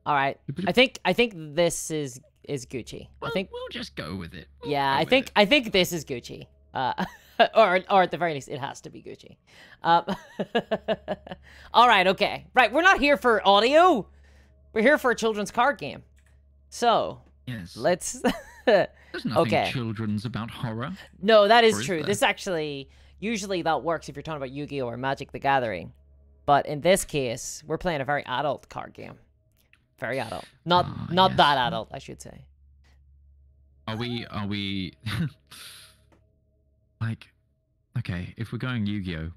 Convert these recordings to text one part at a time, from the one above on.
All right. I think this is Gucci. Well, I think we'll just go with it. I think this is Gucci. Or at the very least, it has to be Gucci. All right, okay. Right, we're not here for audio. We're here for a children's card game. So, yes. let's... There's nothing okay. children's about horror. No, that is true. This actually... Usually that works if you're talking about Yu-Gi-Oh! Or Magic the Gathering. But in this case, we're playing a very adult card game. Very adult. Not yes. that adult, I should say. Are we like, okay, if we're going Yu-Gi-Oh,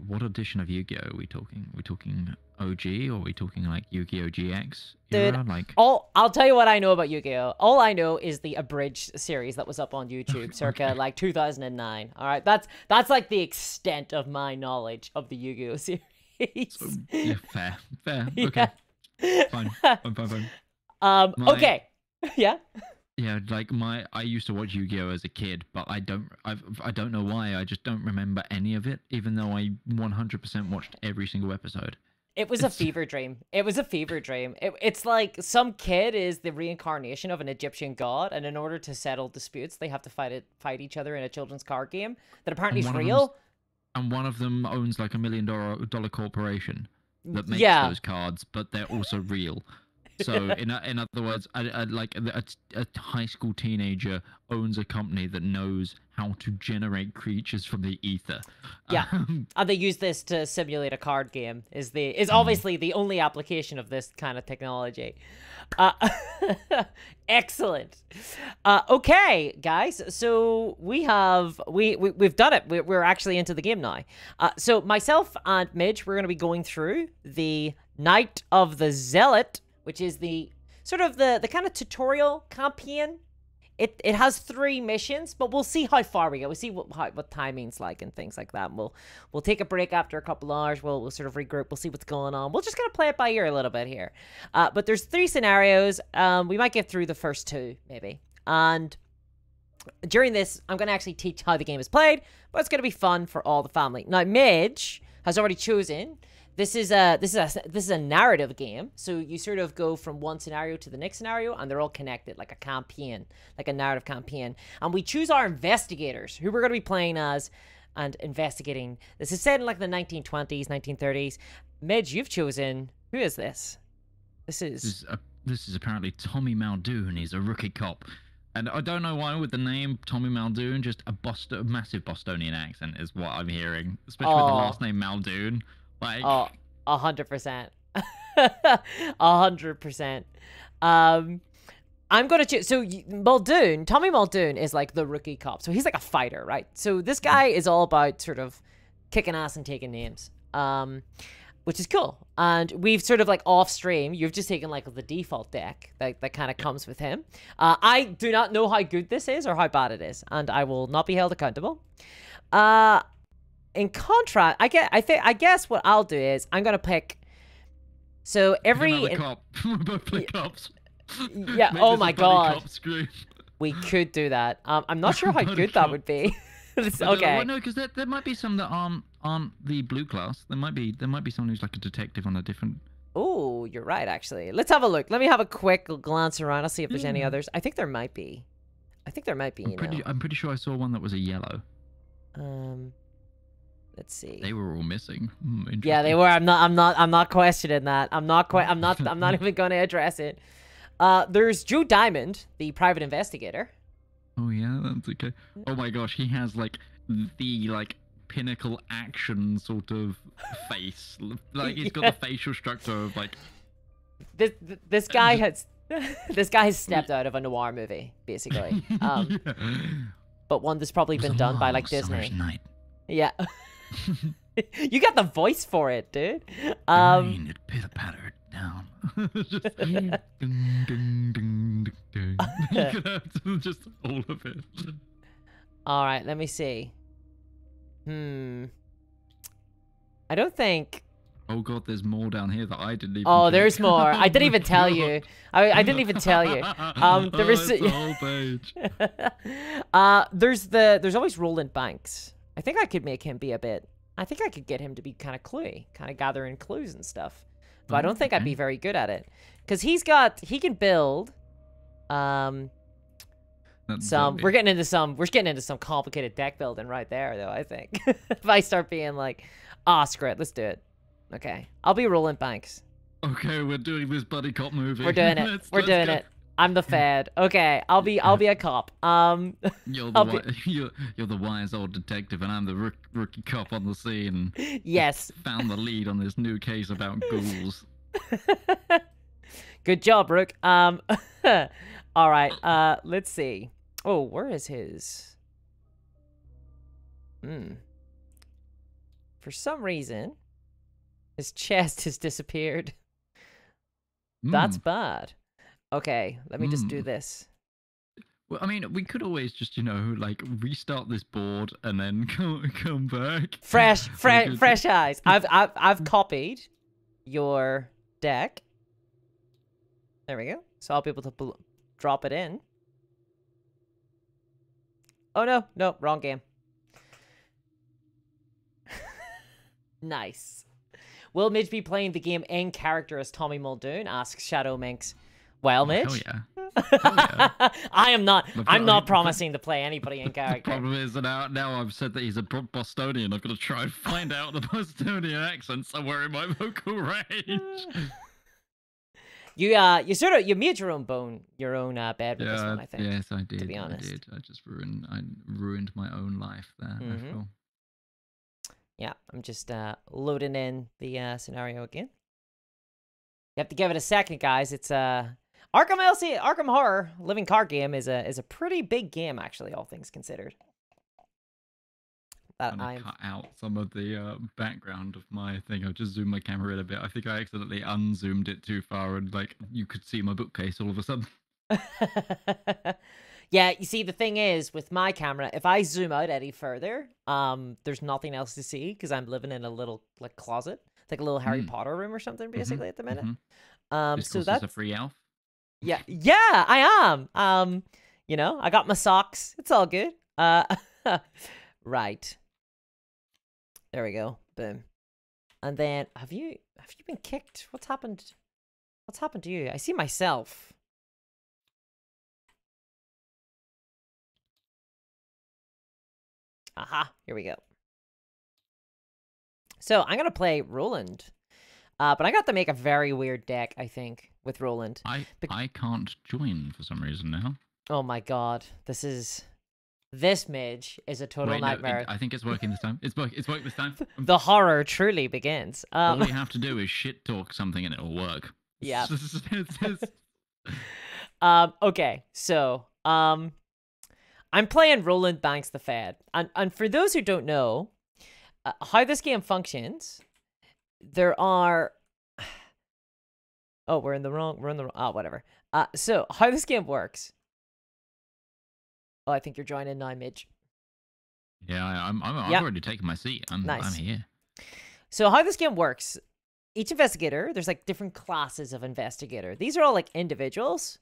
what edition of Yu-Gi-Oh are we talking? Are we talking OG or are we talking like Yu-Gi-Oh GX era? Dude, like I'll tell you what I know about Yu-Gi-Oh. All I know is the abridged series that was up on YouTube circa like 2009. All right, that's like the extent of my knowledge of the Yu-Gi-Oh series. So, yeah, fair. Okay. Yeah. Fine. Okay. Yeah. Yeah, like I used to watch Yu-Gi-Oh as a kid, but I don't know why. I just don't remember any of it, even though I 100% watched every single episode. It was a fever dream. It was a fever dream. It's like some kid is the reincarnation of an Egyptian god, and in order to settle disputes, they have to fight each other in a children's card game that apparently is real. And one of them owns like $1 million corporation that makes those cards, but they're also real. So in other words, like a high school teenager owns a company that knows how to generate creatures from the ether. Yeah, and they use this to simulate a card game. Is obviously the only application of this kind of technology. Excellent. Okay, guys. So we've done it. We're actually into the game now. So myself and Midge, we're going to be going through the Night of the Zealot, which is the sort of the kind of tutorial campaign. It has 3 missions, but we'll see how far we go. We'll see what timing's like and things like that. And we'll take a break after a couple hours. We'll sort of regroup. We'll see what's going on. We'll just kind of play it by ear a little bit here. But there's 3 scenarios. We might get through the first 2 maybe. And during this, I'm going to actually teach how the game is played, but it's going to be fun for all the family. Now, Midge has already chosen. This is a narrative game, so you sort of go from one scenario to the next scenario, and they're all connected, like a campaign, like a narrative campaign. And we choose our investigators, who we're going to be playing as and investigating. This is set in like the 1920s, 1930s. Midge, you've chosen. Who is this? This is apparently Tommy Muldoon. He's a rookie cop. And I don't know why with the name Tommy Muldoon, just a massive Bostonian accent is what I'm hearing, especially with the last name Muldoon. Like, 100%. 100%. I'm gonna choose. So Tommy Muldoon is like the rookie cop. So he's like a fighter, right? So this guy is all about sort of kicking ass and taking names, which is cool. And we've sort of like off stream, you've just taken like the default deck that kind of comes with him. I do not know how good this is or how bad it is, and I will not be held accountable. In contrast, I guess what I'll do is I'm gonna pick. So every cop. We both play cops. Yeah. Oh my god. We could do that. I'm not sure how good that would be. Okay. Well, no, because there might be some that aren't the blue class. There might be someone who's like a detective on a different. Oh, you're right. Actually, let's have a look. Let me have a quick glance around. I'll see if there's any others. I think there might be. I'm pretty sure I saw one that was a yellow. Let's see. They were all missing. Yeah, they were. I'm not questioning that. I'm not even going to address it. There's Joe Diamond, the private investigator. Oh yeah, that's okay. Oh my gosh, he has like the pinnacle action sort of face. Like he's got the facial structure of like. This guy has stepped out of a noir movie, basically. Yeah. But one that's probably been done by like Disney. Night. Yeah. You got the voice for it, dude. It pitter-pattered down. Just ding, ding, ding, ding, ding. You could have just all of it. All right, let me see. I don't think. Oh god, there's more down here that I didn't even. Oh, there's more. I didn't even tell you. I didn't even tell you. There was the whole page. There's always Roland Banks. I think I could make him be a bit. I think I could get him to be kind of cluey, kind of gathering clues and stuff. but I don't think I'd be very good at it. Because he can build we're getting into some complicated deck building right there though, I think. If I start being like, screw it, let's do it. Okay. I'll be rolling banks. Okay, we're doing this buddy cop movie. We're doing it. We're doing it. I'm the Fed. Okay, I'll be a cop. You're the wise old detective, and I'm the rookie cop on the scene. Yes. Found the lead on this new case about ghouls. Good job, Rook. All right. Let's see. Oh, where is his? For some reason, his chest has disappeared. That's bad. Okay, let me just do this. Well, I mean, we could always just, like restart this board and then come back. Fresh eyes. I've copied your deck. There we go. So I'll be able to drop it in. Oh no, wrong game. Nice. Will Midge be playing the game in character as Tommy Muldoon? Asks Shadow Minx. Well, Midge. Hell yeah. I'm not promising to play anybody in character. The problem is that now I've said that he's a Bostonian. I've got to try and find out the Bostonian accent somewhere in my vocal range. You sort of made your own bed with this one, I think. Yes, I did. To be honest, I did. I ruined my own life there. I feel. Yeah, I'm just loading in the scenario again. You have to give it a second, guys. It's Arkham Horror Living Card Game is a pretty big game, actually, all things considered. I'm gonna cut out some of the background of my thing. I've just zoomed my camera in a bit. I think I accidentally unzoomed it too far, and like you could see my bookcase all of a sudden. Yeah, you see, the thing is, with my camera, if I zoom out any further, there's nothing else to see because I'm living in a little like closet, like a little Harry Potter room or something, basically at the minute. So that's a free elf. Yeah, I am. I got my socks. It's all good. Right. There we go. Boom. And then have you been kicked? What's happened? What's happened to you? I see myself. Aha, here we go. So I'm going to play Roland. But I got to make a very weird deck, I think, with Roland. I can't join for some reason now. Oh my god. This Midge is a total nightmare. I think it's working this time. It's worked this time. The horror truly begins. All you have to do is shit talk something and it'll work. Yeah. Okay, so I'm playing Roland Banks the Fed, and for those who don't know how this game functions, there are. Oh, we're in the wrong. Whatever. So how this game works. Oh, I think you're joining now, Midge. Yeah, I've already taken my seat. Nice. I'm here. So how this game works, each investigator, there's like different classes of investigator. These are all like individuals,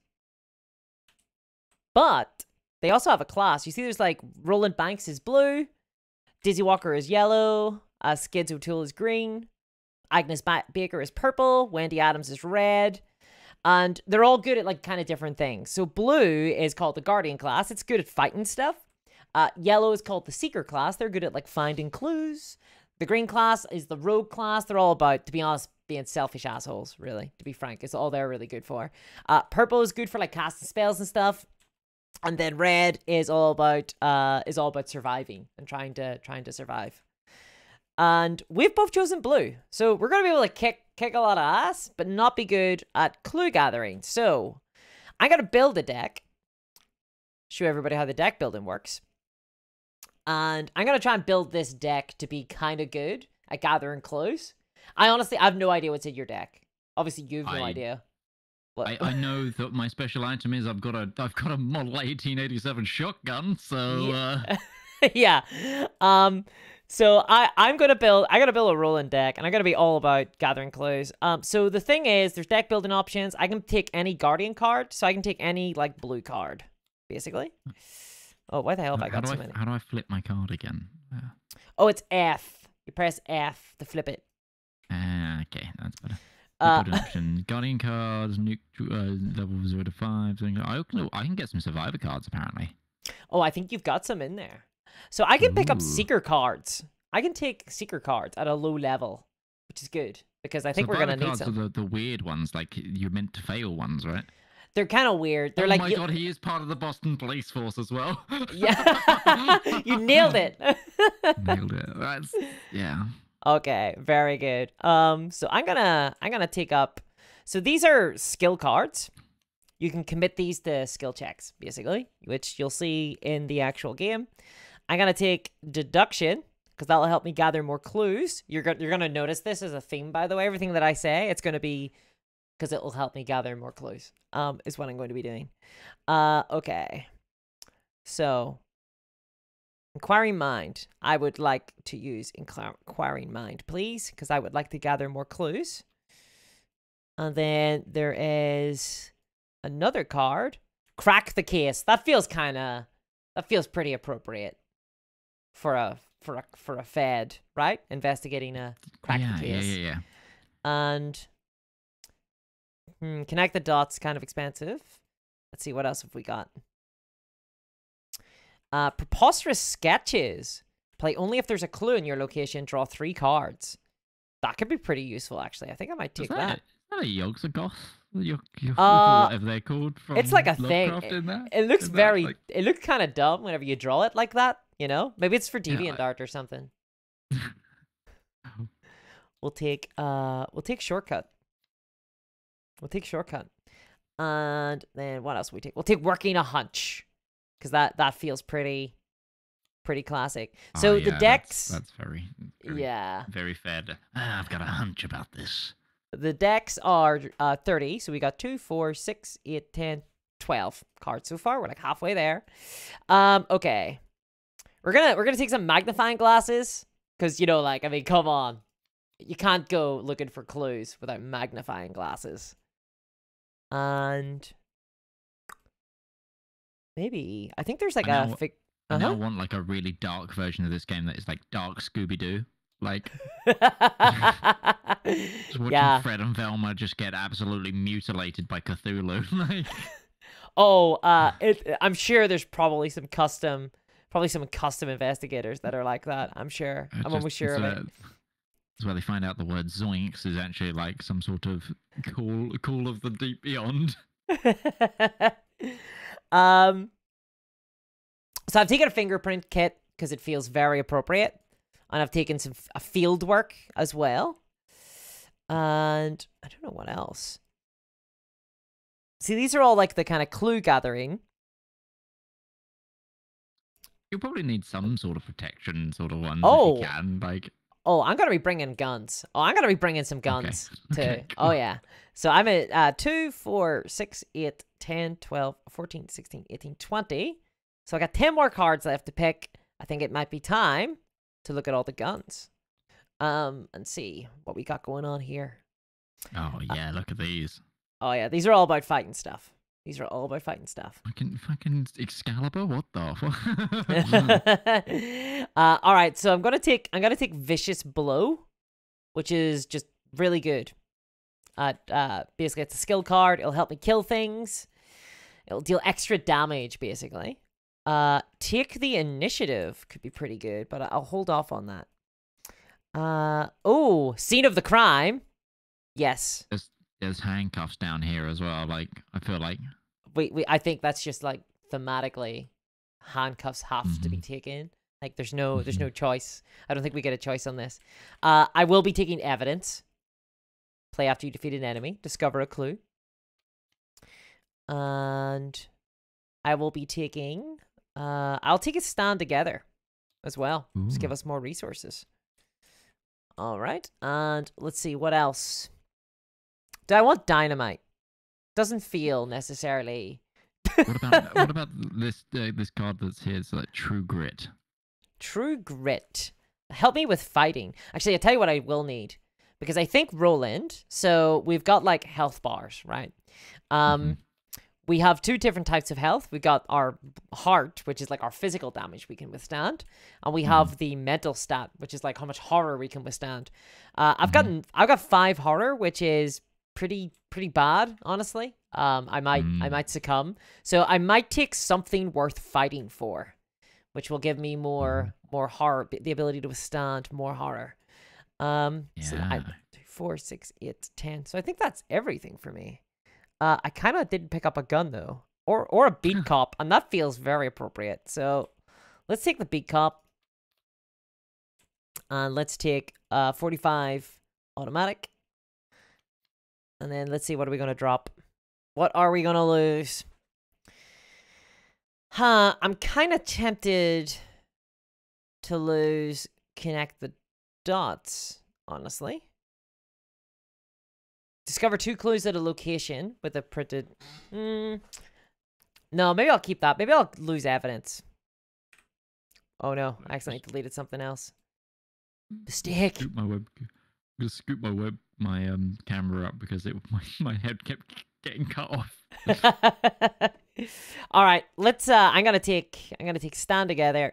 but they also have a class. You see there's like Roland Banks is blue, Dizzy Walker is yellow, Skids O'Toole is green, Agnes Baker is purple, Wendy Adams is red. And they're all good at like kind of different things. So blue is called the Guardian class. It's good at fighting stuff. Yellow is called the Seeker class. They're good at like finding clues. The green class is the Rogue class. They're all about, to be honest, being selfish assholes, really, to be frank. It's all they're really good for. Purple is good for like casting spells and stuff. And then red is all about surviving and trying to survive. And we've both chosen blue. So we're going to be able to kick a lot of ass, but not be good at clue gathering. So I'm going to build a deck. Show everybody how the deck building works. And I'm going to try and build this deck to be kind of good at gathering clues. I have no idea what's in your deck. Obviously, you have no idea. I know that my special item is I've got a model 1887 shotgun, so yeah. So I gotta build a Roland deck, and I'm gonna be all about gathering clues. So the thing is, there's deck building options. I can take any Guardian card, so I can take any like blue card, basically. Oh, why the hell have I got so many? How do I flip my card again? Oh, it's F. You press F to flip it. Okay, that's better. Option. Guardian cards, level 0 to 5. I can get some survivor cards apparently. Oh, I think you've got some in there. So I can pick up Ooh. seeker cards. I can take seeker cards at a low level, which is good because I think we're gonna need some. Are the weird ones, like you're meant to fail ones, right? They're kind of weird. They're oh like, my god, he is part of the Boston Police Force as well. Yeah, you nailed it. Nailed it. That's yeah. Okay, very good. So I'm gonna take up. So these are skill cards. You can commit these to skill checks, basically, which you'll see in the actual game. I'm gonna take deduction because that'll help me gather more clues. You're gonna notice this as a theme, by the way. Everything that I say, it's gonna be because it will help me gather more clues. Is what I'm going to be doing. Okay. So, Inquiring Mind. I would like to use Inquiring Mind, please, because I would like to gather more clues. And then there is another card. Crack the Case. That feels pretty appropriate for a Fed, right? Investigating a crack the case. Yeah. And Connect the Dots, kind of expensive. Let's see, what else have we got? Preposterous Sketches. Play only if there's a clue in your location. Draw 3 cards. That could be pretty useful, actually. I think I might take that. Is that a Yogg-Sagoth? Whatever they're called from it's like a Lovecraft thing. In that? It looks like... It looks kind of dumb whenever you draw it like that. You know, maybe it's for DeviantArt or something. We'll take Shortcut. We'll take Shortcut. And then what else will we take? We'll take Working a Hunch. Because that feels pretty classic. So the decks... That's very yeah. Very fair. I've got a hunch about this. The decks are 30. So we got 2, 4, 6, 8, 10, 12 cards so far. We're like halfway there. Okay. We're gonna take some magnifying glasses. Because, you know, like, I mean, come on. You can't go looking for clues without magnifying glasses. And maybe I think there's like I now want like a really dark version of this game that is like dark Scooby-Doo. Like just watching Fred and Velma just get absolutely mutilated by Cthulhu. Like I'm sure there's probably some custom investigators that are like that. I'm sure. I'm almost sure of it. That's where they find out the word zoinks is actually like some sort of call of the deep beyond. So I've taken a fingerprint kit because it feels very appropriate. And I've taken a field work as well. And I don't know what else. See, these are all like the kind of clue gathering. You'll probably need some sort of protection sort of ones if you can, like... Oh, I'm going to be bringing guns. Oh, I'm going to be bringing some guns, too. Okay, cool. Oh, yeah. So I'm at 2, 4, 6, 8, 10, 12, 14, 16, 18, 20. So I got 10 more cards I have to pick. I think it might be time to look at all the guns. And see what we got going on here. Oh, yeah, look at these. Oh, yeah, these are all about fighting stuff. Fucking Excalibur, what the fuck? All right, so I'm gonna take Vicious Blow, which is just really good. Basically, it's a skill card. It'll help me kill things. It'll deal extra damage, basically. Take the Initiative could be pretty good, but I'll hold off on that. Scene of the Crime. Yes. There's handcuffs down here as well. Like, I feel like... I think that's just, like, thematically, handcuffs have to be taken. Like, there's no choice. I don't think we get a choice on this. I will be taking Evidence. Play after you defeat an enemy. Discover a clue. And I will be taking... I'll take a Stand Together as well. Ooh. Just give us more resources. All right. And let's see, what else? Do I want Dynamite? Doesn't feel necessarily. What about this card that's here? It's like True Grit. True Grit. Help me with fighting. Actually, I'll tell you what I will need. Because I think Roland, so we've got like health bars, right? We have 2 different types of health. We've got our heart, which is like our physical damage we can withstand. And we have the mental stat, which is like how much horror we can withstand. I've got 5 horror, which is pretty bad, honestly. I might succumb. So I might take something worth fighting for, which will give me more horror, the ability to withstand more horror. So 4, 6, 8, 10. So I think that's everything for me. I kind of didn't pick up a gun though, or a beat cop, and that feels very appropriate. So let's take the beat cop, and let's take 45 automatic, and then let's see, what are we gonna drop? What are we gonna lose? I'm kind of tempted to lose connect the dots, honestly. Discover 2 clues at a location with a printed... No, maybe I'll keep that. Maybe I'll lose evidence. Oh no, I accidentally deleted something else. The stick. Scoop my web. Just scoop my camera up because my head kept getting cut off. All right, let's. I'm gonna take stand together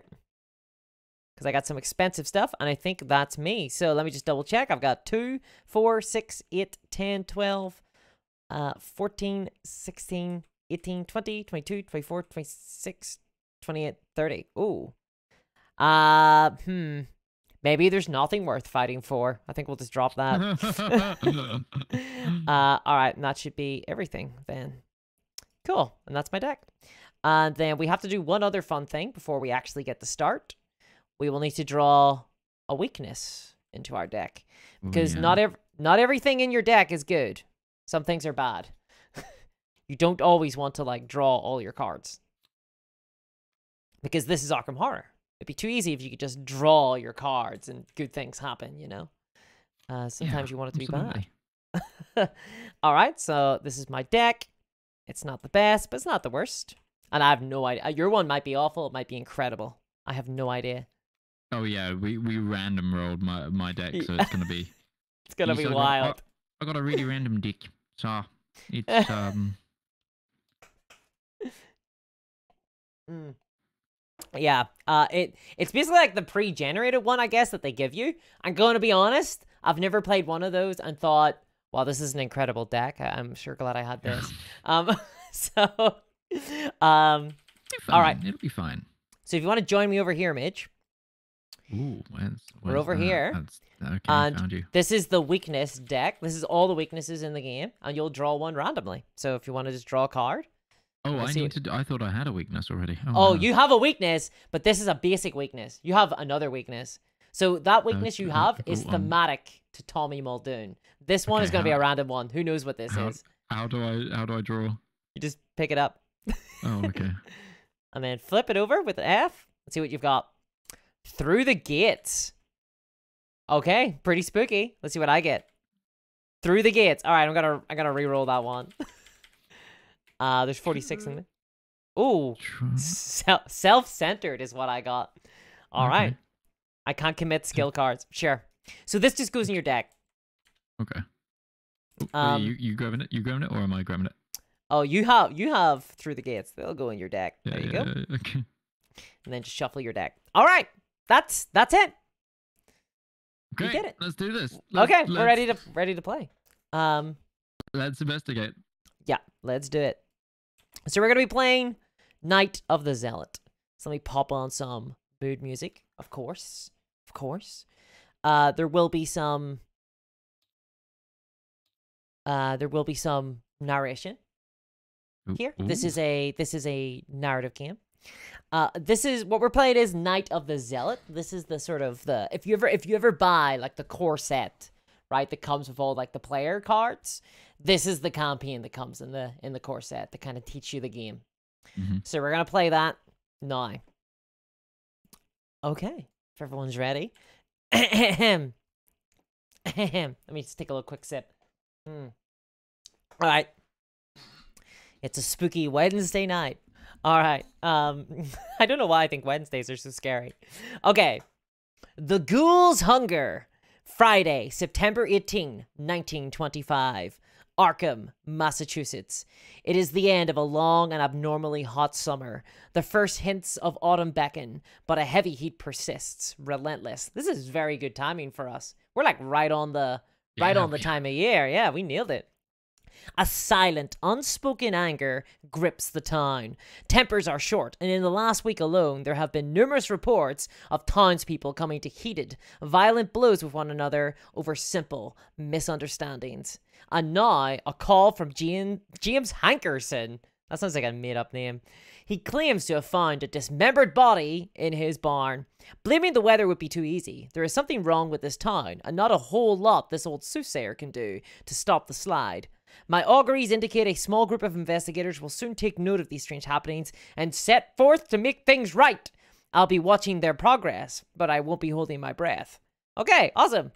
because I got some expensive stuff, and I think that's me. So let me just double check. I've got 2, 4, 6, 8, 10, 12, 14, 16, 18, 20, 22, 24, 26, 28, 30. Ooh. Maybe there's nothing worth fighting for. I think we'll just drop that. All right, and that should be everything then. Cool, and that's my deck. And then we have to do one other fun thing before we actually get to start. We will need to draw a weakness into our deck, because not everything in your deck is good. Some things are bad. You don't always want to like draw all your cards, because this is Arkham Horror. It'd be too easy if you could just draw your cards and good things happen, you know? Sometimes you want it to be bad. All right, so this is my deck. It's not the best, but it's not the worst. And I have no idea. Your one might be awful. It might be incredible. I have no idea. Oh, yeah, we random rolled my deck, so it's going to be... It's going to be wild. I got a really random deck, so it's... Yeah, it's basically like the pre-generated one, I guess, that they give you. I'm going to be honest, I've never played one of those and thought, wow, this is an incredible deck. I'm sure glad I had this. All right. It'll be fine. So if you want to join me over here, Midge. Ooh, we're over here. Okay, and found you. This is the weakness deck. This is all the weaknesses in the game, and you'll draw one randomly. So if you want to just draw a card. Oh, I thought I had a weakness already. Oh, no. You have a weakness, but this is a basic weakness. You have another weekness. So that weakness you have is thematic to Tommy Muldoon. This one is going to be a random one. Who knows what this is? How do I draw? You just pick it up. Oh, okay. And then flip it over with an F. Let's see what you've got. Through the gates. Okay, pretty spooky. Let's see what I get. Through the gates. All right, I'm gonna re-roll that one. There's 46 in there. Ooh, self-centered is what I got. All right. I can't commit skill cards. Sure. So this just goes in your deck. Okay. You grabbing it? You grabbing it, or am I grabbing it? Oh, you have through the gates. They'll go in your deck. Yeah, there you go. Okay. And then just shuffle your deck. All right. That's it. Great. You did it. Let's do this. We're ready to play. Let's investigate. Yeah, let's do it. So we're gonna be playing Night of the Zealot. So let me pop on some mood music, of course. There will be some narration here. Ooh. This is a narrative game. This is what we're playing is Night of the Zealot. This is the sort of if you ever buy like the core set, right, that comes with all like the player cards, this is the campaign that comes in the core set to kind of teach you the game. Mm-hmm. So we're gonna play that now. Okay, if everyone's ready. Let me just take a little quick sip. All right. It's a spooky Wednesday night. All right. I don't know why I think Wednesdays are so scary. Okay. The Ghoul's Hunger. Friday, September 18, 1925. Arkham, Massachusetts. It is the end of a long and abnormally hot summer. The first hints of autumn beckon, but a heavy heat persists, relentless. This is very good timing for us. We're like right on the time of year. Yeah, we nailed it. A silent, unspoken anger grips the town. Tempers are short, and in the last week alone, there have been numerous reports of townspeople coming to heated, violent blows with one another over simple misunderstandings. And now, a call from James Hankerson. That sounds like a made-up name. He claims to have found a dismembered body in his barn. Blaming the weather would be too easy. There is something wrong with this town, and not a whole lot this old soothsayer can do to stop the slide. My auguries indicate a small group of investigators will soon take note of these strange happenings and set forth to make things right. I'll be watching their progress, but I won't be holding my breath. Okay, awesome.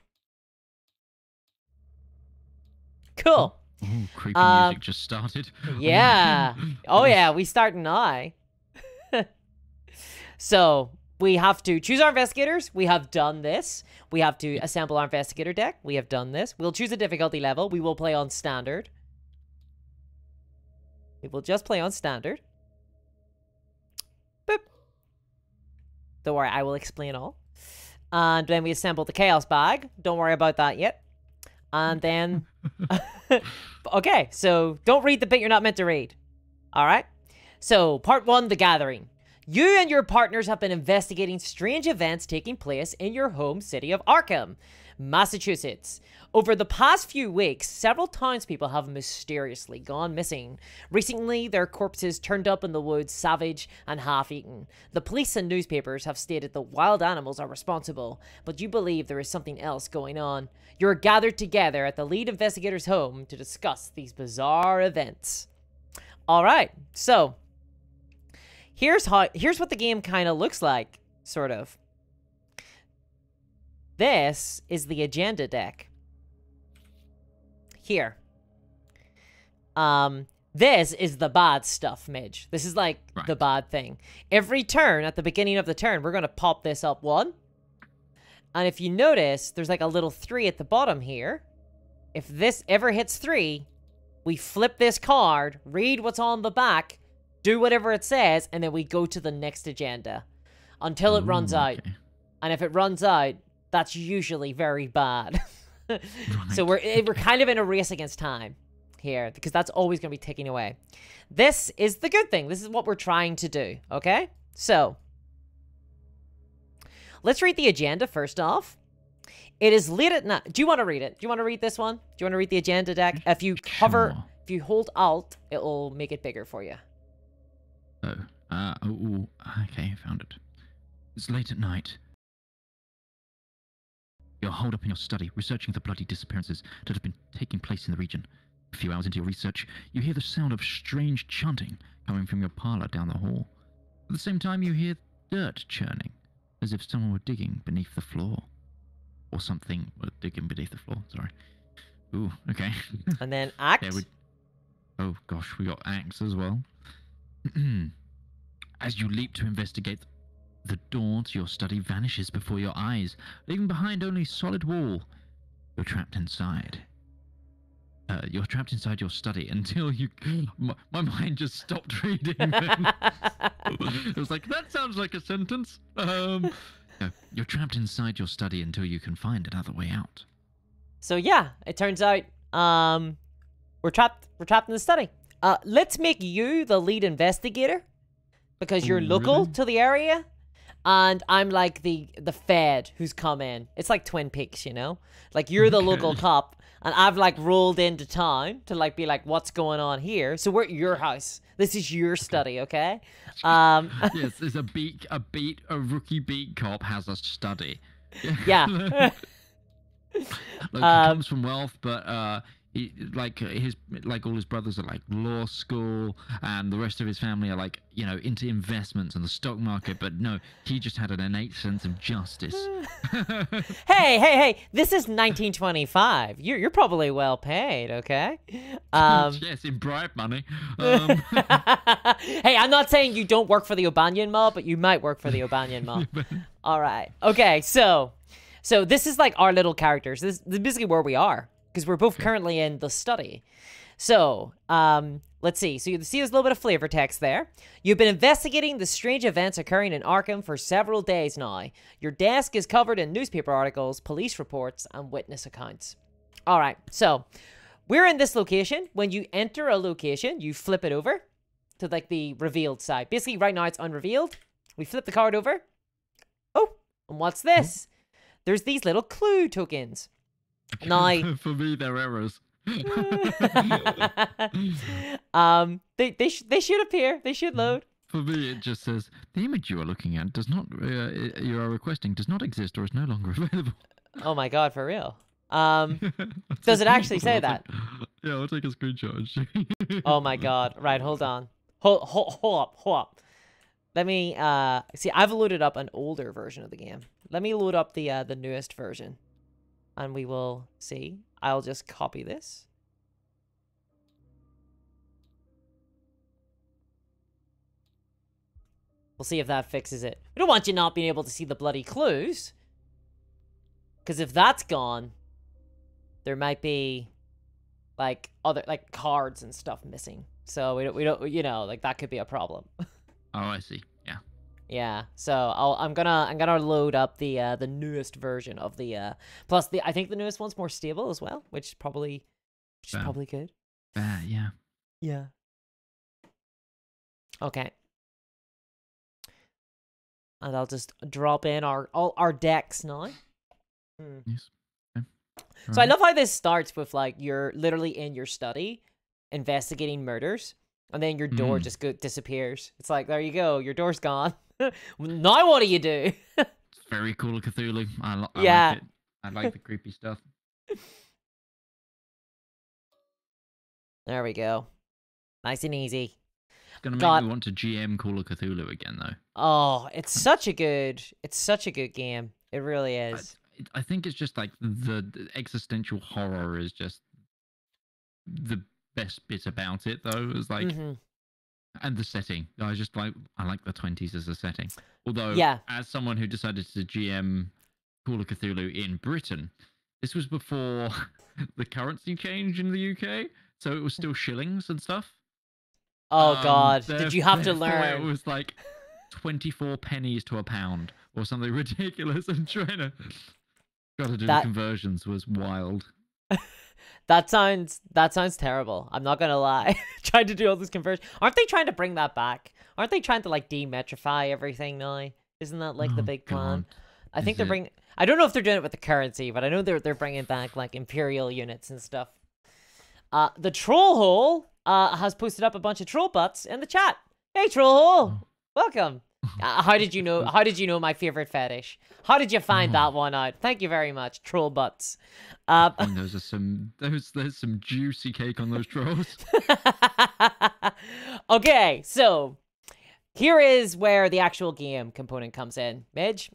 Cool. Ooh, creepy music just started. Yeah. Oh yeah, we start now. So, we have to choose our investigators. We have done this. We have to assemble our investigator deck. We have done this. We'll choose a difficulty level. We will play on standard. We will just play on standard. Boop. Don't worry, I will explain all. And then we assemble the chaos bag. Don't worry about that yet. And then... Okay, so don't read the bit you're not meant to read. Alright? So, part 1, The Gathering. You and your partners have been investigating strange events taking place in your home city of Arkham, Massachusetts. Over the past few weeks, several townspeople have mysteriously gone missing. Recently, their corpses turned up in the woods, savage and half-eaten. The police and newspapers have stated the wild animals are responsible, but you believe there is something else going on. You're gathered together at the lead investigator's home to discuss these bizarre events. Alright, so here's what the game kind of looks like, sort of. This is the agenda deck. Here. This is the bad stuff, Midge. This is like the bad thing. Every turn, at the beginning of the turn, we're going to pop this up 1. And if you notice, there's like a little 3 at the bottom here. If this ever hits 3, we flip this card, read what's on the back, do whatever it says, and then we go to the next agenda until it runs out. Okay. And if it runs out, that's usually very bad. So we're kind of in a race against time here, because that's always going to be ticking away. This is the good thing. This is what we're trying to do, okay? So, let's read the agenda first off. It is late at night. Do you want to read it? Do you want to read this one? Do you want to read the agenda deck? If you hover, if you hold Alt, it will make it bigger for you. Okay, found it. It's late at night. You're holed up in your study, researching the bloody disappearances that have been taking place in the region. A few hours into your research, you hear the sound of strange chanting coming from your parlor down the hall. At the same time, you hear dirt churning, as if someone were digging beneath the floor. Or something were digging beneath the floor, sorry. Ooh, okay. And then Act. Oh gosh, we got Acts as well. As you leap to investigate, the door to your study vanishes before your eyes, leaving behind only solid wall. You're trapped inside. You're trapped inside your study until you... My mind just stopped reading. It was like, that sounds like a sentence. No, you're trapped inside your study until you can find another way out. So yeah, it turns out we're trapped in the study. Let's make you the lead investigator, because you're local to the area. And I'm like the Fed who's come in. It's like Twin Peaks, you know? Like, you're the local cop, and I've like rolled into town to like be like, what's going on here? So we're at your house. This is your study, okay? Yes, there's a rookie beat cop has a study. Yeah. Look, he comes from wealth, but all his brothers are like law school, and the rest of his family are like, you know, into investments and the stock market. But no, he just had an innate sense of justice. Hey! This is 1925. You're probably well paid, okay? Yes, in bribe money. Hey, I'm not saying you don't work for the O'Banion mob, but you might work for the O'Banion mob. All right. Okay. So this is like our little characters. This is basically where we are, because we're both currently in the study. So, let's see. So you see there's a little bit of flavor text there. You've been investigating the strange events occurring in Arkham for several days now. Your desk is covered in newspaper articles, police reports, and witness accounts. All right. So we're in this location. When you enter a location, you flip it over to like the revealed side. Basically, right now it's unrevealed. We flip the card over. Oh, and what's this? There's these little clue tokens. Now, for me, they're errors. they should appear. They should load. For me, it just says the image you are looking at does not you are requesting does not exist or is no longer available. Oh my god, for real. Does it actually say that? Yeah, I'll take a screenshot. Oh my god. Right, hold on. Hold up. Let me see. I've loaded up an older version of the game. Let me load up the newest version, and we will see. I'll just copy this. We'll see if that fixes it. We don't want you not being able to see the bloody clues. Because if that's gone, there might be like other like cards and stuff missing. So we don't you know, like that could be a problem. Oh, I see. Yeah. Yeah. So I'm gonna load up the newest version of the plus I think the newest one's more stable as well, which is probably good. Yeah. Yeah. Okay. And I'll just drop in all our decks now. Yes. Okay. So I love how this starts with like you're literally in your study investigating murders, and then your door just disappears. It's like, there you go, your door's gone. Now what do you do? It's very cool, Cthulhu. I like it. I like the creepy stuff. There we go. Nice and easy. It's gonna make me want to GM Call of Cthulhu again, though. Oh, it's such a good game. It really is. I think it's just like the existential horror is just the best bit about it, though. It's like, and the setting. I like the 20s as a setting. Although, as someone who decided to GM Call of Cthulhu in Britain, this was before the currency change in the UK, so it was still shillings and stuff. Oh God! Did you have to learn? It was like 24 pennies to a pound or something ridiculous. And trying to do conversions was wild. That sounds terrible. I'm not gonna lie. Trying to do all this conversion. Aren't they trying to bring that back? Aren't they trying to like demetrify everything now? Isn't that like the big plan? I think they're bringing. I don't know if they're doing it with the currency, but I know they're bringing back like imperial units and stuff. The troll hole has posted up a bunch of troll butts in the chat. Hey, troll hole, welcome. How did you know? How did you know my favorite fetish? How did you find that one out? Thank you very much, troll butts. And there's some juicy cake on those trolls. Okay, so here is where the actual game component comes in, Midge.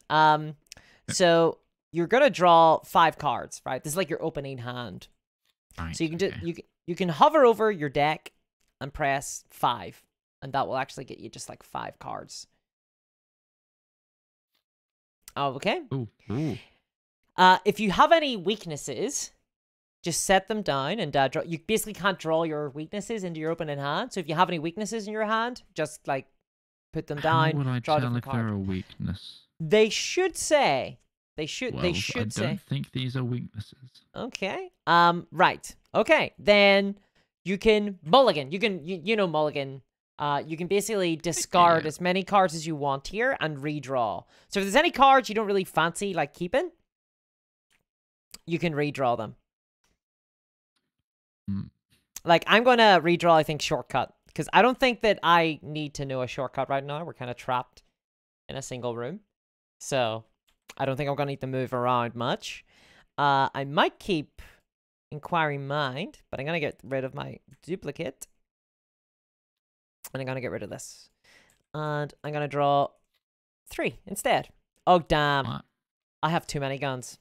So you're gonna draw 5 cards, right? This is like your opening hand. Right, so you can you can hover over your deck and press 5, and that will actually get you just like 5 cards. Okay. Ooh. If you have any weaknesses, just set them down and draw. You basically can't draw your weaknesses into your opening hand. So if you have any weaknesses in your hand, just like put them down. How would I tell if they're a weakness? They should say. They should say. I don't think these are weaknesses. Okay. Right. Okay. Then you can mulligan. You know mulligan. You can basically discard as many cards as you want here and redraw. So if there's any cards you don't really fancy like keeping, you can redraw them. Like I'm going to redraw, I think, shortcut. Because I don't think that I need to know a shortcut right now. We're kind of trapped in a single room. So I don't think I'm going to need to move around much. I might keep Inquiring Mind, but I'm going to get rid of my duplicate. And I'm going to get rid of this. And I'm going to draw 3 instead. Oh, damn. What? I have too many guns.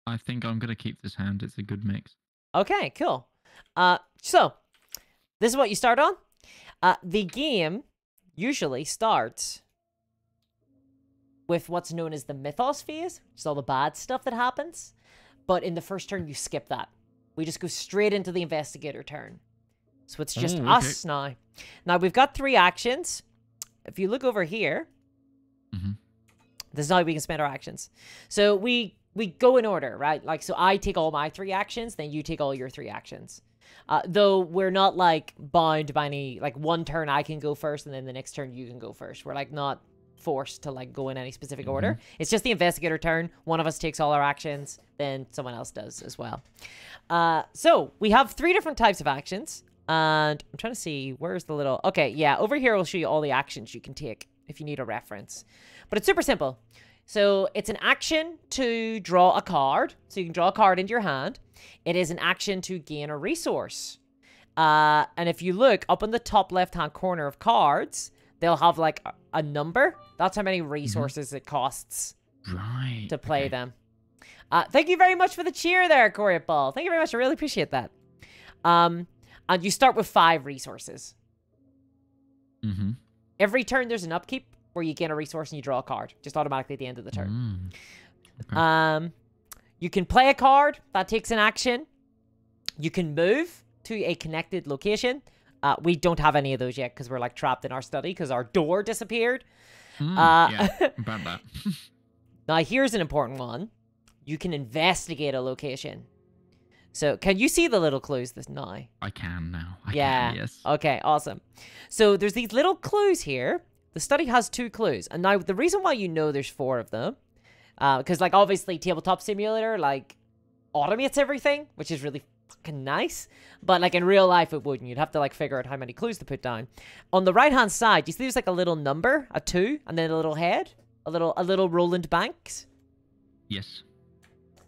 I think I'm going to keep this hand. It's a good mix. Okay, cool. So, this is what you start on. The game usually starts with what's known as the Mythos phase, which is all the bad stuff that happens. But in the first turn, you skip that. We just go straight into the investigator turn. So it's just us now. Now, we've got 3 actions. If you look over here, this is how we can spend our actions. So we we go in order, right? Like, so I take all my 3 actions, then you take all your 3 actions. Though we're not like bound by any, like one turn I can go first and then the next turn you can go first. We're like not forced to like go in any specific order. It's just the investigator turn. One of us takes all our actions, then someone else does as well. So we have 3 different types of actions. And I'm trying to see, where's the little... Okay, yeah, over here will show you all the actions you can take if you need a reference. But it's super simple. So it's an action to draw a card. So you can draw a card into your hand. It is an action to gain a resource. And if you look up in the top left-hand corner of cards, they'll have like a number. That's how many resources it costs to play them. Thank you very much for the cheer there, Corey Ball. Thank you very much. I really appreciate that. And you start with 5 resources. Every turn, there's an upkeep where you gain a resource and you draw a card. Just automatically at the end of the turn. Okay. You can play a card. That takes an action. You can move to a connected location. We don't have any of those yet because we're like trapped in our study because our door disappeared. Yeah, about that. Now, here's an important one. You can investigate a location. So, can you see the little clues this now? I can now. I can, yes. Okay, awesome. So, there's these little clues here. The study has 2 clues. And now, the reason why you know there's 4 of them, because, like, obviously, Tabletop Simulator, like, automates everything, which is really fucking nice. But, like, in real life, it wouldn't. You'd have to, like, figure out how many clues to put down. On the right-hand side, you see there's, like, a little number, a 2, and then a little head, a little Roland Banks. Yes.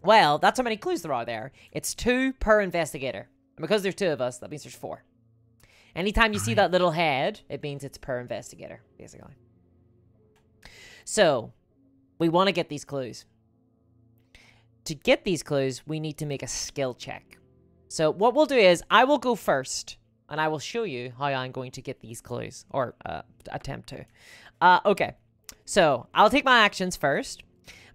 Well, that's how many clues there are there. It's 2 per investigator. And because there's 2 of us, that means there's 4. Anytime you see that little head, it means it's per investigator, basically. So, we want to get these clues. To get these clues, we need to make a skill check. So, what we'll do is, I will go first, and I will show you how I'm going to get these clues, or attempt to. Okay, so, I'll take my actions first.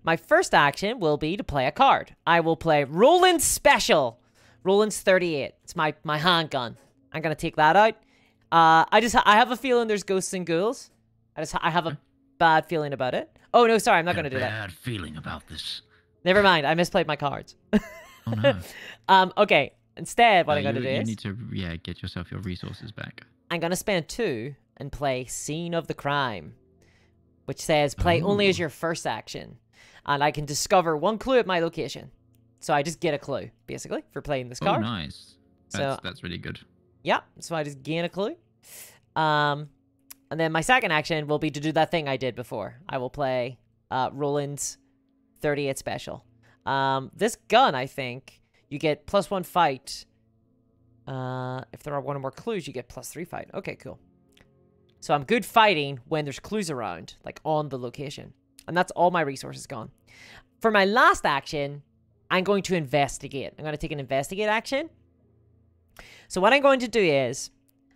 My first action will be to play a card. I will play Roland's Special. Roland's 38. It's my handgun. I'm going to take that out. I have a feeling there's ghosts and ghouls. I have a bad feeling about it. Oh, no, sorry. I'm not going to do that. Bad feeling about this. Never mind. I misplayed my cards. Oh, no. Okay. Instead, what I'm going to do is... You need to, get yourself your resources back. I'm going to spend 2 and play Scene of the Crime, which says play only as your first action. And I can discover 1 clue at my location. So I just get a clue, basically, for playing this card. Oh, nice. That's really good. Yeah, so I just gain a clue. And then my second action will be to do that thing I did before. I will play Roland's 38 Special. This gun, I think, you get +1 fight. If there are 1 or more clues, you get +3 fight. Okay, cool. So I'm good fighting when there's clues around, like on the location. And that's all my resources gone. For my last action, I'm going to investigate. I'm going to take an investigate action. So what I'm going to do is,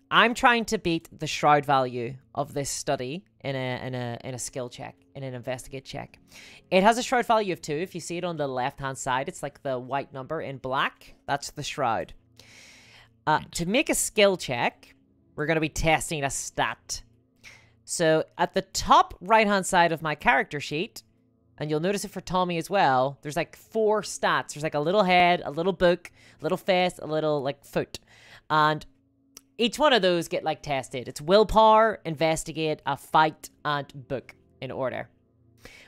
I'm trying to beat the shroud value of this study in a skill check, in an investigate check. It has a shroud value of 2. If you see it on the left-hand side, it's like the white number in black. That's the shroud. To make a skill check, we're going to be testing a stat. So at the top right-hand side of my character sheet, and you'll notice it for Tommy as well, there's like 4 stats. There's like a little head, a little book, a little face, a little like foot. And each one of those get like tested. It's willpower, investigate, a fight, and book in order.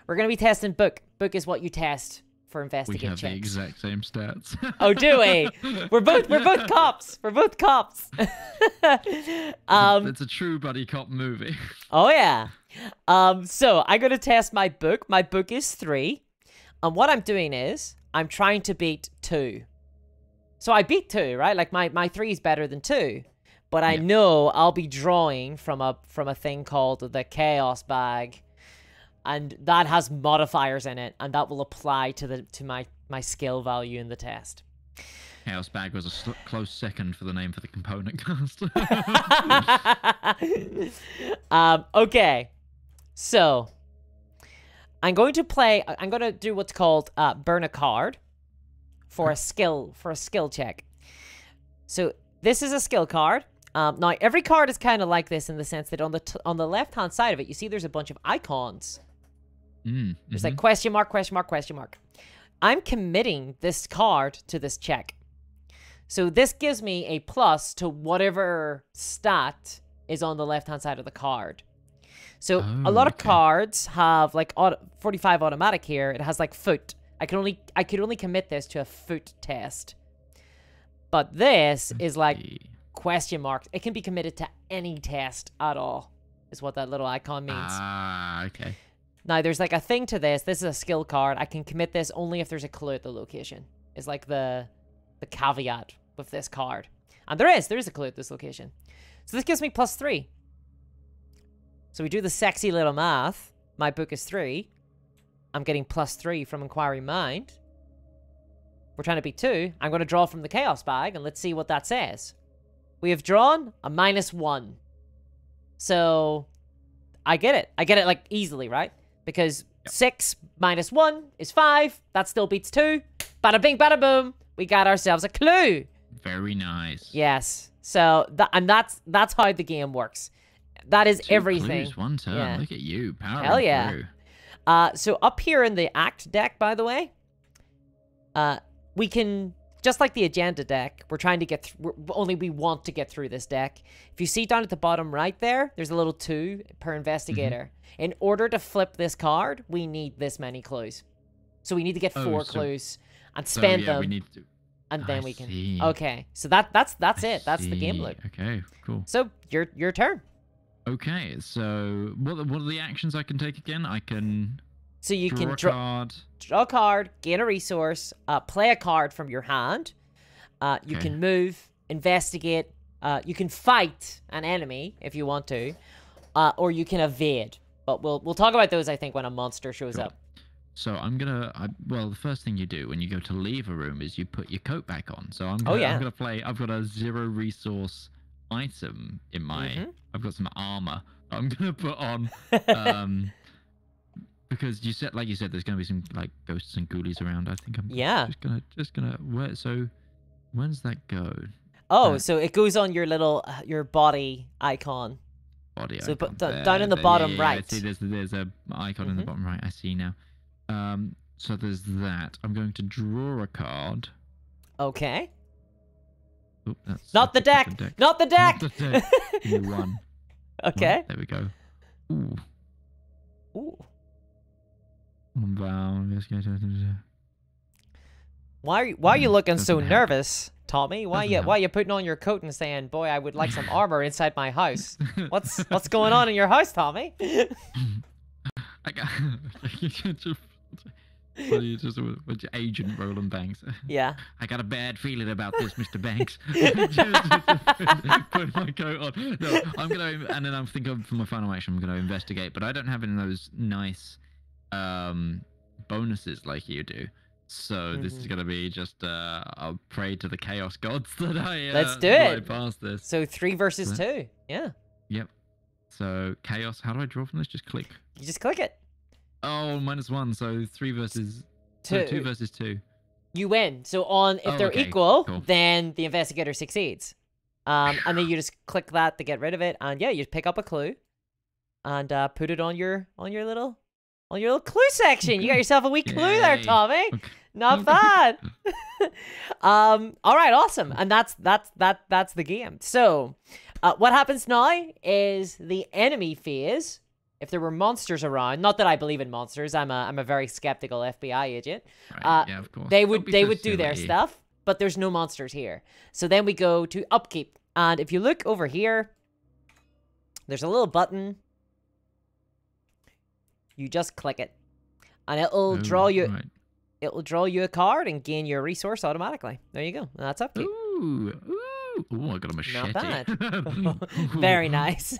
We're going to be testing book. Book is what you test for investigate checks. We have the exact same stats. Oh, do we? We're both cops. We're both cops. It's a true buddy cop movie. Oh yeah. So I'm gonna test my book. My book is 3, and what I'm doing is I'm trying to beat 2. So I beat 2, right? Like my 3 is better than 2, but I know I'll be drawing from a thing called the Chaos Bag. And that has modifiers in it, and that will apply to my skill value in the test. Chaos Bag was a close second for the name for the component cast. Okay, so I'm going to do what's called burn a card for a skill check. So this is a skill card. Now every card is kind of like this in the sense that on the left hand side of it, you see there's a bunch of icons. There's like question mark, question mark, question mark. I'm committing this card to this check. So this gives me a plus to whatever stat is on the left-hand side of the card. So a lot of cards have like 45 automatic here. It has like foot. I could only commit this to a foot test. But this is like question marks. It can be committed to any test at all, is what that little icon means. Ah, okay. Now, there's like a thing to this. This is a skill card. I can commit this only if there's a clue at the location. It's like the caveat with this card. And there is a clue at this location. So this gives me +3. So we do the sexy little math. My book is 3. I'm getting +3 from Inquiry Mind. We're trying to beat 2. I'm going to draw from the Chaos bag, and let's see what that says. We have drawn a -1. So I get it. I get it like easily, right? Because 6 minus 1 is 5. That still beats 2. Bada bing, bada boom. We got ourselves a clue. Very nice. Yes. So that's how the game works. That is 2 everything. Clues, 1 turn. Yeah. Look at you, powering Hell yeah. through. So up here in the Act deck, by the way, we can, just like the Agenda deck, we're trying to get we want to get through this deck. If you see down at the bottom right there, there's a little 2 per investigator. In order to flip this card, we need this many clues. So we need to get 4 clues and spend them. We need to... And then we can... see. Okay, so that's it. That's the game loop. Okay, cool. So, your turn. Okay, so what are the actions I can take again? I can... So you draw can a card. Draw a card, gain a resource, play a card from your hand. You can move, investigate. You can fight an enemy if you want to, or you can evade. But we'll talk about those, I think, when a monster shows up. So I'm gonna. Well, the first thing you do when you go to leave a room is you put your coat back on. So I'm gonna play. I've got a 0 resource item in my. I've got some armor I'm gonna put on. Because you said, like you said, there's gonna be some like ghosts and ghoulies around. I think I'm just gonna where. So where does that go? Oh, so it goes on your little your body icon. Body so icon. Down in the bottom right. I see there's a icon in the bottom right. I see now. So there's that. I'm going to draw a card. Okay. Oh, that's not the deck. Not the deck. Not the deck. You won. Okay. There we go. Ooh. Ooh. Why are you looking so nervous, Tommy? Why are you putting on your coat and saying, "Boy, I would like some armor inside my house"? What's going on in your house, Tommy? I got you just with your agent Roland Banks. Yeah. I got a bad feeling about this, Mr. Banks. Put my coat on. No, I'm gonna, and then I'm thinking for my final action, I'm gonna investigate, but I don't have any of those nice bonuses like you do. So this is gonna be just I'll pray to the chaos gods that let's do it. I pass this. So 3 versus 2. Yeah. Yep. So chaos. How do I draw from this? Just click. You just click it. Oh, -1. So 3 versus 2. So 2 versus 2. You win. So if they're equal, then the investigator succeeds. And then you just click that to get rid of it, and yeah, you just pick up a clue, and put it on your little clue section. You got yourself a wee clue there, Tommy. Okay. Not bad. All right, awesome. And that's the game. So, what happens now is the enemy phase. If there were monsters around, not that I believe in monsters, I'm a very skeptical FBI agent. Right, yeah, of course. They would do their stuff, but there's no monsters here. So then we go to upkeep, and if you look over here, there's a little button. You just click it, and it'll draw you. Right. It'll draw you a card and gain your resource automatically. There you go. And that's upkeep. Ooh, I got a machete. Not bad. Very nice.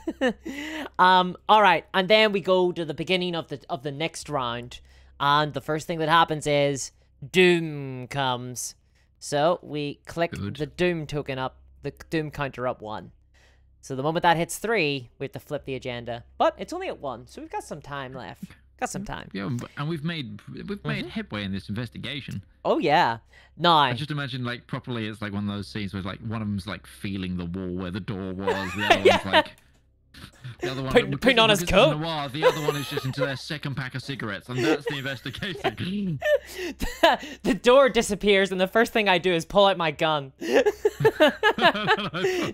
All right, and then we go to the beginning of the next round, and the first thing that happens is Doom comes. So we click the Doom token up, the Doom counter up 1. So the moment that hits 3, we have to flip the agenda, but it's only at 1, so we've got some time left. Got some time. Yeah, and we've made headway in this investigation. Oh yeah. No. I just imagine like properly it's like one of those scenes where like one of them's like feeling the wall where the door was, the other one's like The other one, putting on his coat. Noir, the other one is just into their second pack of cigarettes, and that's the investigation. The door disappears, and the first thing I do is pull out my gun. Don't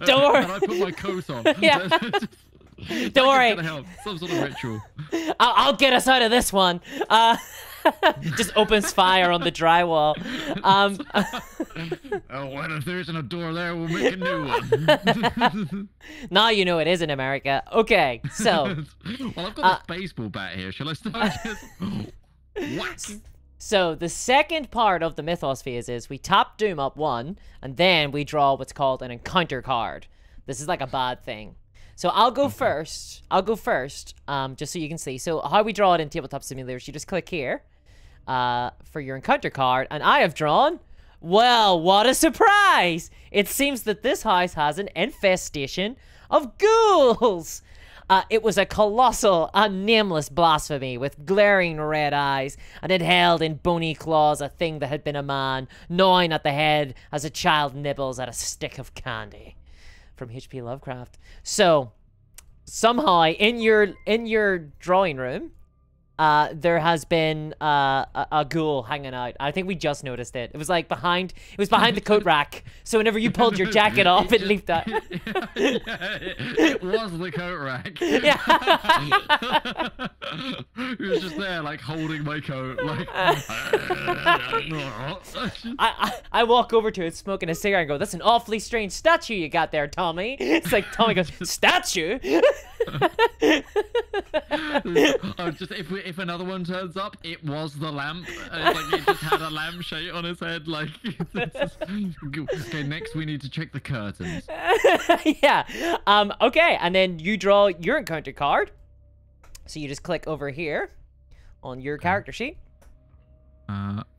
worry. And I put my coat on. Yeah. Don't worry. Some sort of ritual. I'll get us out of this one. Just opens fire on the drywall. Oh, well, if there isn't a door there, we'll make a new one. Now you know it is in America. Okay, so. Well, I've got this baseball bat here. Shall I start just... Whack! So the second part of the Mythos phase is we tap Doom up 1, and then we draw what's called an encounter card. This is like a bad thing. So I'll go first. Just so you can see. So how we draw it in Tabletop Simulators, you just click here for your encounter card, and I have drawn, well, what a surprise! It seems that this house has an infestation of ghouls. It was a colossal, nameless blasphemy with glaring red eyes, and it held in bony claws a thing that had been a man, gnawing at the head as a child nibbles at a stick of candy. From H.P. Lovecraft. So somehow in your drawing room, there has been a ghoul hanging out. I think we just noticed it. It was like behind the coat rack. So whenever you pulled your jacket off, it leaped out. It was the coat rack. Yeah. It was just there, like holding my coat, like. I walk over to it, smoking a cigarette, and go, "That's an awfully strange statue you got there, Tommy." It's like Tommy goes, "Statue." Just if another one turns up, it was the lamp. Like it just had a lampshade on his head. Like, okay, next we need to check the curtains. Yeah. Okay, and then you draw your encounter card. So you just click over here on your character sheet.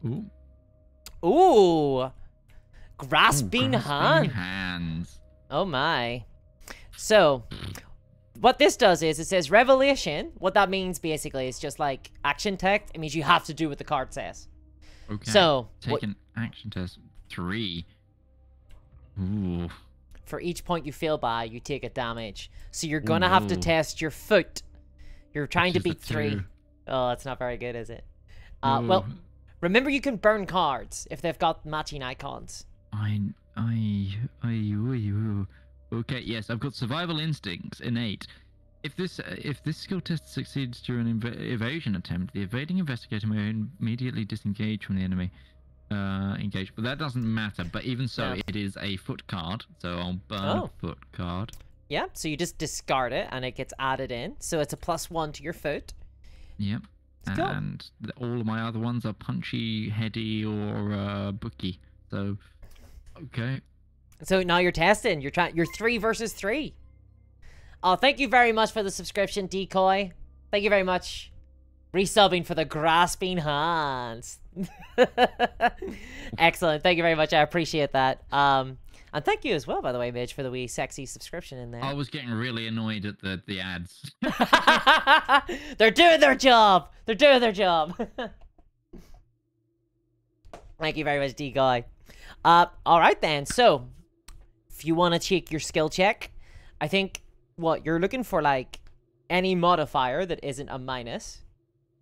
Ooh. Ooh. Grasping hand. hands. Oh my. So what this does is it says revelation. What that means basically is just like action text. It means you have to do what the card says. Okay. So take an action test 3. Ooh. For each point you fail by, you take a damage. So you're gonna have to test your foot. You're trying to beat 3. Oh, that's not very good, is it? Well, remember you can burn cards if they've got matching icons. Okay, yes, I've got survival instincts innate. If this skill test succeeds during an evasion attempt, the evading investigator may immediately disengage from the enemy. Engage, but that doesn't matter. But even so, it is a foot card, so I'll burn a foot card. Yeah, so you just discard it and it gets added in, so it's a +1 to your foot. Yep. And all of my other ones are punchy, heady, or booky. So, okay. So now you're testing. You're 3 versus 3. Oh, thank you very much for the subscription, Decoy. Thank you very much. Resubbing for the grasping hands. Excellent. Thank you very much. I appreciate that. And thank you as well, by the way, Midge, for the wee sexy subscription in there. I was getting really annoyed at the ads. They're doing their job. They're doing their job. Thank you very much, D-Guy. All right, then. So, if you want to check your skill check, I think, what, you're looking for, like, any modifier that isn't a minus,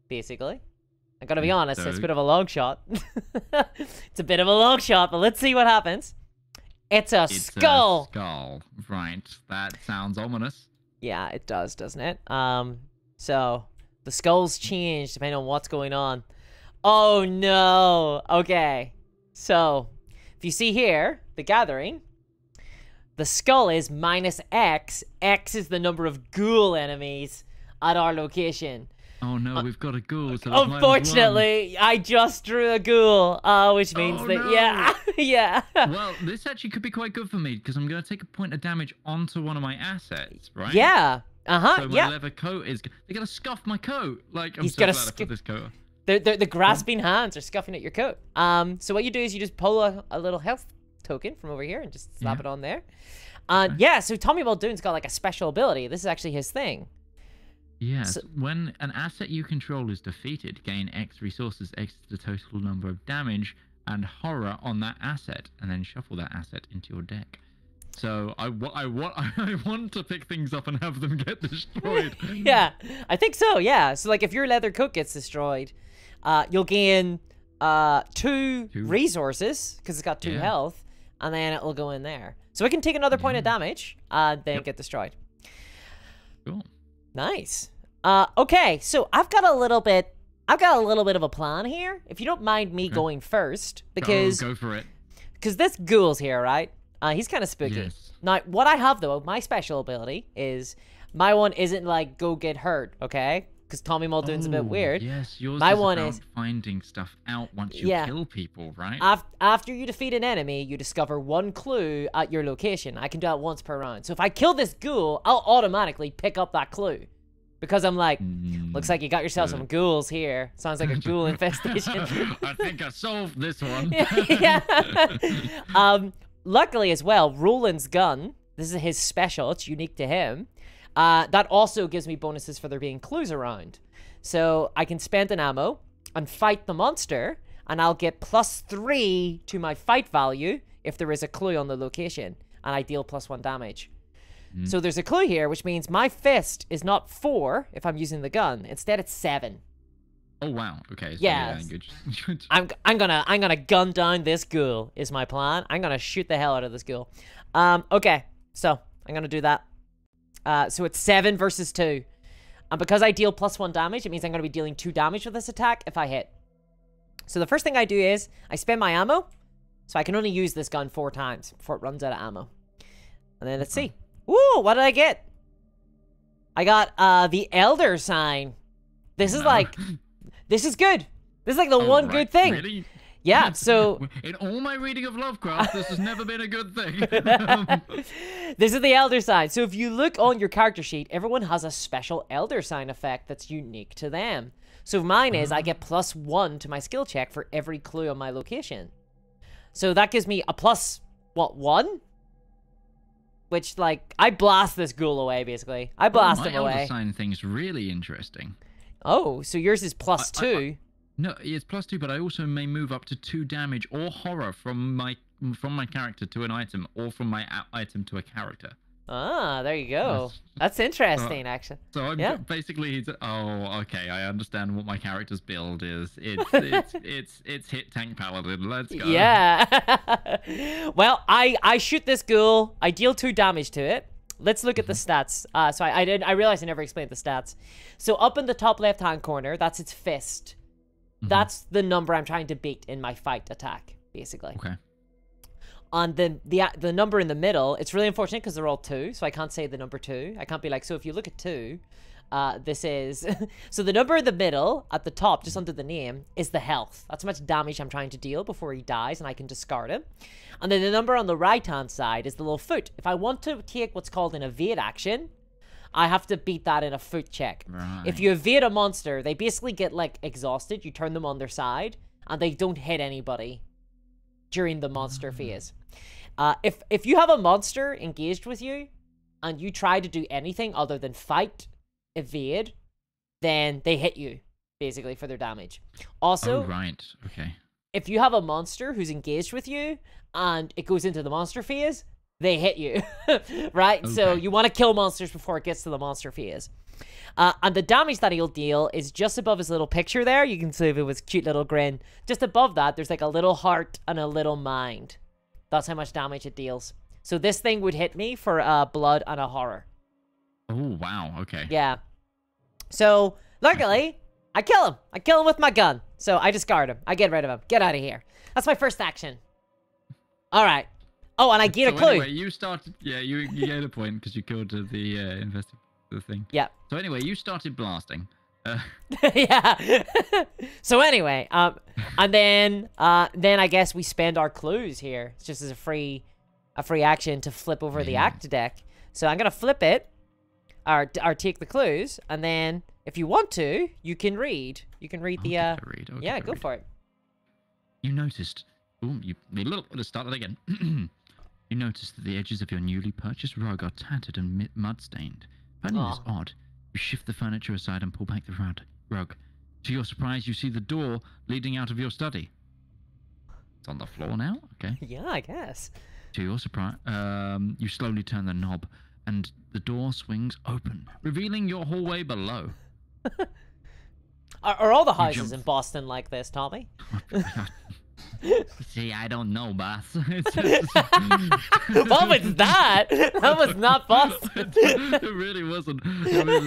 basically. I gotta be honest, it's a bit of a long shot. It's a bit of a long shot, but let's see what happens. It's a skull. A skull, right? That sounds ominous. Yeah, it does, doesn't it? So the skulls change depending on what's going on. Oh no. Okay. So if you see here, the gathering, the skull is -X. X is the number of ghoul enemies at our location. Oh no, we've got a ghoul. So unfortunately, I just drew a ghoul, which means yeah. Well, this actually could be quite good for me because I'm going to take a point of damage onto one of my assets, right? Yeah. So my leather coat is. They're going to scuff my coat. Like I'm so glad I put this coat on. The grasping hands are scuffing at your coat. So what you do is you just pull a little health token from over here and just slap it on there. Yeah. So Tommy Muldoon's got like a special ability. This is actually his thing. Yes, when an asset you control is defeated, gain X resources, X the total number of damage and horror on that asset, and then shuffle that asset into your deck. So I want to pick things up and have them get destroyed. Yeah, I think so. Yeah. So like, if your leather coat gets destroyed, you'll gain two resources because it's got 2 health, and then it'll go in there. So it can take another point of damage and then get destroyed. Cool. Nice. Okay, so I've got a little bit of a plan here. If you don't mind me going first, because go for it. Because this ghoul's here, right? He's kind of spooky. Yes. Now, what I have though, my special ability is my one isn't like go get hurt, okay? Because Tommy Muldoon's a bit weird. Yes, yours my is one about is finding stuff out once you kill people, right? After you defeat an enemy, you discover 1 clue at your location. I can do that once per round. So if I kill this ghoul, I'll automatically pick up that clue. Because I'm like, looks like you got yourself some ghouls here. Sounds like a ghoul infestation. I think I solved this one. Yeah. Luckily as well, Roland's gun, this is his special, it's unique to him. That also gives me bonuses for there being clues around. So I can spend an ammo and fight the monster, and I'll get +3 to my fight value if there is a clue on the location, and I deal +1 damage. So there's a clue here, which means my fist is not 4 if I'm using the gun. Instead, it's 7. Oh wow. Okay. So yeah. Good. I'm gonna gun down this ghoul is my plan. I'm gonna shoot the hell out of this ghoul. Okay. So I'm gonna do that. So it's 7 versus 2, and because I deal +1 damage, it means I'm gonna be dealing 2 damage with this attack if I hit. So the first thing I do is I spend my ammo, so I can only use this gun 4 times before it runs out of ammo. And then let's see. Ooh, what did I get? I got the Elder Sign. This is like, this is good. This is like the one good thing. Really? Yeah, so... In all my reading of Lovecraft, this has never been a good thing. This is the Elder Sign. So if you look on your character sheet, everyone has a special Elder Sign effect that's unique to them. So mine is I get +1 to my skill check for every clue on my location. So that gives me a +1? Which, like, I blast this ghoul away, basically. I blast him away. My Elder Sign thing's really interesting. Oh, so yours is +2. No, it's +2, but I also may move up to 2 damage or horror from my character to an item, or from my item to a character. Ah, there you go. That's interesting, actually. So I'm basically, oh, okay, I understand what my character's build is. It's hit tank paladin. Let's go. Yeah. Well, I shoot this ghoul. I deal 2 damage to it. Let's look at the stats. So I realized I never explained the stats. So up in the top left-hand corner, that's its fist. That's the number I'm trying to beat in my fight attack, basically. Okay. On the number in the middle, it's really unfortunate because they're all 2, so I can't say the number 2. I can't be like, so if you look at 2, this is... So the number in the middle, at the top, just under the name, is the health. That's how much damage I'm trying to deal before he dies, and I can discard him. And then the number on the right-hand side is the little foot. If I want to take what's called an evade action, I have to beat that in a foot check. Right. If you evade a monster, they basically get, like, exhausted. You turn them on their side, and they don't hit anybody during the monster phase. If you have a monster engaged with you, and you try to do anything other than fight, evade, then they hit you, basically, for their damage. Also, right. Okay. If you have a monster who's engaged with you, and it goes into the monster phase, they hit you, right? Okay. So you want to kill monsters before it gets to the monster phase. And the damage that he'll deal is just above his little picture there. You can see if it was cute little grin. Just above that, there's like a little heart and a little mind. That's how much damage it deals. So this thing would hit me for blood and a horror. Oh, wow. Okay. Yeah. So, luckily, I kill him. I kill him with my gun. So I discard him. I get rid of him. Get out of here. That's my first action. All right. Oh, and I get a clue. Anyway, you started... Yeah, you get a point because you killed the investigator thing. Yeah. So anyway, you started blasting. Yeah. So anyway, and then I guess we spend our clues here. It's just as a free action to flip over the act deck. So I'm gonna flip it, or take the clues, and then if you want to, you can read. You can read the. Yeah, go for it. You noticed. Oh, let's start it again. You noticed that the edges of your newly purchased rug are tattered and mud-stained. Finding this odd, you shift the furniture aside and pull back the rug. To your surprise, you see the door leading out of your study. It's on the floor now? Okay. Yeah, I guess. To your surprise, you slowly turn the knob, and the door swings open, revealing your hallway below. Are all the houses in Boston like this, Tommy? See, I don't know, boss. What was that? That was not Boston. It really wasn't. It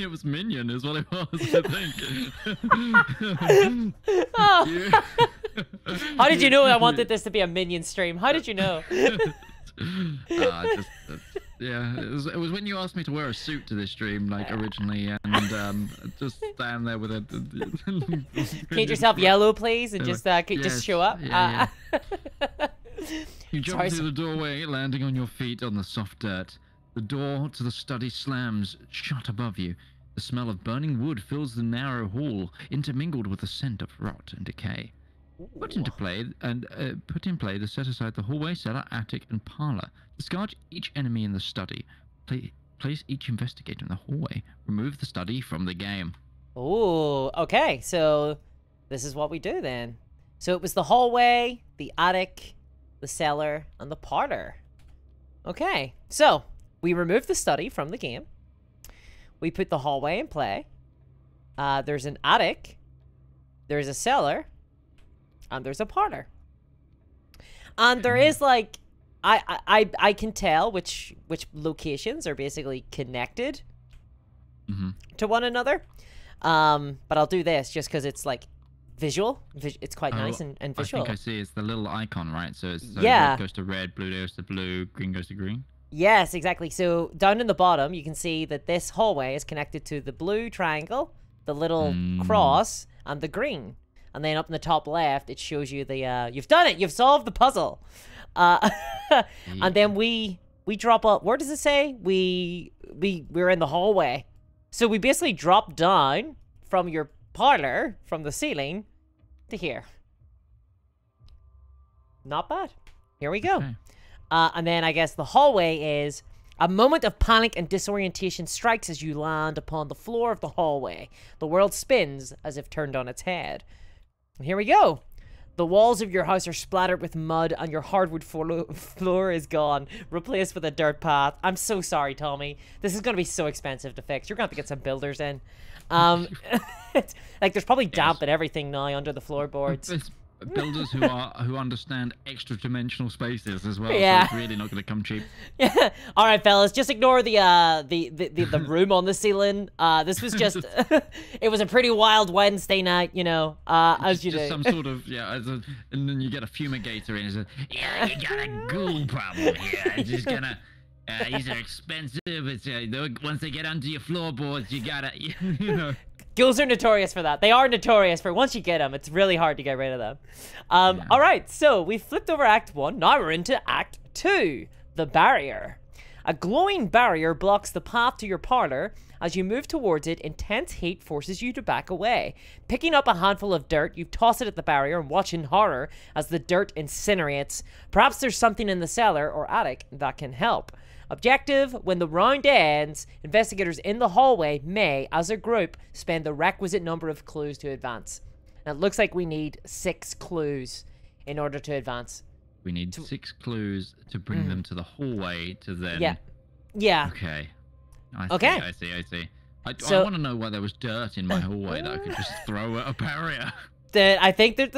was Minion, is what it was. I think. Oh. How did you know I wanted this to be a Minion stream? How did you know? Yeah, it was when you asked me to wear a suit to this stream, like originally, and just stand there with a. Paint yourself yellow, please, and just show up. Yeah. You jump through the doorway, landing on your feet on the soft dirt. The door to the study slams shut above you. The smell of burning wood fills the narrow hall, intermingled with the scent of rot and decay. Put in play the set aside the hallway, cellar, attic, and parlor. Discard each enemy in the study. Place each investigator in the hallway. Remove the study from the game. Ooh, okay. So this is what we do then. So it was the hallway, the attic, the cellar, and the parlor. Okay. So we remove the study from the game. We put the hallway in play. There's an attic. There's a cellar. And there's a parlor. And there is like I can tell which locations are basically connected to one another. But I'll do this just because it's like visual. It's quite nice and visual. I think I see. It's the little icon, right? So it's red goes to red, blue goes to blue, green goes to green. Yes, exactly. So down in the bottom, you can see that this hallway is connected to the blue triangle, the little cross, and the green. And then up in the top left, it shows you the, you've done it! You've solved the puzzle! And then we drop up, where does it say? We're in the hallway. So we basically drop down from your parlor, from the ceiling, to here. Not bad. Here we go. Okay. And then I guess the hallway is... A moment of panic and disorientation strikes as you land upon the floor of the hallway. The world spins as if turned on its head. Here we go. The walls of your house are splattered with mud and your hardwood floor is gone, replaced with a dirt path. I'm so sorry, Tommy. This is going to be so expensive to fix. You're going to have to get some builders in. Like, there's probably damp and everything now under the floorboards. There's builders who understand extra dimensional spaces as well. Yeah. So it's really not going to come cheap. Yeah. All right, fellas, just ignore the room on the ceiling. This was just it was a pretty wild Wednesday night, you know. As you do. Some sort of and then you get a fumigator in and says, "Yeah, you got a ghoul problem here. It's just gonna." These are expensive. It's once they get under your floorboards, you gotta, you know. Ghouls are notorious for that. They are notorious for once you get them, it's really hard to get rid of them. All right, so we flipped over Act 1. Now we're into Act 2, the barrier. A glowing barrier blocks the path to your parlor. As you move towards it, intense heat forces you to back away. Picking up a handful of dirt, you toss it at the barrier and watch in horror as the dirt incinerates. Perhaps there's something in the cellar or attic that can help. Objective: when the round ends, investigators in the hallway may, as a group, spend the requisite number of clues to advance. Now, it looks like we need 6 clues in order to advance. We need 6 clues to bring them to the hallway to then... Yeah. Okay. I see. I want to know why there was dirt in my hallway that I could just throw at a barrier. I think that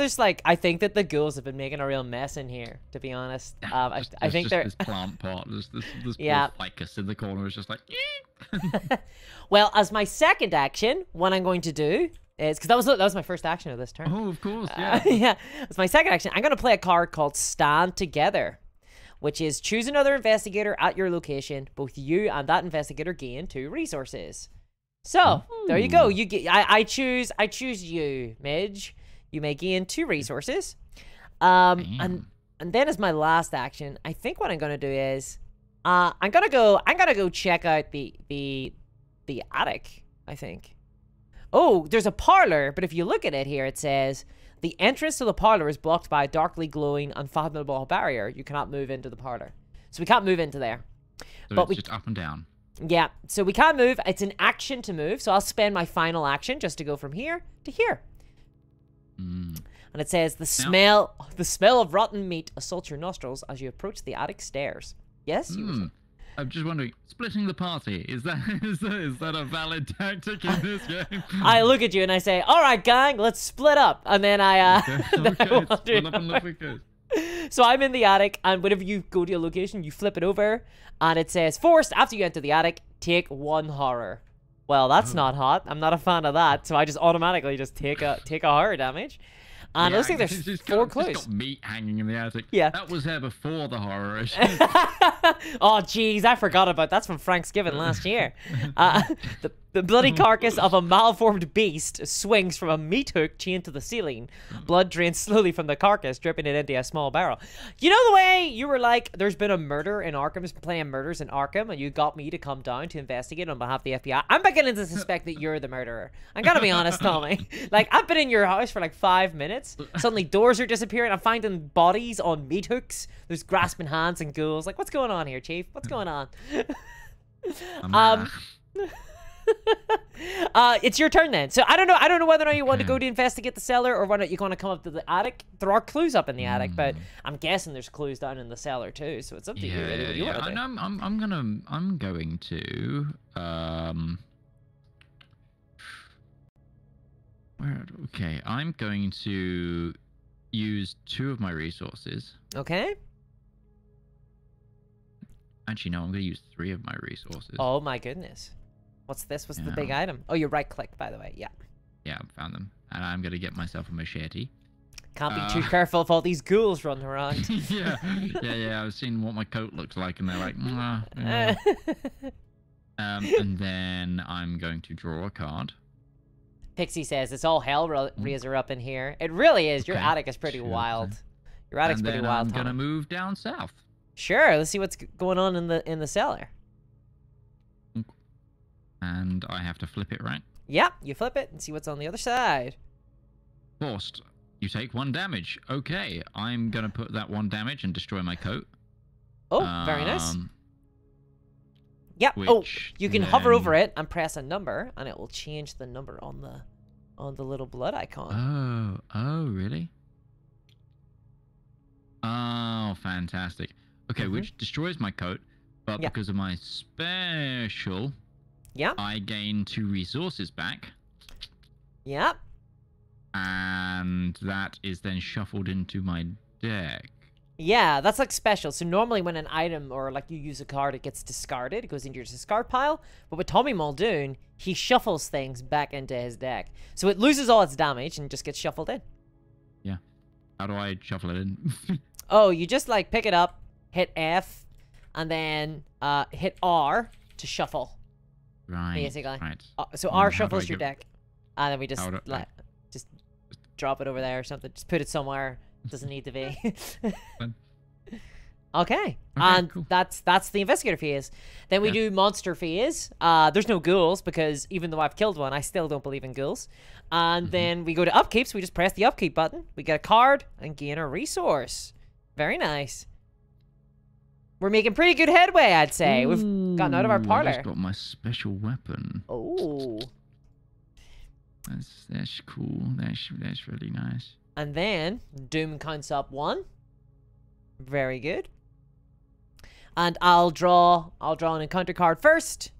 the ghouls have been making a real mess in here, to be honest. I think there's this plant pot, this ficus in the corner is just like... Well, as my second action, what I'm going to do is... Because that was my first action of this turn. Oh, of course, yeah. Yeah, as my second action, I'm going to play a card called Stand Together, which is choose another investigator at your location. Both you and that investigator gain 2 resources. So, there you go. You get. I choose you, Midge. You may gain 2 resources. And then as my last action, I think what I'm gonna do is I'm gonna go check out the attic, I think. Oh, there's a parlor, but if you look at it here, it says the entrance to the parlor is blocked by a darkly glowing, unfathomable barrier. You cannot move into the parlor. So we can't move into there. So but it's just up and down. Yeah, so we can't move. It's an action to move, so I'll spend my final action just to go from here to here. And it says, the smell of rotten meat assaults your nostrils as you approach the attic stairs. Yes? I'm just wondering, splitting the party, is that a valid tactic in this game? I look at you and I say, all right, gang, let's split up. And then split up and look for good. So I'm in the attic, and whenever you go to a location, you flip it over, and it says, forced, after you enter the attic, take 1 horror. Well, that's not hot. I'm not a fan of that, so I just automatically just take a horror damage. And it looks like there's 4 clues. It's got meat hanging in the attic. Yeah. That was there before the horror. Oh, jeez, I forgot about that. That's from Thanksgiving last year. The bloody carcass of a malformed beast swings from a meat hook chained to the ceiling. Blood drains slowly from the carcass, dripping it into a small barrel. You know the way you were like, there's been a murder in Arkham, playing murders in Arkham, and you got me to come down to investigate on behalf of the FBI? I'm beginning to suspect that you're the murderer. I'm gonna be honest, Tommy. Like, I've been in your house for like 5 minutes. Suddenly doors are disappearing. I'm finding bodies on meat hooks. There's grasping hands and ghouls. Like, what's going on here, Chief? What's going on? It's your turn then. So I don't know whether or not you want to go to investigate the cellar or whether you're going to come up to the attic. There are clues up in the attic, but I'm guessing there's clues down in the cellar too. So it's up to you. Really, what you want to do. I'm going to okay, I'm going to use 2 of my resources. Okay. Actually, no, I'm going to use 3 of my resources. Oh my goodness. What's this? What's the big item? Oh, you right click, by the way. Yeah. Yeah, I found them. And I'm going to get myself a machete. Can't be too careful if all these ghouls running around. yeah. I was seeing what my coat looks like, and they're like, and then I'm going to draw a card. Pixie says, it's all Hellraiser up in here. It really is. Your attic is pretty wild. Your attic's pretty wild, I'm going to move down south. Sure, let's see what's going on in the cellar. And I have to flip it, right? Yep, you flip it and see what's on the other side. Forced. You take 1 damage. Okay, I'm going to put that 1 damage and destroy my coat. Oh, very nice. Yep. Oh, you can hover over it and press a number, and it will change the number on the little blood icon. Oh, really? Oh, fantastic. Okay, which destroys my coat, but because of my special, I gain 2 resources back. Yep. And that is then shuffled into my deck. Yeah, that's like special. So normally when an item or like you use a card, it gets discarded. It goes into your discard pile. But with Tommy Muldoon, he shuffles things back into his deck. So it loses all its damage and just gets shuffled in. Yeah. How do I shuffle it in? Oh, you just like pick it up, hit F, and then hit R to shuffle. Right. Basically. Right. So R shuffles your deck. And then we just just drop it over there or something. Just put it somewhere. Doesn't need to be. Okay, and cool. that's the investigator phase. Then we do monster phase. There's no ghouls because even though I've killed one, I still don't believe in ghouls. And then we go to upkeep, so we just press the upkeep button. We get a card and gain a resource. Very nice. We're making pretty good headway, I'd say. We've gotten out of our parlor. I just got my special weapon. Oh, that's cool. That's really nice. And then Doom counts up 1. Very good. And I'll draw an encounter card first.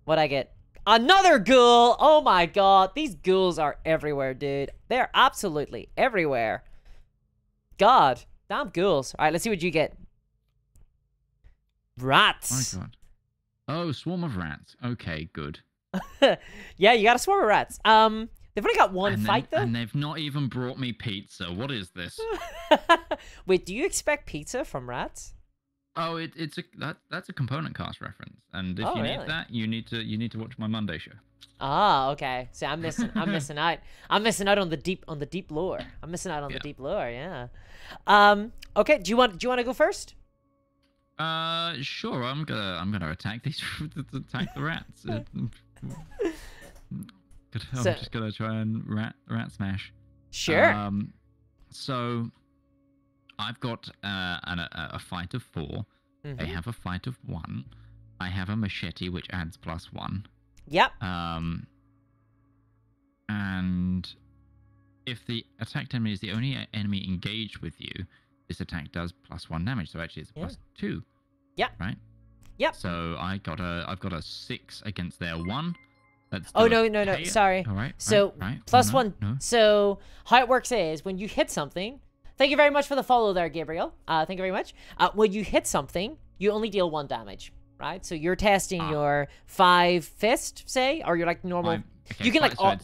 What I get? Another ghoul! Oh my god, these ghouls are everywhere, dude. They're absolutely everywhere. God, damn ghouls. All right, let's see what you get. Rats. Oh my god. Oh, swarm of rats. Okay, good. Yeah, you got a swarm of rats. They've only got one fight, though. And they've not even brought me pizza. What is this? Wait, do you expect pizza from rats? Oh, that's a component cast reference. And if you need that, you need to watch my Monday show. Ah, okay. So I'm missing out. I'm missing out on the deep lore. I'm missing out on the deep lore. Yeah. Okay. Do you want to go first? Sure. I'm gonna attack the rats. I'm just gonna try and rat smash. Sure. So I've got a fight of 4. I have a fight of 1. I have a machete which adds +1. Yep. And if the attacked enemy is the only enemy engaged with you, this attack does +1 damage. So actually, it's +2. Yep. Right. Yep. So I've got a 6 against their 1. That's oh no! Sorry. All right. So right. +1. No. So how it works is when you hit something. Thank you very much for the follow there, Gabriel. Thank you very much. When you hit something, you only deal 1 damage, right? So you're testing your 5 fist, say, or you're like normal. Okay, you can like, so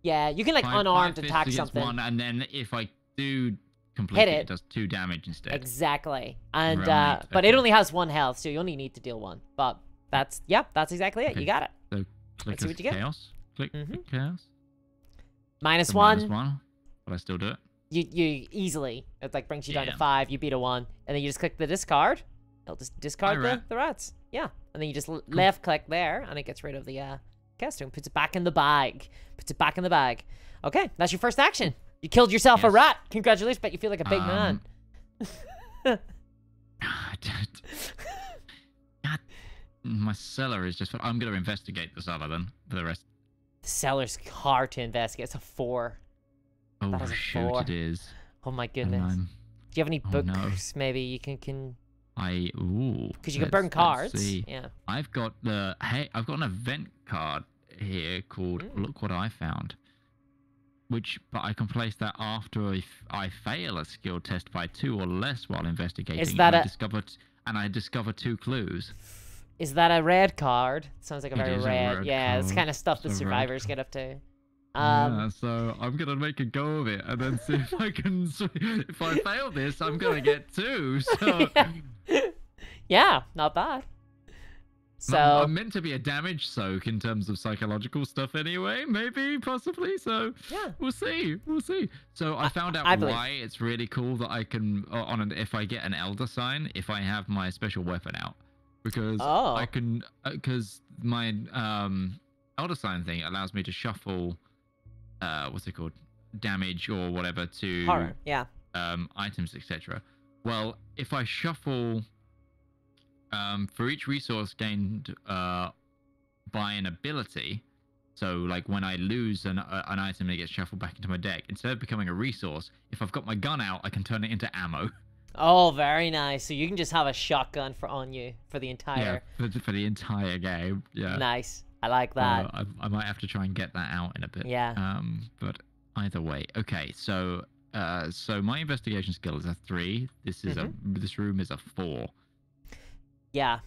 you can like unarmed attack something. 1, and then if I do complete it does 2 damage instead. Exactly. And right, but it only has 1 health, so you only need to deal 1. But that's exactly it. You got it. So click Let's see what you get. chaos. Click chaos. -1. -1. But I still do it. You easily, it like brings you down to 5. You beat a 1, and then you just click the discard. It'll just discard the rats. Yeah, and then you just left click there, and it gets rid of the cast puts it back in the bag. Okay, that's your first action. You killed yourself a rat. Congratulations, but you feel like a big man. God, my cellar is just. I'm gonna investigate the cellar then for the rest. The cellar's hard to investigate. It's a 4. Oh shoot, 4. it is. Oh my goodness. Do you have any books? Maybe you can. Because you can burn cards. See. Yeah. I've got I've got an event card here called Look What I Found. But I can place that after I fail a skill test by 2 or less while investigating. Is that I discover 2 clues. Is that a red card? Sounds like a very red. Yeah, card. It's kind of stuff that survivors get up to. Yeah, so I'm gonna make a go of it and then see if I can. If I fail this, I'm gonna get 2. So yeah, not bad. So I'm meant to be a damage soak in terms of psychological stuff anyway, maybe, possibly. So yeah, we'll see. So I found out why it's really cool that I can if I get an Elder Sign, if I have my special weapon out, because I can because my Elder Sign thing allows me to shuffle what's it called, damage or whatever to horror, items, etc. Well, if I shuffle for each resource gained by an ability, so like when I lose an item and it gets shuffled back into my deck, instead of becoming a resource, if I've got my gun out, I can turn it into ammo. Oh, very nice. So you can just have a shotgun on you for the entire... Yeah, for the entire game. Yeah. Nice. I like that. I might have to try and get that out in a bit. Yeah. But either way, okay. So my investigation skill is a 3. This room is a 4. Yeah.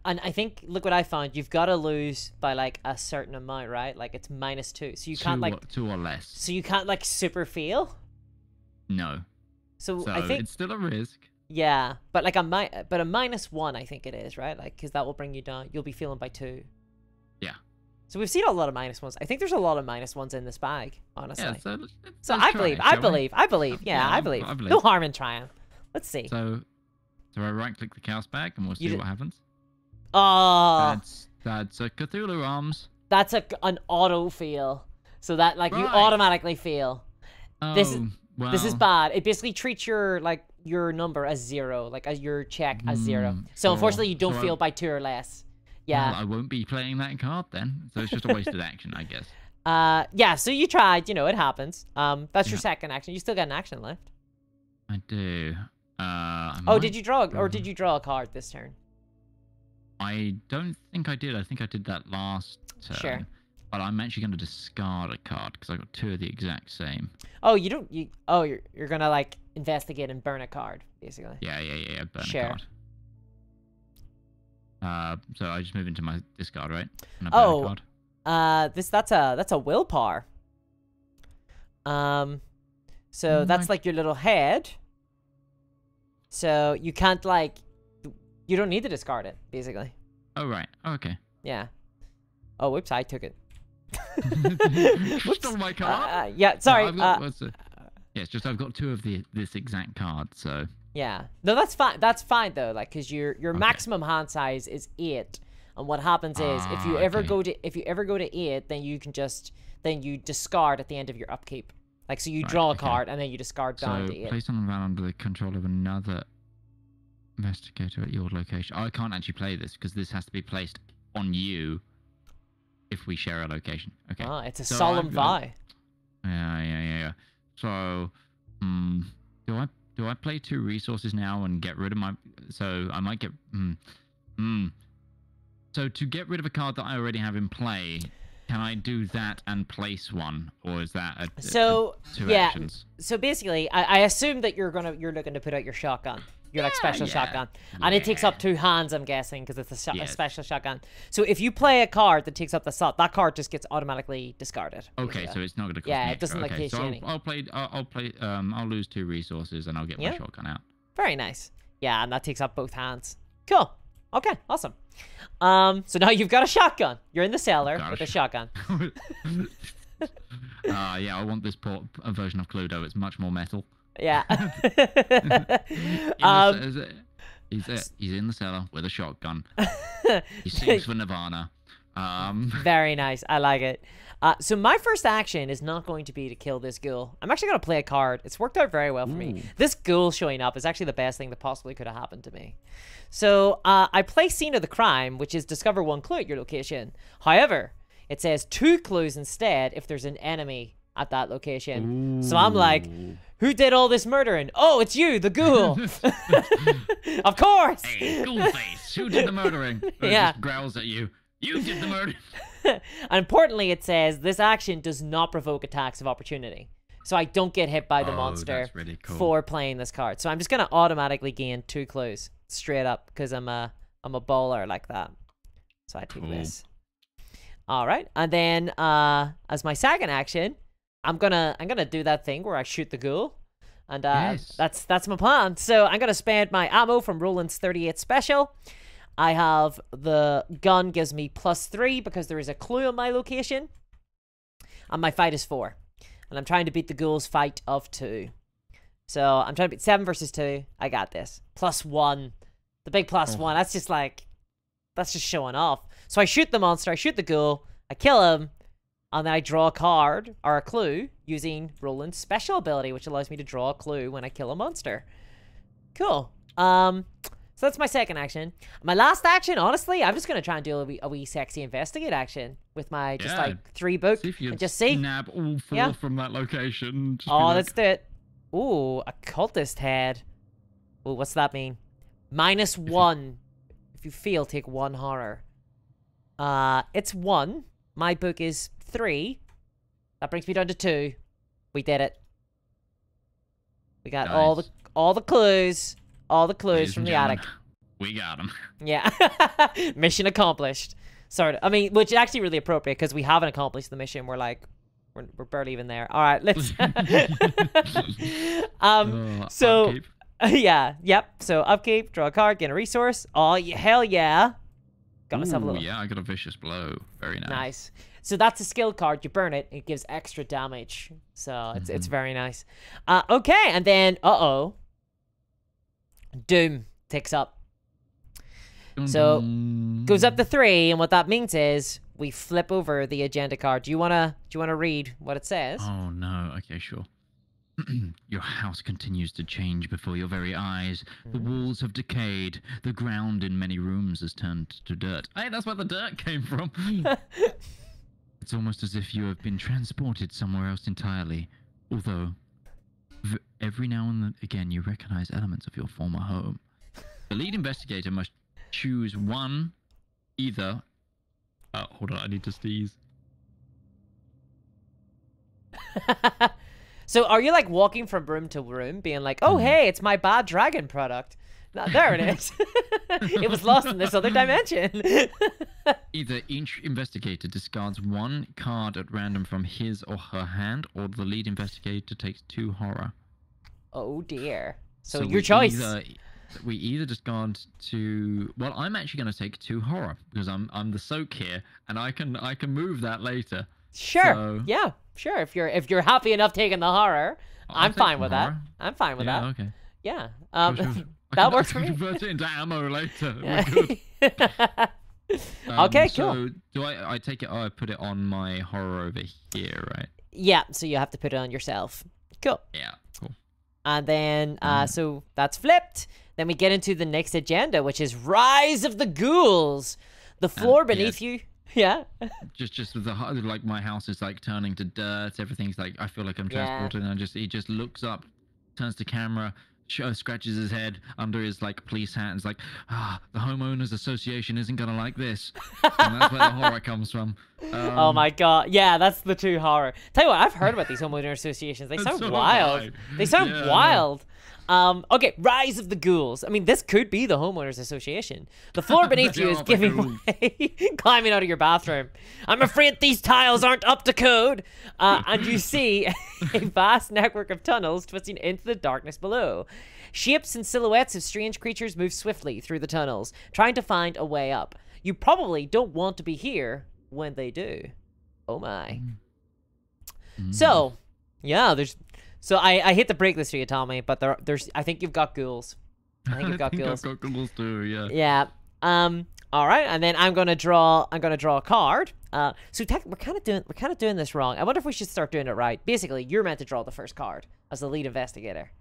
And I think, look what I found. You've got to lose by like a certain amount, right? Like it's -2, so you can't like 2 or less. So you can't like super feel. No. So I think it's still a risk. Yeah, but like a -1, I think it is, right? Like because that will bring you down. You'll be feeling by 2. Yeah. So we've seen a lot of -1s. I think there's a lot of -1s in this bag, honestly. Yeah. So I believe. Yeah, I believe. No harm in trying. Let's see. So I right-click the chaos bag and we'll see what happens. Oh. That's a Cthulhu Arms. That's an auto feel. So that like you automatically feel. Oh, this is bad. It basically treats your number as 0, like as your check as 0. So unfortunately, you don't feel by 2 or less. Yeah. Well, I won't be playing that card then. So it's just a wasted action, I guess. Yeah. So you tried. You know, it happens. That's your second action. You still got an action left. I do. Did you draw a card this turn? I don't think I did. I think I did that last turn. Sure. But I'm actually going to discard a card because I got 2 of the exact same. Oh, you don't. You're gonna like investigate and burn a card, basically. Yeah. Burn a card. So I just move into my discard, right? And I burn a card. That's a willpower. So that's like your little head. So you can't you don't need to discard it, basically. Oh right. Oh, okay. Yeah. Oh, whoops! I took it. Stole my card. Yeah. Sorry. It's just I've got 2 of this exact card, so. Yeah. No, that's fine. That's fine though. Like, cause your maximum hand size is 8, and what happens is if you ever go to 8, then you you discard at the end of your upkeep. Like, so you draw a card and then you discard down to 8. Place on the ground under the control of another investigator at your location. I can't actually play this because this has to be placed on you if we share a location. Okay. Oh, it's a solemn vow. Yeah. So, do I play 2 resources now and get rid of my? So I might get. So to get rid of a card that I already have in play, can I do that and place one, or is that two actions? So basically, I assume that you're looking to put out your shotgun. Your like special shotgun, and it takes up 2 hands, I'm guessing, because it's a special shotgun. So if you play a card that takes up the slot, that card just gets automatically discarded. Okay, so it's not going to cost me it doesn't extra. like so any. I'll lose 2 resources and I'll get my shotgun out. Very nice. Yeah, and that takes up both hands. Cool. Okay, awesome. So now you've got a shotgun. You're in the cellar with a shotgun. Yeah, I want this version of Cluedo. It's much more metal. Yeah. He's in the cellar with a shotgun. He sings for Nirvana. Very nice. I like it. So my first action is not going to be to kill this ghoul. I'm actually going to play a card. It's worked out very well for me. This ghoul showing up is actually the best thing that possibly could have happened to me. So I play Scene of the Crime, which is discover 1 clue at your location. However, it says 2 clues instead if there's an enemy at that location. So I'm like, who did all this murdering? Oh, it's you, the ghoul. Of course. Hey, ghoul face. Who did the murdering? Just growls at you. You did the murder. And importantly, it says this action does not provoke attacks of opportunity. So I don't get hit by the monster really cool. for playing this card. So I'm just going to automatically gain 2 clues straight up because I'm a baller like that. So I take this. All right. And then as my second action, I'm gonna do that thing where I shoot the ghoul, and that's my plan. So I'm gonna spend my ammo from Roland's 38 special. I have the gun gives me +3 because there is a clue on my location, and my fight is 4, and I'm trying to beat the ghoul's fight of 2. So I'm trying to beat 7 versus 2. I got this. +1, the big +1. That's just showing off. So I shoot the monster. I shoot the ghoul. I kill him. And then I draw a card, or a clue, using Roland's special ability, which allows me to draw a clue when I kill a monster. Cool. So that's my second action. My last action, honestly, I'm just going to try and do a wee sexy investigate action with my just like 3 book. And just see. Nab all 4 from that location. Let's do it. Ooh, a cultist head. Ooh, what's that mean? -1. If you fail, take 1 horror. It's 1. My book is 3. That brings me down to 2. We did it. We got all the clues. All the clues from the attic. We got them. Yeah. Mission accomplished. Sort of. I mean, which is actually really appropriate because we haven't accomplished the mission. We're like, we're barely even there. All right, let's. So, upkeep. Yep. So upkeep, draw a card, gain a resource. Oh, hell yeah. Got myself a little. Yeah, I got a vicious blow. Very nice. Nice. So that's a skill card. You burn it, it gives extra damage. So it's very nice. Okay, and then Doom ticks up. So goes up to 3, and what that means is we flip over the agenda card. Do you wanna read what it says? Oh no. Okay, sure. Your house continues to change before your very eyes. The walls have decayed. The ground in many rooms has turned to dirt. Hey, that's where the dirt came from. It's almost as if you have been transported somewhere else entirely. Although, every now and again you recognize elements of your former home. The lead investigator must choose one, either... hold on, I need to sneeze. So are you like walking from room to room being like, oh, hey, it's my bad dragon product. There it is. It was lost in this other dimension. Either each investigator discards 1 card at random from his or her hand, or the lead investigator takes 2 horror. Oh dear. So your choice. We either discard 2. Well, I'm actually going to take 2 horror because I'm the soak here, and I can move that later. Sure. So... Yeah. Sure. If you're happy enough taking the horror, I'm fine with that. I'm fine with that. Okay. Yeah. Sure. That works for me. Convert it into ammo later. Yeah. We're good. Okay, so cool. Do I take it? I put it on my horror over here, right? Yeah. So you have to put it on yourself. Cool. Yeah. Cool. And then so that's flipped. Then we get into the next agenda, which is Rise of the Ghouls. The floor beneath you Yeah. Just with the like my house is like turning to dirt. Everything's like I feel like I'm transported, and he just looks up, turns to camera, scratches his head under his like police hat, and is like, the homeowners association isn't gonna like this, and that's where the horror comes from. Oh my god, yeah, that's the true horror. Tell you what, I've heard about these homeowner associations. They sound wild. They sound wild. Okay, Rise of the Ghouls. I mean, this could be the homeowners association. The floor beneath you is giving way, climbing out of your bathroom. I'm afraid these tiles aren't up to code. And you see a vast network of tunnels twisting into the darkness below. Shapes and silhouettes of strange creatures move swiftly through the tunnels, trying to find a way up. You probably don't want to be here when they do. Oh my. So, yeah, So I hate to break this to you, Tommy, but there's I think you've got ghouls. I think you've got ghouls. I've got ghouls too, yeah. Yeah. All right, and then I'm gonna draw a card. So we're kind of doing this wrong. I wonder if we should start doing it right. Basically, you're meant to draw the first card as the lead investigator.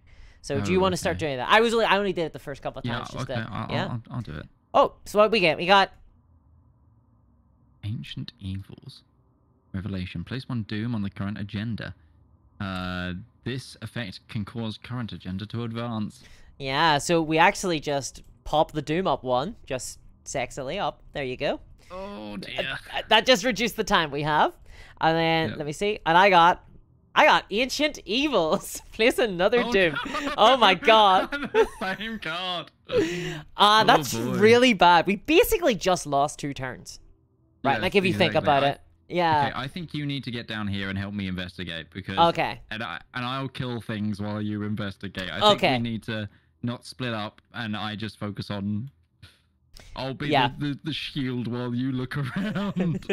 So do you want to start doing that? I only did it the first couple of times. I'll do it. Oh, so what we get? We got Ancient Evils. Revelation. Place one doom on the current agenda. This effect can cause current agenda to advance. Yeah, so we actually just pop the doom up one, just sexily up. There you go. Oh dear. That just reduced the time we have. And then let me see. And I got Ancient Evils. Place another doom. No. Oh my god. The same card. That's really bad. We basically just lost 2 turns. Right, yes, like if you think about it. Yeah. Okay, I think you need to get down here and help me investigate because. Okay. And I'll kill things while you investigate. I think we need to not split up, and I just focus on. I'll be the shield while you look around.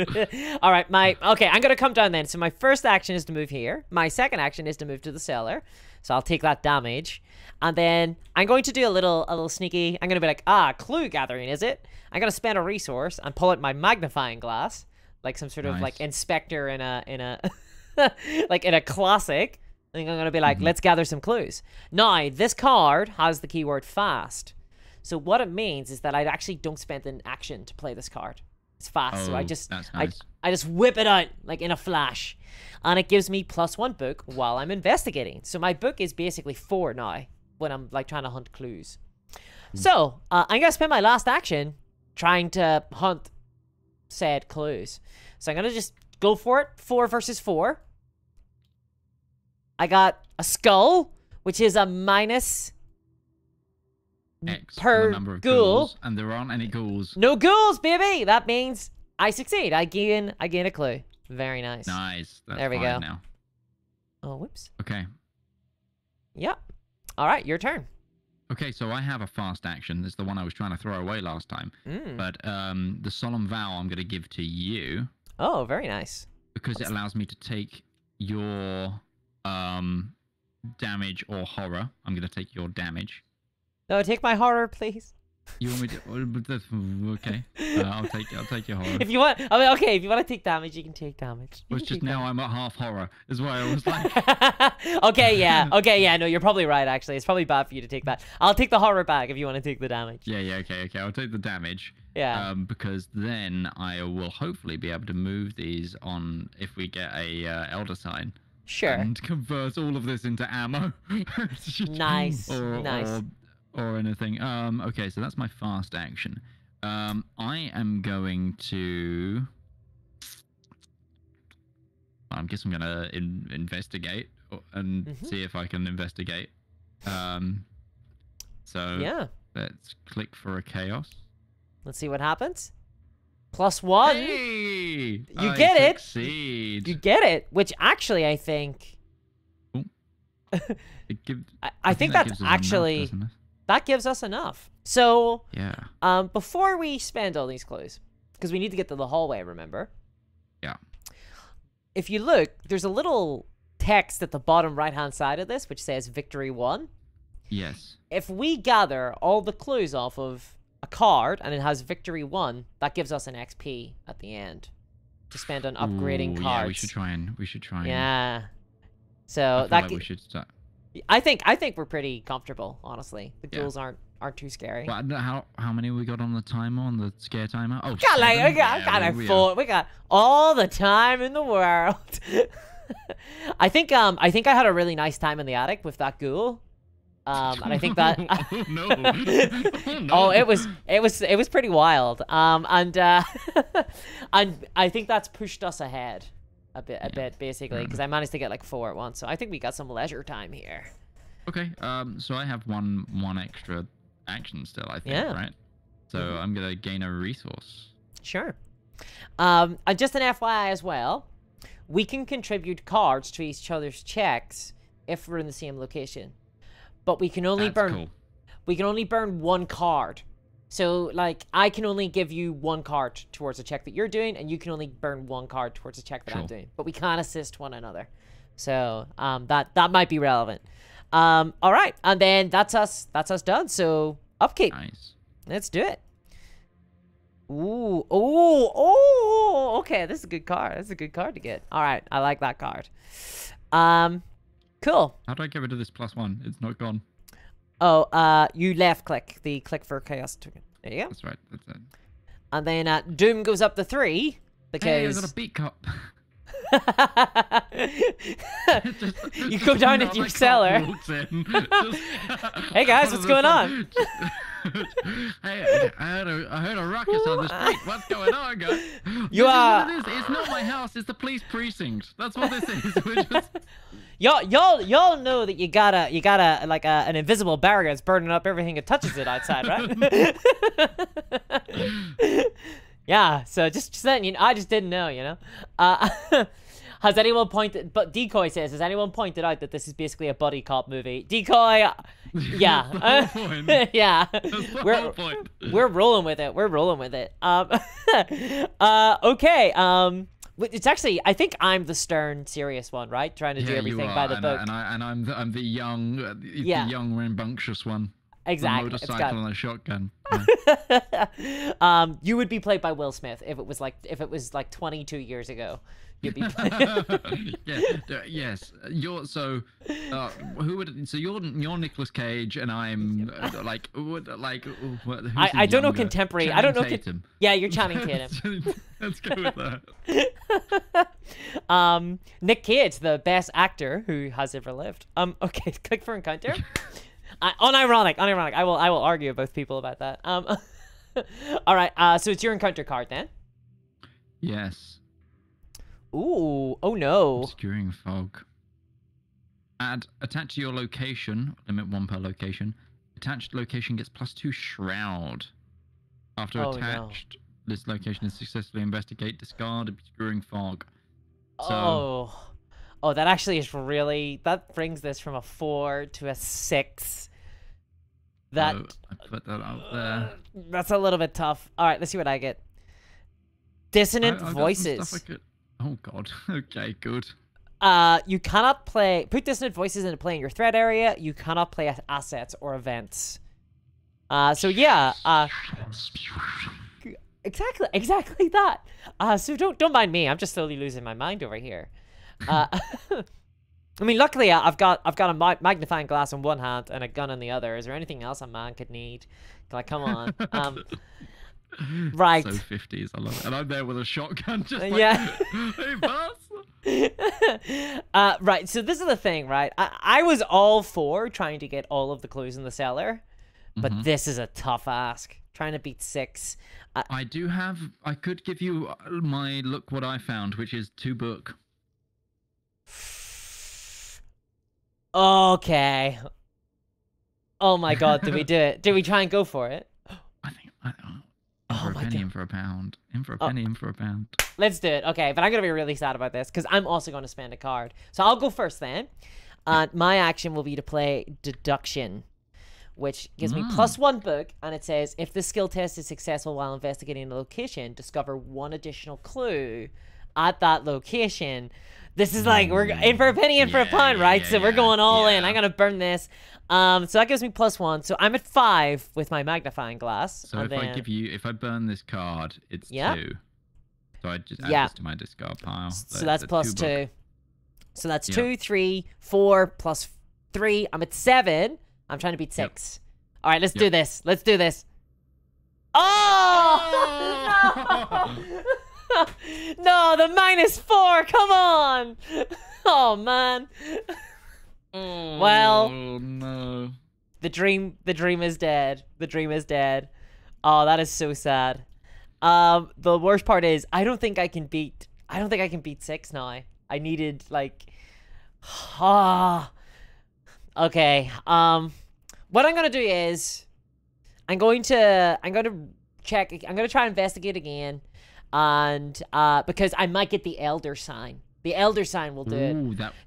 All right, okay. I'm gonna come down then. So my first action is to move here. My second action is to move to the cellar. So I'll take that damage, and then I'm going to do a little sneaky. I'm gonna be like, clue gathering, is it? I'm gonna spend a resource and pull out my magnifying glass. Like some sort of like inspector in a like in a classic. I think I'm gonna be like, let's gather some clues. Now, this card has the keyword fast. So what it means is that I actually don't spend an action to play this card. It's fast, so I just I just whip it out like in a flash. And it gives me +1 book while I'm investigating. So my book is basically 4 now when I'm like trying to hunt clues. So I'm gonna spend my last action trying to hunt said clues. So I'm gonna just go for it. 4 versus 4. I got a skull, which is a minus X per the number of ghoul. Ghouls, and there aren't any ghouls. No ghouls, baby. That means I succeed. I gain a clue. Very nice. Nice. That's there we go. Now. Oh, whoops. Okay. Yep. All right, your turn. Okay, so I have a fast action. It's the one I was trying to throw away last time. But the solemn vow I'm going to give to you. Oh, very nice. Because it allows me to take your damage or horror. I'm going to take your damage. No, take my horror, please. You want me to? Okay, I'll take your horror. If you want, I mean, okay. If you want to take damage, you can take damage. Well, it's just now I'm at half horror, is why I was like. Okay, yeah. No, you're probably right. Actually, it's probably bad for you to take that. I'll take the horror back if you want to take the damage. Yeah. Okay. I'll take the damage. Yeah. Because then I will hopefully be able to move these on if we get a elder sign. Sure. And convert all of this into ammo. Nice. Nice. Or anything. Okay, so that's my fast action. I am going to. I guess I'm gonna investigate and see if I can investigate. So yeah. Let's click for a chaos. Let's see what happens. +1. Hey! You get it. Succeed. You get it. Which actually, I think. I think that's actually. Enough, that gives us enough. So, yeah. Before we spend all these clues, because we need to get to the hallway, remember? Yeah. If you look, there's a little text at the bottom right-hand side of this, which says Victory 1. Yes. If we gather all the clues off of a card, and it has Victory 1, that gives us an XP at the end to spend on upgrading cards. Yeah, we should try and... Yeah. So, I feel like we should start. I think we're pretty comfortable, honestly. The ghouls aren't aren't too scary. Well, how many we got on the timer, on the scare timer? Oh, got like, seven? we got like 4. We got all the time in the world. I think I had a really nice time in the attic with that ghoul. And I think that oh no. Oh no. oh, it was pretty wild. And I think that's pushed us ahead a bit basically, because I managed to get like 4 at once. So I think we got some leisure time here. Okay. So I have one extra action still, I think, Yeah. right? So I'm gonna gain a resource. Sure. And just an FYI as well, we can contribute cards to each other's checks if we're in the same location, but we can only we can only burn 1 card. So, like, I can only give you 1 card towards a check that you're doing, and you can only burn 1 card towards a check that I'm doing. But we can't assist one another. So, that might be relevant. All right, and then that's us done. So, upkeep. Nice. Let's do it. Ooh, oh, okay, this is a good card. That's a good card to get. All right, I like that card. Cool. How do I get rid of this +1? It's not gone. Oh, you left click the click for chaos token. There you go. That's right. That's it. And then Doom goes up to 3 because Hey, I got a beat cup. you go down into your cellar. Hey guys, what's going on? Hey, I heard a ruckus on the street. What's going on, guys? You are. It's not my house. It's the police precinct. That's what this is. We're just... Y'all know that you gotta like an invisible barrier that's burning up everything that touches it outside, right? Yeah. So just letting you know, I just didn't know, you know. Has anyone pointed? But Decoy says, has anyone pointed out that this is basically a buddy cop movie? Decoy, yeah, That's the whole point. yeah. That's the whole point. We're rolling with it. We're rolling with it. Okay. It's actually, I think I'm the stern, serious one, right? Trying to do everything by the book. And I'm the young, the young, rambunctious one. Exactly. The motorcycle and a shotgun. You would be played by Will Smith if it was like 22 years ago. You'd be yes. You're who would you're Nicolas Cage and I'm I don't know contemporary. Channing I don't know. Tatum. Yeah, you're Channing Tatum. Let's go with that. Nick Cage, the best actor who has ever lived. Okay, click for encounter. Unironic. I will argue with both people about that. All right. So it's your encounter card then. Yes. Ooh. Oh no. Obscuring fog. Attached to your location. Limit 1 per location. Attached location gets +2 shroud. After attached, this location is successfully investigate. Discard obscuring fog. So, Oh, that actually is really... That brings this from a 4 to a 6. That... I put that out there. That's a little bit tough. All right, let's see what I get. Dissonant voices. Oh, God. Okay, good. You cannot play... Put dissonant voices into play in your threat area. You cannot play assets or events. So, yeah. Exactly that. So don't mind me. I'm just slowly losing my mind over here. I mean, luckily I've got a magnifying glass in one hand and a gun in the other. Is there anything else a man could need? Like, come on. Right. So 50s, I love it. And I'm there with a shotgun, just like, yeah. Hey, boss. Right. So this is the thing, right? I was all for trying to get all of the clues in the cellar, but this is a tough ask. Trying to beat 6. I could give you my look what I found, which is 2 book. Okay. Oh my God, did we do it? Did we try and go for it? I think for a penny, in for a pound. In for a penny, in for a pound. Let's do it. Okay, but I'm going to be really sad about this because I'm also going to spend a card. So I'll go first then. My action will be to play Deduction, which gives me +1 book, and it says, if the skill test is successful while investigating the location, discover 1 additional clue at that location. This is like, we're in for a penny, in for a pound, right? So we're going all in. I'm going to burn this. So that gives me +1. So I'm at 5 with my magnifying glass. So if I burn this card, it's 2. So I just add this to my discard pile. So that's +2. So that's 2, 3, 4, +3. I'm at 7. I'm trying to beat 6. All right, let's do this. Let's do this. Oh! No, the -4. Come on. Oh man. Oh, well, no. The dream is dead. The dream is dead. Oh, that is so sad. The worst part is I don't think I can beat 6 now. I needed like okay. What I'm gonna do is I'm going to check. I'm gonna try and investigate again, and because I might get the elder sign. The elder sign will do it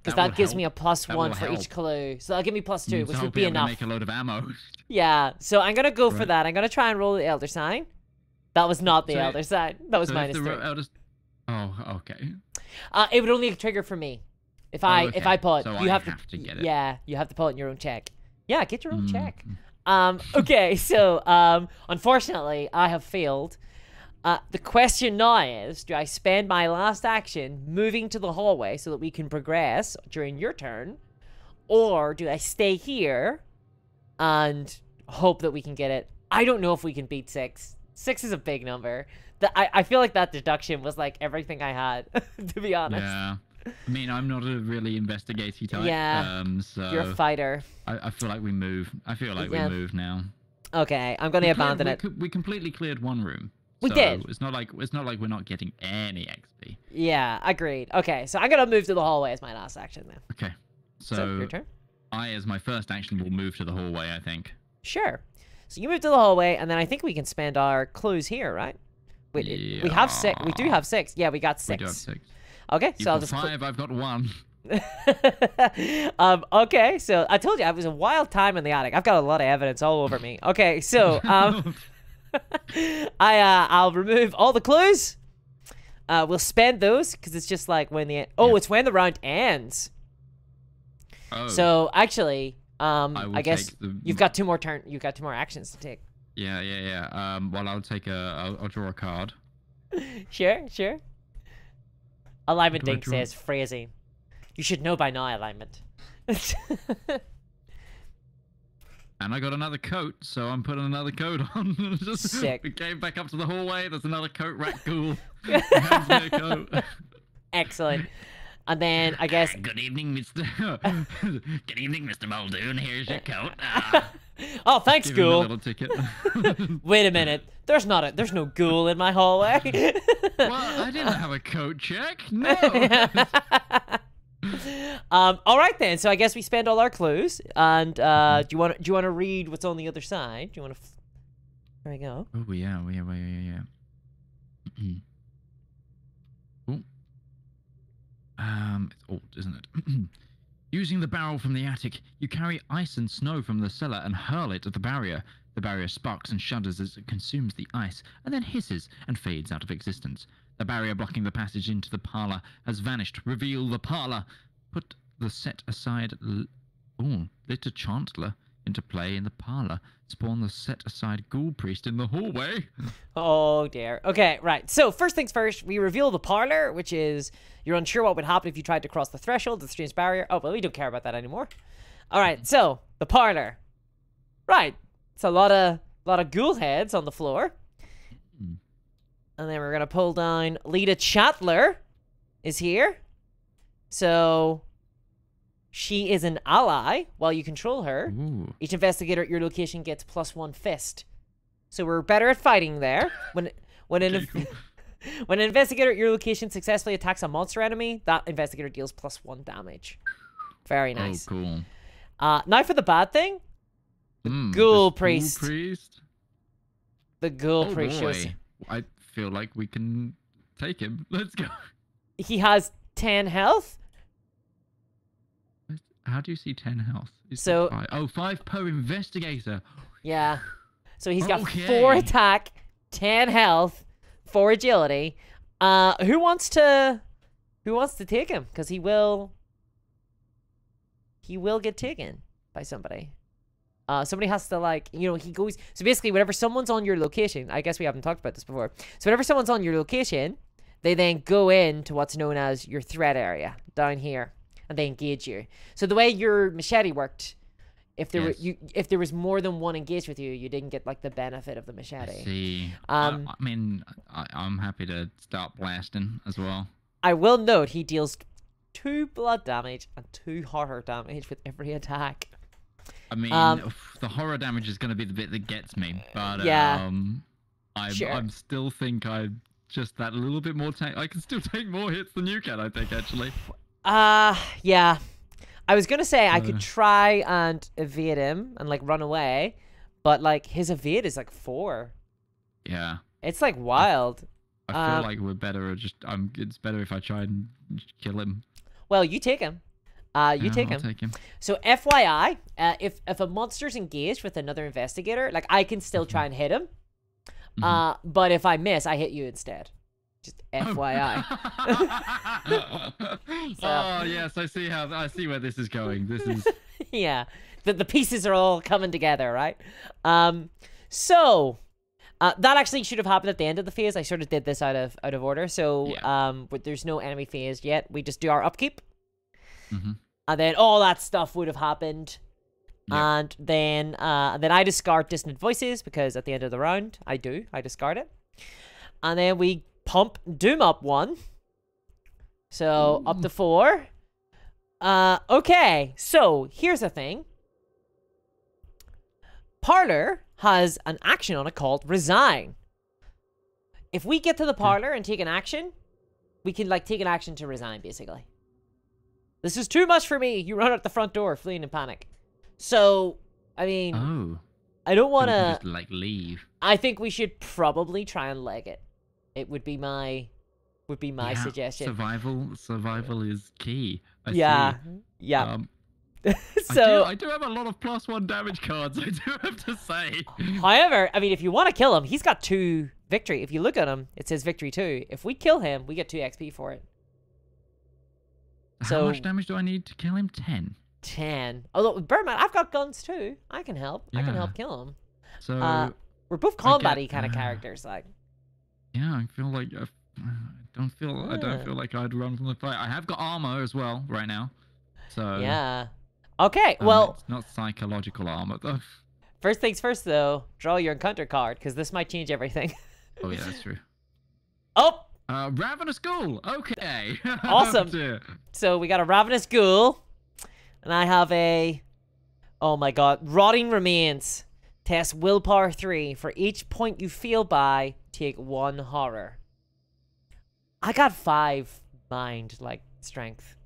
because that gives me a +1 for each clue. So that'll give me +2, which would be enough. Make a load of ammo. Yeah. So I'm gonna go for that. I'm gonna try and roll the elder sign. That was not the elder sign. That was -3. Oh, okay. It would only trigger for me. If I pull it, so you have to get it. Yeah, you have to pull it in your own check. Yeah, get your own check. Okay, so unfortunately, I have failed. The question now is, do I spend my last action moving to the hallway so that we can progress during your turn, or do I stay here and hope that we can get it? I don't know if we can beat 6. 6 is a big number. I feel like that deduction was like everything I had, to be honest. Yeah. I mean, I'm not a really investigative type. Yeah. So you're a fighter. I feel like we move. I feel like we move now. Okay, I'm gonna abandon it. We completely cleared one room. We did. It's not like we're not getting any XP. Yeah, agreed. Okay, so I'm gonna move to the hallway as my last action then. Okay. So your turn. I, as my first action, will move to the hallway, I think. Sure. So you move to the hallway, and then I think we can spend our clues here, right? Wait, we have 6. We do have 6. Yeah, we got 6. We do have 6. Okay, You've so I'll got just 5. I've got 1. Okay, so I told you I was a wild time in the attic. I've got a lot of evidence all over me. Okay, so I'll remove all the clues. We'll spend those because it's just like when it's when the round ends. Oh. So actually, I guess you've got 2 more actions to take. Yeah. Well, I'll draw a card. Sure. Alignment Dink says phrasing. You should know by now, alignment. And I got another coat, so I'm putting another coat on. Sick. We came back up to the hallway. There's another coat rack. Cool. Hands me a coat. Excellent. And then I guess. Good evening, Mr. Good evening, Mr. Muldoon. Here's your coat. Oh, thanks, Give him a ghoul. little ticket. Wait a minute. There's no ghoul in my hallway. Well, I didn't have a coat check. No. All right then. So I guess we spend all our clues. And do you want to read what's on the other side? Do you want to? There we go. Oh yeah. It's old, isn't it? Using the barrel from the attic, you carry ice and snow from the cellar and hurl it at the barrier. The barrier sparks and shudders as it consumes the ice, and then hisses and fades out of existence. The barrier blocking the passage into the parlor has vanished. Reveal the parlor. Put the set aside... Litter Chancellor into play in the parlor. Spawn the set aside ghoul priest in the hallway. Oh dear. Okay, right. So first things first, we reveal the parlor, which is you're unsure what would happen if you tried to cross the threshold, the strange barrier. Oh, well, we don't care about that anymore. All right, so the parlor. Right. It's a lot of ghoul heads on the floor. And then we're gonna pull down Lita Chatler is here. So she is an ally while you control her. Ooh. Each investigator at your location gets +1 fist. So we're better at fighting there. When an investigator at your location successfully attacks a monster enemy, that investigator deals +1 damage. Very nice. Oh, cool. Now for the bad thing. The ghoul priest. The ghoul priest shows. I feel like we can take him. Let's go. He has 10 health. How do you see 10 health? So 5 per investigator. Yeah. So he's got 4 attack, 10 health, 4 agility. Who wants to take him? Because he will get taken by somebody. Somebody has to he goes. So basically, whenever someone's on your location, I guess we haven't talked about this before. So whenever someone's on your location, they then go into what's known as your threat area down here, and they engage you. So the way your machete worked, If there if there was more than one engaged with you, you didn't get like the benefit of the machete. I see. I mean, I'm happy to start blasting as well. I will note he deals 2 blood damage and 2 horror damage with every attack. I mean, the horror damage is going to be the bit that gets me, but yeah, I'm still think I'm just that little bit more I can still take more hits than you can, I think, actually. Yeah. I was gonna say I could try and evade him and like run away, but like his evade is like 4. Yeah. It's like wild. I feel like we're better at just it's better if I try and kill him. Well, you take him. I'll take him. So FYI, if a monster's engaged with another investigator, like I can still try and hit him. But if I miss, I hit you instead. Just FYI. Oh yes, I see where this is going. This is yeah. The pieces are all coming together, right? So that actually should have happened at the end of the phase. I sort of did this out of order. So but there's no enemy phase yet. We just do our upkeep. And then all that stuff would have happened. Yeah. And then I discard Dissonant Voices because at the end of the round, I discard it. And then we pump Doom up 1. So up to 4. Okay, so here's the thing. Parlor has an action on it called Resign. If we get to the parlor and take an action, we can like take an action to resign, basically. This is too much for me. You run out the front door, fleeing in panic. So, I mean, I don't want to just like leave. I think we should probably try and leg it. It would be my suggestion. Survival is key. I see. So I do have a lot of +1 damage cards. I do have to say. However, I mean, if you want to kill him, he's got 2 victory. If you look at him, it says victory 2. If we kill him, we get 2 XP for it. How much damage do I need to kill him? 10. 10. Although Birdman, I've got guns too. I can help. Yeah. I can help kill him. So we're both combat-y kind of characters, like. Yeah, I feel like I don't feel like I'd run from the fight. I have got armor as well right now. So yeah. Okay. Well, it's not psychological armor though. First things first, though. Draw your encounter card because this might change everything. Oh yeah, that's true. Oh. Ravenous Ghoul. Okay. Awesome. So we got a Ravenous Ghoul, and I have a. Oh my God! Rotting Remains. Test Willpower 3. For each point you fail by, take 1 horror. I got 5 mind, like, strength.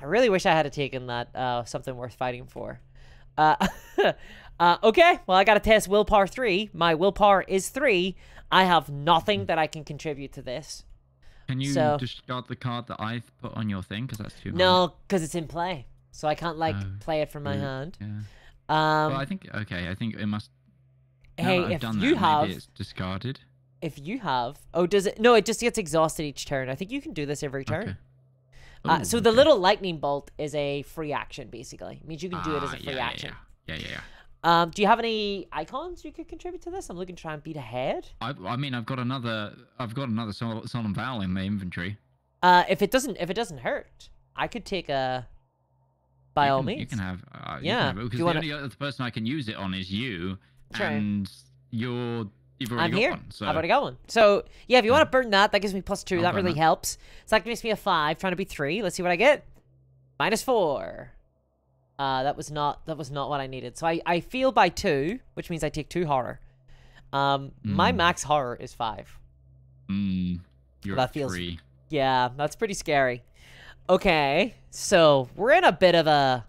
I really wish I had taken that, something worth fighting for. Okay, well, I got to test Willpower 3. My Willpower is 3. I have nothing that I can contribute to this. Can you discard the card that I've put on your thing? Because that's too hard. No, because it's in play. So I can't, like, play it from my hand. Yeah. Well, I think it must. Hey, if you have, maybe it's discarded. If you have, does it? No, it just gets exhausted each turn. I think you can do this every turn. Okay. So the little lightning bolt is a free action, basically. It means you can do it as a free action. Yeah. Do you have any icons you could contribute to this? I'm looking to try and beat ahead. I mean, I've got another Solemn Vow in my inventory. If it doesn't hurt, I could take a. By all means. You can have. Because the only other person I can use it on is you, and you've already got one. So. I've already got one. So yeah, if you want to burn that gives me +2. That really helps. So that gives me a 5, trying to be 3. Let's see what I get. -4. That was not what I needed. So I fail by 2, which means I take 2 horror. My max horror is 5. You're that at feels 3. Yeah, that's pretty scary. Okay, so we're in a bit of a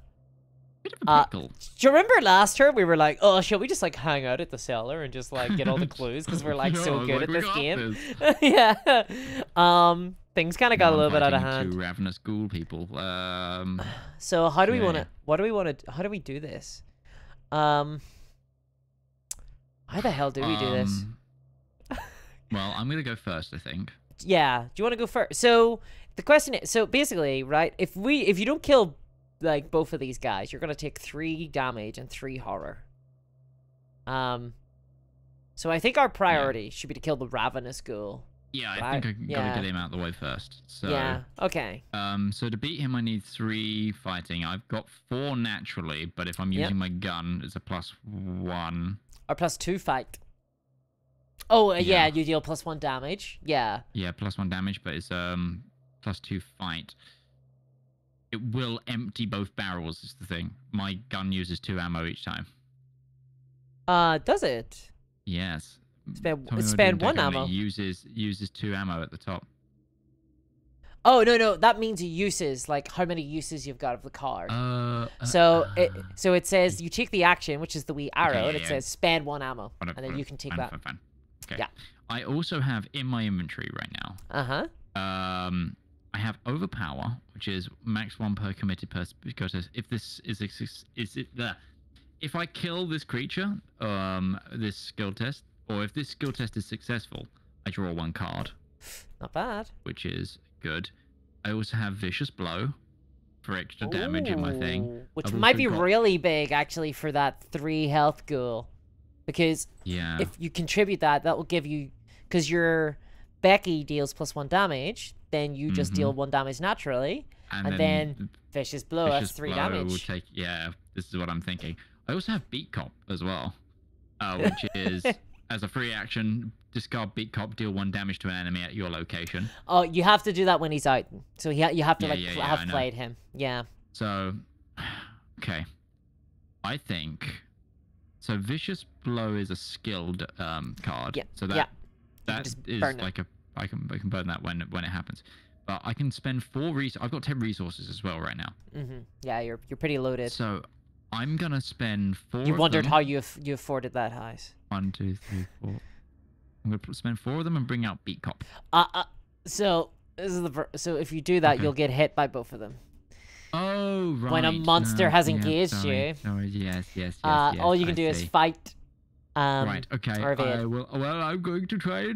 pickle. Do you remember last turn we were like, oh, shall we just like hang out at the cellar and just like get all the clues because we're like so good at this game? Yeah. Things kind of got a little bit out of hand. 2 ravenous ghoul people. So how do we want to? What do we want to? How do we do this? How the hell do we do this? Well, I'm gonna go first, I think. Yeah. Do you want to go first? So the question is, so basically, right? If you don't kill like both of these guys, you're gonna take 3 damage and 3 horror. So I think our priority should be to kill the Ravenous Ghoul. Yeah, I right? think I gotta get him out of the way first. So Yeah. Okay. so to beat him, I need 3 fighting. I've got 4 naturally, but if I'm using my gun, it's a +1. Or +2 fight. Oh, yeah, Yeah. you deal +1 damage. Yeah. Yeah, +1 damage, but it's +2 fight. It will empty both barrels. Is the thing. My gun uses 2 ammo each time. Does it? Yes. Spend 1 ammo. Uses 2 ammo at the top. Oh, no, that means uses, like how many uses you've got of the card. So it says you take the action, which is the wee arrow, and it says spend 1 ammo, and then you can take that. Fine. Okay. Yeah. I also have in my inventory right now. I have overpower, which is max 1 per committed person. Because if this if I kill this creature, this skill test, or if this skill test is successful, I draw 1 card. Not bad. Which is good. I also have Vicious Blow for extra damage in my thing. Which might be really big, actually, for that 3 health ghoul. Because if you contribute that will give you... Because your Becky deals +1 damage, then you just deal 1 damage naturally. And then Vicious Blow, that's 3 damage. Will take, this is what I'm thinking. I also have Beat Cop as well. Which is... As a free action, discard Beat Cop, deal 1 damage to an enemy at your location. Oh, you have to do that when he's out. So you have to have played him. Yeah. So, okay. I think... So Vicious Blow is a skilled card. Yeah. So that is like a... I can burn that when it happens. But I can spend 4 resources. I've got 10 resources as well right now. Yeah, you're pretty loaded. So I'm gonna spend 4. You wondered how you afforded that highs. 1, 2, 3, 4. I'm gonna spend 4 of them and bring out Beat Cop. So this is so if you do that, you'll get hit by both of them. Oh, right. When a monster has engaged you. Sorry, yes. All you can do is fight. Right. Okay. Or evade. Well, I'm going to try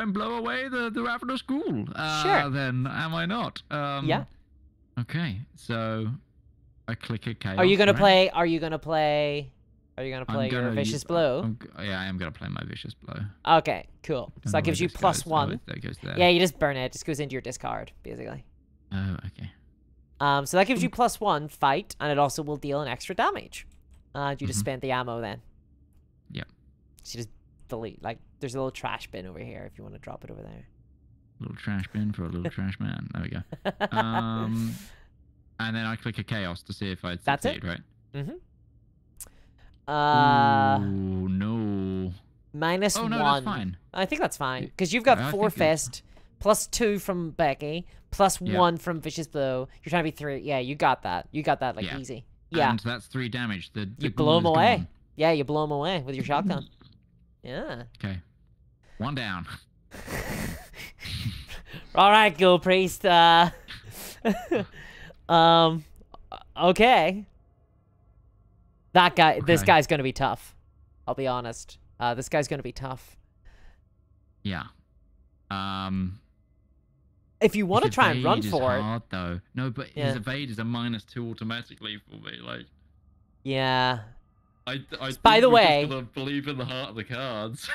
and blow away the Ravenous Ghoul. Sure. Then am I not? Yeah. Okay. So I click a chaos. Are you gonna play your Vicious Blow? Yeah, I am gonna play my Vicious Blow. Okay, cool. So that gives you +1. That goes there. Yeah, you just burn it. It just goes into your discard, basically. Oh, okay. So that gives you +1 fight, and it also will deal an extra damage. You just spend the ammo then. Yep. So you just delete. Like, there's a little trash bin over here if you want to drop it over there. Little trash bin for a little trash man. There we go. And then I click a chaos to see if I succeed, right? Oh, no. -1. Oh, no, that's fine. I think that's fine. Because you've got 4 fist, +2 from Becky, +1 from Vicious Blow. You're trying to be 3. Yeah, you got that. You got that, like, easy. Yeah. And that's 3 damage. You blow them away. Gone. Yeah, you blow them away with your shotgun. Yeah. Okay. 1 down. All right, Ghoul Priest. Okay. This guy's gonna be tough. I'll be honest. This guy's gonna be tough. Yeah. If you want to try and run for it. Hard, though. No, but his evade is a -2 automatically for me. Like. Yeah. I by the way, gonna believe in the heart of the cards.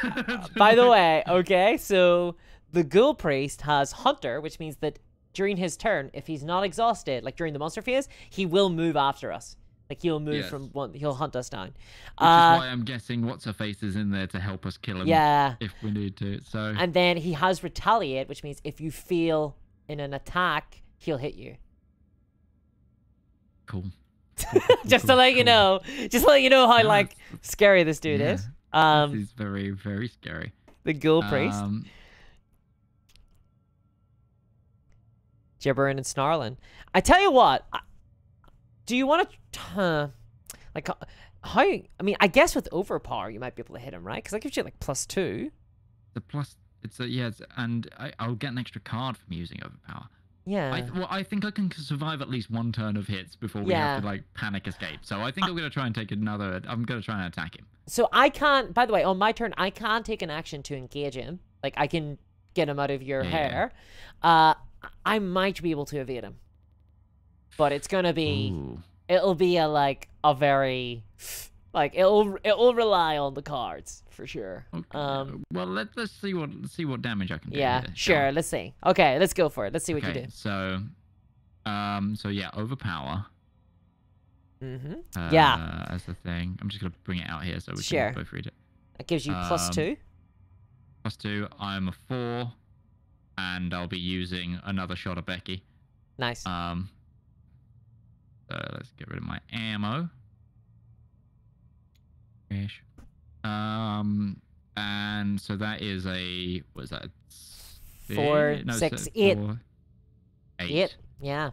By the way, okay, so the Ghoul Priest has Hunter, which means that during his turn, if he's not exhausted, like during the monster phase, he will move after us. Like he'll move from one, he'll hunt us down. Which is why I'm guessing What's-Her-Face is in there to help us kill him. Yeah. If we need to. So. And then he has Retaliate, which means if you fail in an attack, he'll hit you. Cool. Just to let you know how like scary this dude is. He's very, very scary. The Ghoul Priest. Gibbering and snarling. I tell you what. Do you want to, like, how? I mean, I guess with overpower you might be able to hit him, right? Because that gives you like +2. The plus, and I'll get an extra card from using overpower. Yeah. I think I can survive at least 1 turn of hits before we have to like panic escape. So I think I'm gonna try and take another. I'm gonna try and attack him. So I can't. By the way, on my turn, I can't take an action to engage him. Like I can get him out of your hair. I might be able to evade him, but it's gonna be. It'll be a very Like it'll rely on the cards for sure. Okay. Well, let's see what damage I can do. Yeah, here. sure. Let's see. Okay, let's go for it. Let's see what you do. So, so yeah, overpower. Yeah. As the thing. I'm just gonna bring it out here so we Sure. can both read it. That gives you +2. +2. I'm a 4, and I'll be using another shot of Becky. Nice. So let's get rid of my ammo. Ish. And so that is a what is that? 4, 6, 8. 8. Yeah.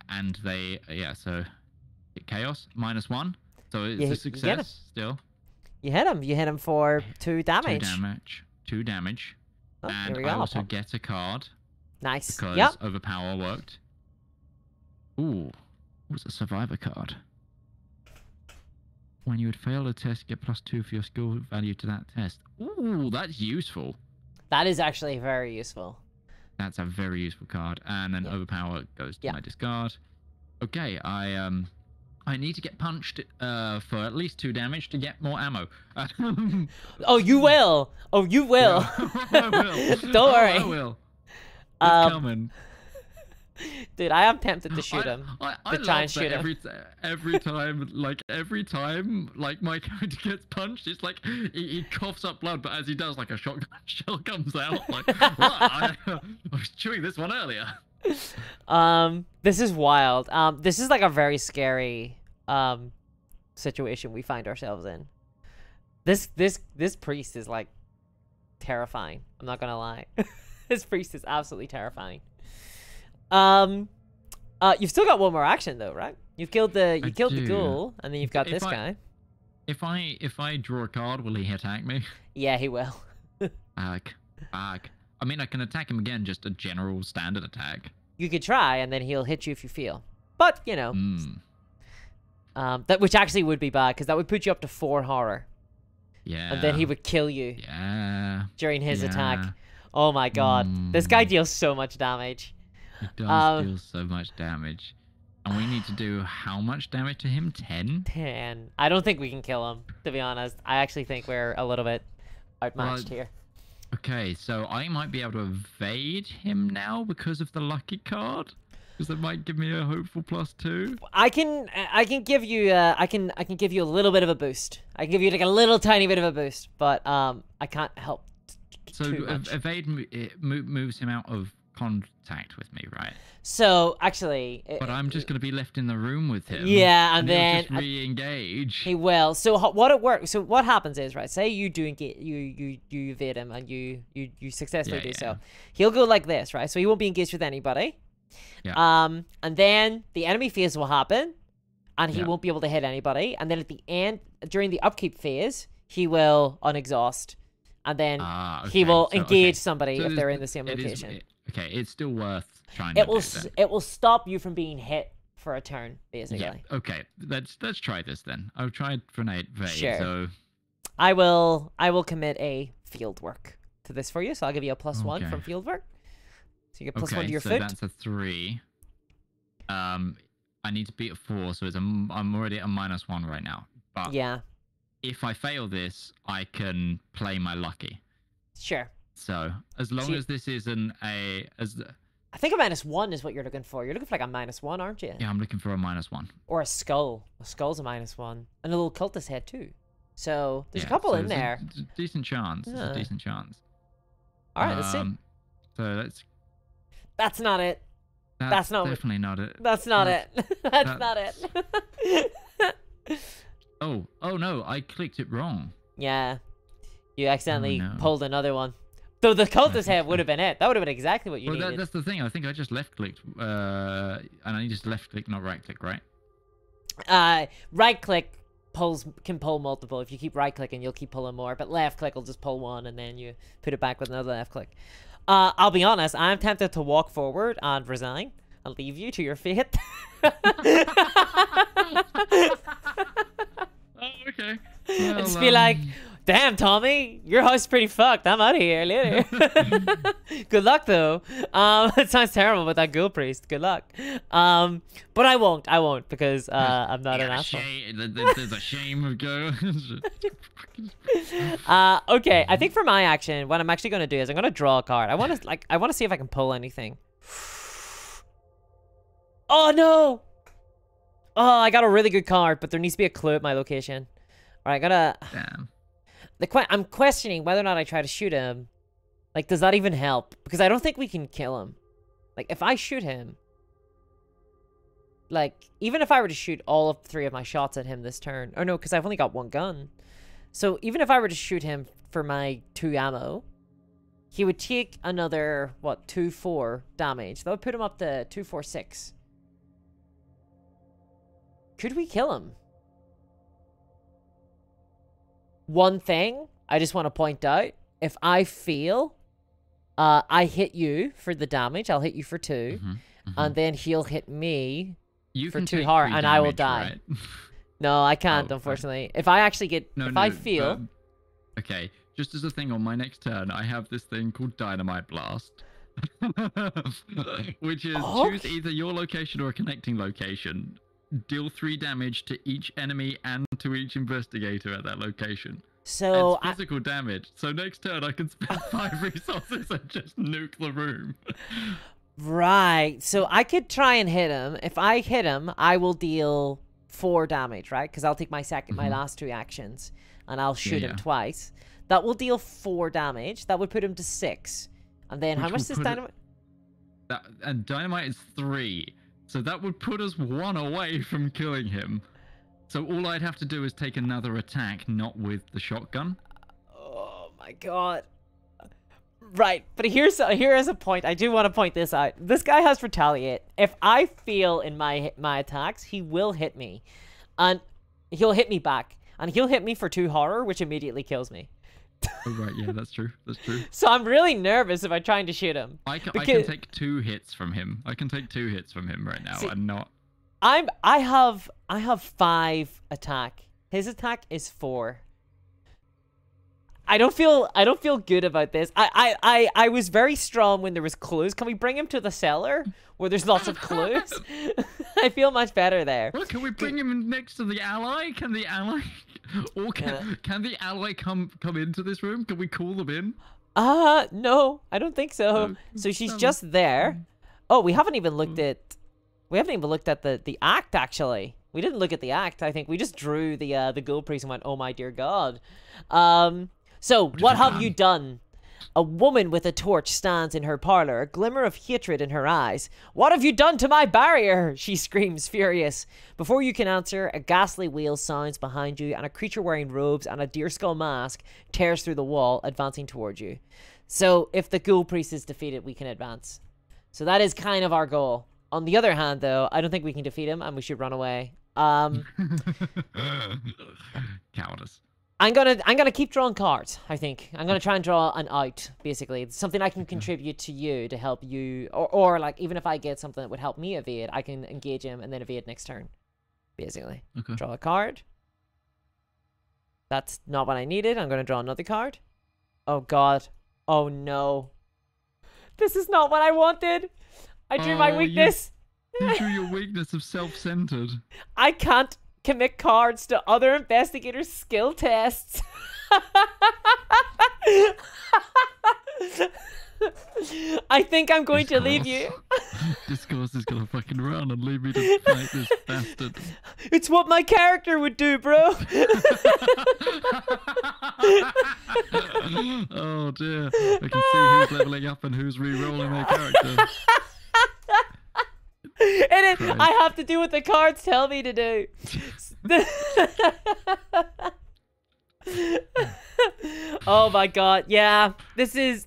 And they so chaos -1. So it's a success still. You hit him. You hit him for 2 damage. 2 damage. Oh, and here we go. I also get a card. Nice. Because overpower worked. Ooh, what's a survivor card? When you would fail a test, get +2 for your skill value to that test. Ooh, that's useful. That is actually very useful. That's a very useful card. And then overpower goes to my discard. Okay, I need to get punched for at least 2 damage to get more ammo. Oh, you will. Oh, you will. I will. Don't worry. I will. It's coming. Dude, I am tempted to shoot him. I try and shoot him. Every time, like my character gets punched, it's like he coughs up blood, but as he does, like a shotgun shell comes out. Like, what? I was chewing this one earlier. This is wild. This is like a very scary situation we find ourselves in. This priest is like terrifying. I'm not gonna lie. This priest is absolutely terrifying. You've still got one more action though, right? You've killed the ghoul, and then you've got this guy. If I draw a card, will he attack me? Yeah, he will. Ag. I mean, I can attack him again, just a general standard attack. You could try, and then he'll hit you if you feel. But you know, that which actually would be bad because that would put you up to 4 horror. Yeah. And then he would kill you. Yeah. During his attack. Oh my god, this guy deals so much damage. He does deal so much damage. And we need to do how much damage to him? 10? 10. I don't think we can kill him, to be honest. I actually think we're a little bit outmatched here. Okay, so I might be able to evade him now because of the lucky card. Because that might give me a hopeful +2. I can give you I can give you a little bit of a boost. I can give you like a little tiny bit of a boost, but I can't help too much. Evade moves him out of contact with me, right? So actually, but I'm just gonna be left in the room with him. Yeah, and then just re-engage. He will. So what happens is, right? Say you do engage, you evade him, and you successfully do so. He'll go like this, right? So he won't be engaged with anybody. Yeah. And then the enemy phase will happen, and he won't be able to hit anybody. And then at the end, during the upkeep phase, he will unexhaust, and then he will engage somebody if they're in the same location. Okay, it's still worth trying. It will stop you from being hit for a turn, basically. Yeah. Okay. Let's try this then. I'll try for an 8 evade. Sure. So I will commit a field work to this for you. So I'll give you a +1 from field work. So you get +1 to your foot. So that's a 3. I need to beat a 4, so I'm already at a -1 right now. But yeah. If I fail this, I can play my lucky. Sure. So as long as this isn't I think a -1 is what you're looking for. You're looking for like a -1, aren't you? Yeah, I'm looking for a -1. Or a skull. A skull's a -1, and a little cultist head too. So there's a couple in there. It's a decent chance. It's a decent chance. All right, let's see. So that's not it. That's not definitely not it. That's not it. That's not it. Oh no! I clicked it wrong. Yeah, you accidentally pulled another one. So the cultist head would have been it. That would have been exactly what you needed. That's the thing. I think I just left-clicked, and I just left-click, not right-click, right? Right-click can pull multiple. If you keep right-clicking, you'll keep pulling more. But left-click will just pull one, and then you put it back with another left-click. I'll be honest. I'm tempted to walk forward and resign and leave you to your fate. Oh, okay. Well, and just be like, Damn, Tommy, your house is pretty fucked. I'm out of here later. Good luck, though. It sounds terrible with that ghoul priest. Good luck. But I won't because I'm not an asshole. There's a shame of go. Okay, I think for my action, what I'm actually gonna do is I'm gonna draw a card. I want to see if I can pull anything. Oh no! Oh, I got a really good card, but there needs to be a clue at my location. All right, I gotta. Damn. I'm questioning whether or not I try to shoot him. Like, does that even help? Because I don't think we can kill him. Like, if I shoot him, like, even if I were to shoot all of 3 of my shots at him this turn, or no, because I've only got 1 gun. So even if I were to shoot him for my 2 ammo, he would take another, what, 2-4 damage. That would put him up to 2-4-6. Could we kill him? One thing I just want to point out, if I feel I hit you for the damage, I'll hit you for 2, and then he'll hit me for 2 hard, and I will die. Right? No, I can't, unfortunately. If I actually get, I feel... Okay, just as a thing on my next turn, I have this thing called Dynamite Blast. Which is choose either your location or a connecting location. Deal 3 damage to each enemy and to each investigator at that location. So it's physical damage. So next turn I can spend 5 resources and just nuke the room. Right. So I could try and hit him. If I hit him, I will deal 4 damage, right? Because I'll take my last 2 actions, and I'll shoot him twice. That will deal 4 damage. That would put him to 6. And then how much does dynamite? And dynamite is 3. So that would put us 1 away from killing him. So all I'd have to do is take another attack, not with the shotgun. Oh my god. Right, but here is a point. I do want to point this out. This guy has retaliate. If I feel in my attacks, he will hit me. And he'll hit me back. And he'll hit me for 2 horror, which immediately kills me. Oh, right, yeah, that's true. That's true. So I'm really nervous if I'm trying to shoot him. I can take 2 hits from him. I can take 2 hits from him right now. See, and not. I have 5 attack. His attack is 4. I don't feel good about this. I was very strong when there was clues. Can we bring him to the cellar where there's lots of clues? I feel much better there. Well, can we bring him next to the ally? Can the ally, or can the ally come into this room? Can we call them in? No, I don't think so. So she's just there. Oh, we haven't even looked at the act actually. We didn't look at the act. I think we just drew the ghoul priest and went, "Oh my dear God." So what have you done? A woman with a torch stands in her parlor, a glimmer of hatred in her eyes. What have you done to my barrier? She screams, furious. Before you can answer, a ghastly wail sounds behind you, and a creature wearing robes and a deerskull mask tears through the wall, advancing towards you. So if the ghoul priest is defeated, we can advance. So that is kind of our goal. On the other hand, though, I don't think we can defeat him, and we should run away. Cowardice. I'm gonna keep drawing cards, I think. I'm gonna try and draw an out, basically. It's something I can contribute to you to help you, or like, even if I get something that would help me evade, I can engage him and then evade next turn, basically. Okay. Draw a card. That's not what I needed. I'm gonna draw another card. Oh God. Oh no. This is not what I wanted. I drew my weakness. You drew your weakness of self-centered. I can't commit cards to other investigators' skill tests. I think I'm going to leave you. Discourse is gonna fucking run and leave me to fight this bastard. It's what my character would do, bro. Oh dear. I can see who's leveling up and who's re-rolling their character. And I have to do what the cards tell me to do. Oh my God. Yeah. So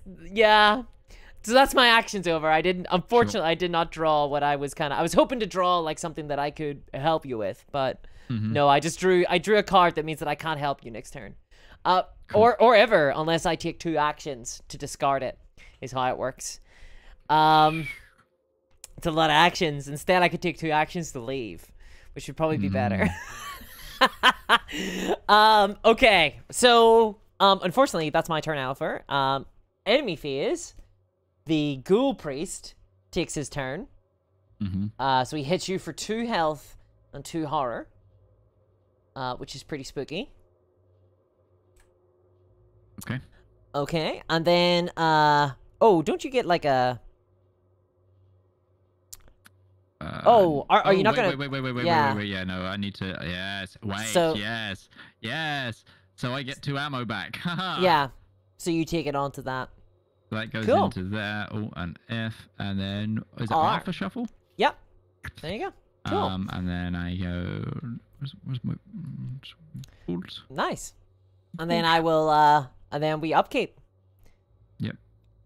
that's my actions over. Unfortunately, I did not draw what I was hoping to draw like something that I could help you with, but no, I drew a card that means that I can't help you next turn. Or ever, unless I take 2 actions to discard it, is how it works. It's a lot of actions. Instead, I could take 2 actions to leave, which would probably be better. Okay, so Unfortunately, that's my turn, Alpha. Enemy phase, the Ghoul Priest takes his turn. So he hits you for 2 health and 2 horror, which is pretty spooky. Okay. Okay, and then, oh, don't you get like a... are you not gonna... Wait, yeah, no, I need to, yes, wait, So... yes. So I get 2 ammo back, Yeah, so you take it onto that. That goes into there, an F, and then, is it R for shuffle? Yep, there you go, cool. And then I go, where's my... Nice. And then I will, and then we upkeep. Yep.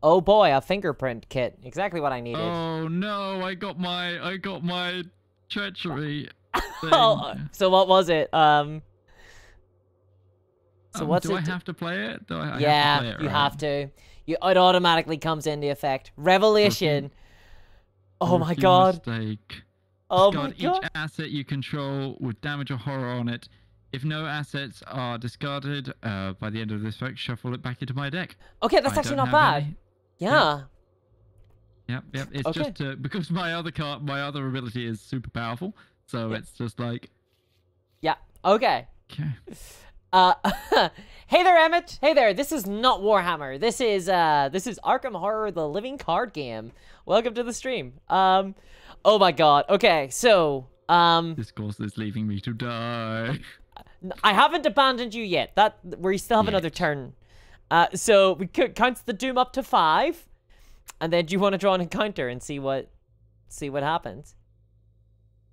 Oh boy, a fingerprint kit. Exactly what I needed. Oh no, I got my treachery thing. Oh, so what was it? So what's do it? I have to play it? Do I yeah, have to play it, you right? have to. It automatically comes into effect. Revelation. Oh my god. Mistake. Oh Discard my god. each asset you control with damage or horror on it. If no assets are discarded by the end of this effect, shuffle it back into my deck. Okay, that's actually not bad. Any. Yeah. Yep. It's just because my other ability is super powerful, so it's just like. Yeah. Okay. Okay. Hey there, Emmett. Hey there. This is not Warhammer. This is Arkham Horror, the living card game. Welcome to the stream. Oh my god. Okay, so this course is leaving me to die. I haven't abandoned you yet. We still have another turn. So we counts the doom up to 5, and then do you want to draw an encounter and see what happens?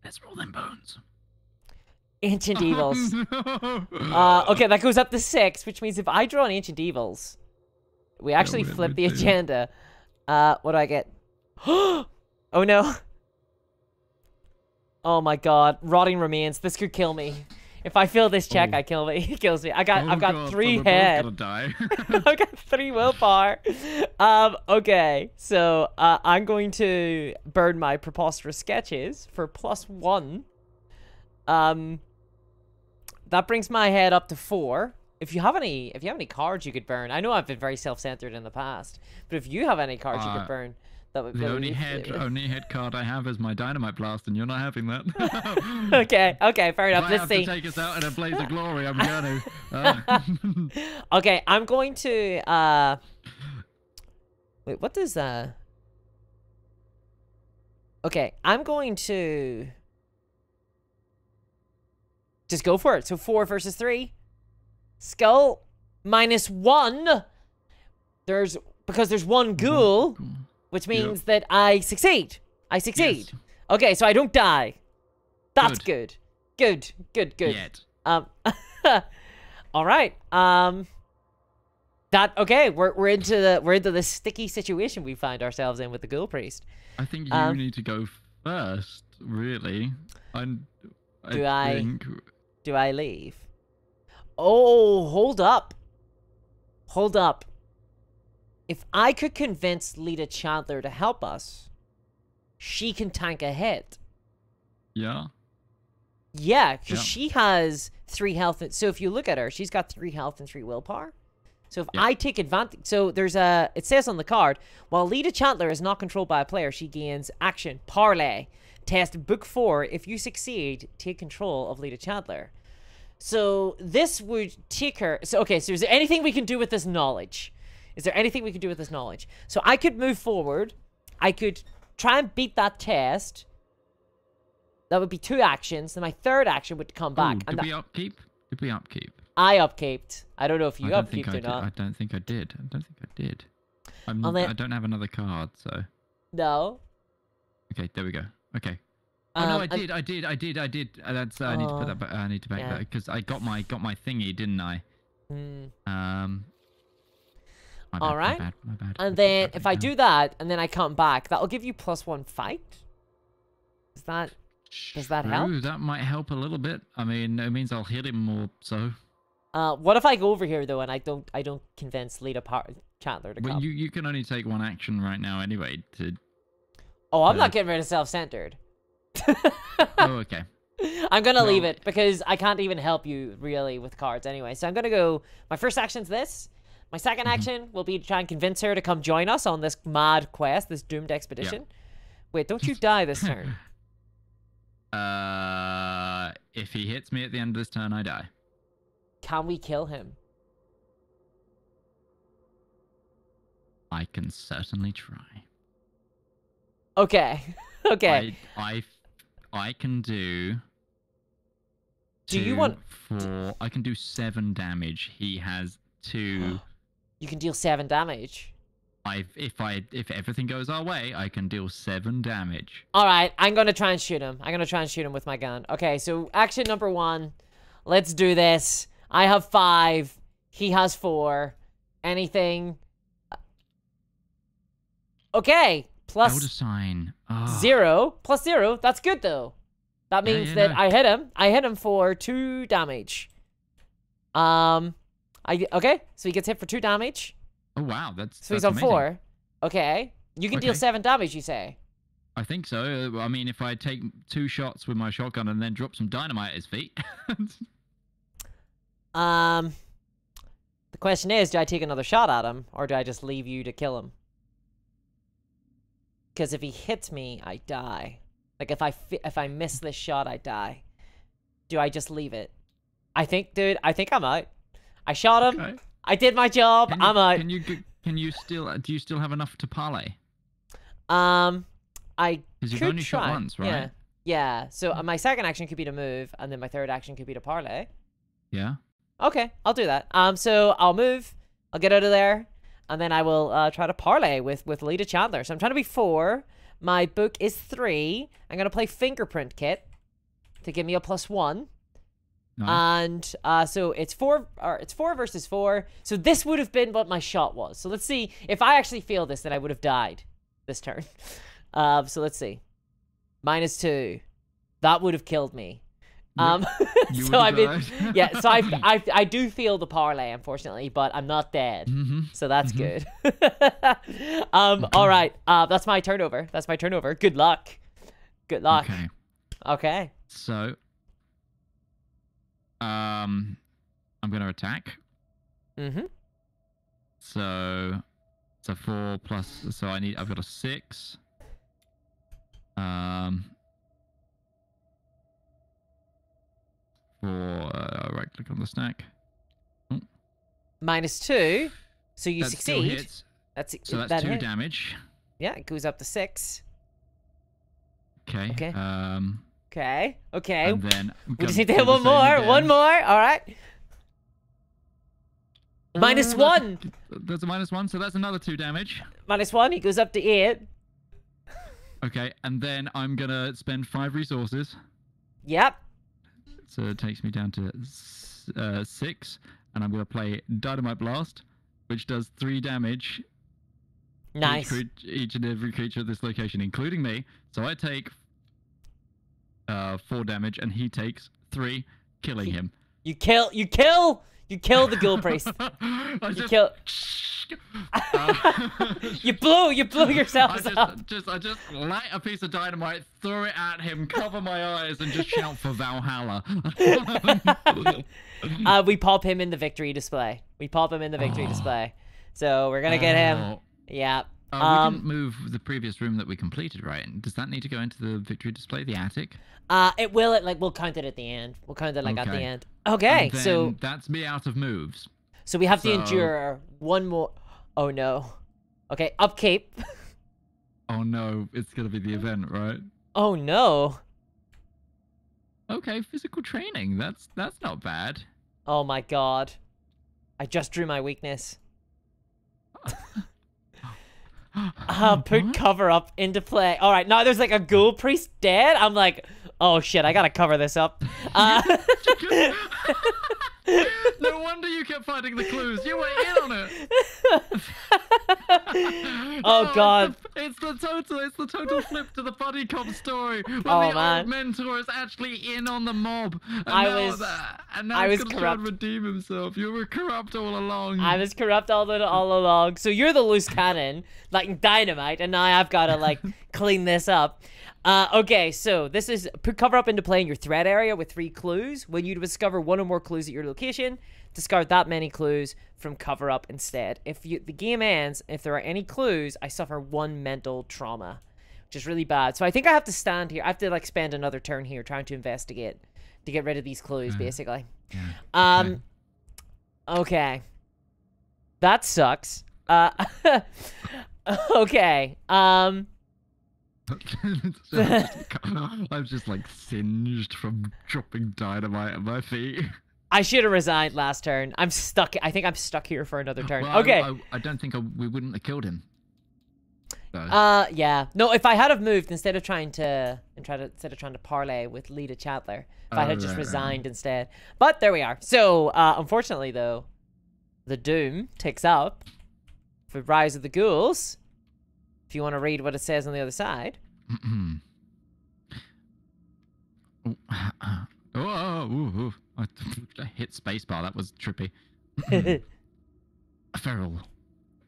Let's roll them bones. Ancient Evils. Okay, that goes up to 6, which means if I draw an Ancient Evils, we actually flip the agenda. What do I get? Oh no. Oh my god, rotting remains. This could kill me. If I fail this check, it kills me. I've got 3 head. I'm gonna die. I've got 3 willpower. Okay, so I'm going to burn my preposterous sketches for +1. That brings my head up to 4. If you have any cards you could burn, I know I've been very self-centered in the past, but if you have any cards you could burn, that would be the only head card I have is my dynamite blast, and you're not having that. Okay, fair enough. Let's see. If I have to take us out in a blaze of glory, I'm gonna. Okay, I'm going to. Wait, what does Okay, I'm going to just go for it. So 4 versus 3. Skull -1. Because there's 1 ghoul. Which means that I succeed. Yes. Okay, so I don't die. That's good. Good. Yet. All right. We're into the sticky situation we find ourselves in with the Ghoul Priest. I think you need to go first, really. Do I leave? Oh, hold up. If I could convince Lita Chandler to help us, she can tank ahead. Yeah? Yeah, because she has 3 health. So if you look at her, she's got 3 health and 3 willpower. So if I take advantage... So there's it says on the card, while Lita Chandler is not controlled by a player, she gains action, parlay. Test book 4. If you succeed, take control of Lita Chandler. So this would take her... So is there anything we can do with this knowledge? So I could move forward. I could try and beat that test. That would be 2 actions. Then my 3rd action would come back. Did we upkeep? I upkeeped. I don't know if you upkeeped or not. I don't think I did. I don't have another card, so... No. Okay, there we go. Okay. Oh no, I did. That's I need to put that back. I need to back that because I got my thingy, didn't I? All right. My bad. And then if I do that and then I come back, that'll give you +1 fight. Does that help? That might help a little bit. I mean, it means I'll hit him more. So. What if I go over here though and I don't convince Lita Chandler to come? Well, you can only take 1 action right now anyway. Oh, I'm not getting rid of self-centered. Oh, okay. I'm gonna leave it because I can't even help you really with cards anyway. So I'm gonna go. My first action's this. My second action will be to try and convince her to come join us on this mad quest, this doomed expedition. Yep. Wait, don't you die this turn? If he hits me at the end of this turn, I die. Can we kill him? I can certainly try. Okay. Okay. I can do. Do you want 4? I can do 7 damage. He has 2. You can deal 7 damage. If everything goes our way, I can deal 7 damage. All right, I'm gonna try and shoot him. I'm gonna try and shoot him with my gun. Okay, so action number 1. Let's do this. I have 5. He has 4. Anything? Okay. Plus sign. 0. Plus 0. That's good though. That means that I hit him. I hit him for 2 damage. Okay, so he gets hit for 2 damage. Oh wow, so he's on amazing. 4. Okay, you can deal 7 damage. You say? I think so. I mean, if I take 2 shots with my shotgun and then drop some dynamite at his feet. The question is, do I take another shot at him, or do I just leave you to kill him? Because if he hits me, I die. Like if I miss this shot, I die. Do I just leave it? I think, dude. I think I'm out. I shot him. Okay. I did my job. I'm out. Can you still? Do you still have enough to parlay? I because you've only shot once, right? Yeah. Yeah. So my second action could be to move, and then my third action could be to parlay. Yeah. Okay, I'll do that. So I'll move. I'll get out of there, and then I will try to parlay with Lita Chandler. So I'm trying to be 4. My book is 3. I'm gonna play Fingerprint Kit to give me a +1. Nice. And so it's 4 versus 4. So this would have been what my shot was. So let's see if I actually fail this, then I would have died this turn. So let's see. -2. That would have killed me. So I mean, yeah. So I do feel the parlay, unfortunately, but I'm not dead. So that's good. All right. That's my turnover. That's my turnover. Good luck. Good luck. Okay. Okay. So, I'm gonna attack. So, it's a 4 plus. So I've got a 6. Right click on the stack. Oh. -2, so you succeed. That's 2 damage. Yeah, it goes up to 6. Okay. Okay. Okay. And then we just need to hit one more. One more. All right. -1. That's a -1, so that's another 2 damage. -1. He goes up to 8. Okay, and then I'm gonna spend 5 resources. Yep. So it takes me down to 6, and I'm going to play Dynamite Blast, which does 3 damage. Nice. Each and every creature at this location, including me. So I take 4 damage, and he takes 3, killing him. You kill the Ghoul Priest. You blew yourself up. I just light a piece of dynamite, throw it at him, cover my eyes, and just shout for Valhalla. We pop him in the victory display. So we're gonna get him. Yeah. We didn't move the previous room that we completed, right? Does that need to go into the victory display, the attic? It will. We'll count it at the end. We'll count it at the end. Okay. So that's me out of moves. So we have to endure one more. Oh no. Okay, upkeep. Oh no, it's gonna be the event, right? Oh no. Okay, physical training. That's not bad. Oh my god. I just drew my weakness. Put cover up into play. All right, now there's like a Ghoul Priest dead. I'm like, oh shit, I gotta cover this up. No wonder you kept finding the clues. You were in on it. Oh god. It's the total flip to the buddy cop story when Oh, the man. old mentor is actually in on the mob. And I now was he's gonna try corrupt. and redeem himself. You were corrupt all along. I was corrupt all along. So you're the loose cannon, like dynamite, and now I've got to like clean this up. Okay, so this is put cover up into play in your threat area with 3 clues. When you discover 1 or more clues at your location, discard that many clues from cover up instead. If the game ends, if there are any clues, I suffer 1 mental trauma, which is really bad. So I think I have to stand here. I have to like spend another turn here trying to investigate to get rid of these clues, basically. Yeah. Okay. That sucks. Okay. I'm just like singed from dropping dynamite at my feet. I should have resigned last turn. I'm stuck. I think I'm stuck here for another turn. Well, okay. I don't think we wouldn't have killed him. So. Yeah. No, if I had have moved instead of trying to parlay with Lita Chatler, if I had just resigned instead. But there we are. So, unfortunately though, the doom ticks up for Rise of the Ghouls. If you want to read what it says on the other side. I hit spacebar. That was trippy.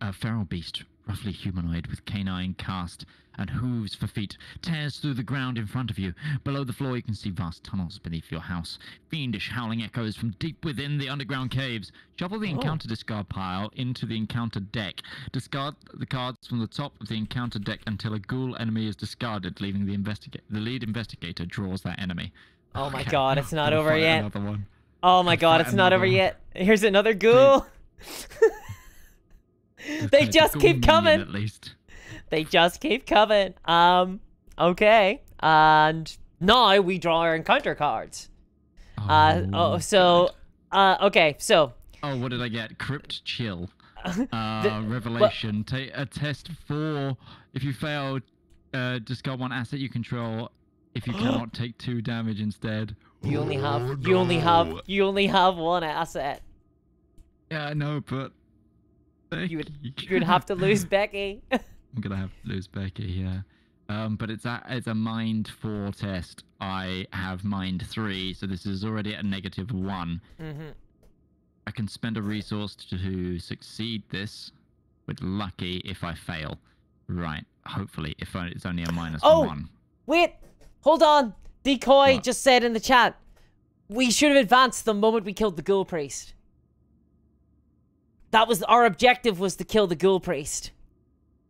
A feral beast, roughly humanoid with canine cast and hooves for feet, tears through the ground in front of you. Below the floor, you can see vast tunnels beneath your house. Fiendish howling echoes from deep within the underground caves. Shuffle the encounter discard pile into the encounter deck. Discard the cards from the top of the encounter deck until a ghoul enemy is discarded, leaving the lead investigator draws that enemy. Oh my god, it's not over yet. Another one. Oh my god, it's not over yet. Here's another ghoul. They just keep coming. At least. They just keep coming. Okay. And now we draw our encounter cards. Okay, so. Oh, what did I get? Crypt Chill. Revelation. Take a test 4. If you fail, discard 1 asset you control. If you cannot, take 2 damage instead. You only have 1 asset. Yeah, I know, but you'd have to lose Becky. I'm gonna have to lose Becky, yeah. But it's a mind 4 test. I have mind 3, so this is already at -1. I can spend a resource to succeed this. With lucky if I fail. Right. Hopefully, if it's only a -1. Wait. Hold on. Decoy What? just said in the chat, we should have advanced the moment we killed the ghoul priest. That was our objective, was to kill the ghoul priest.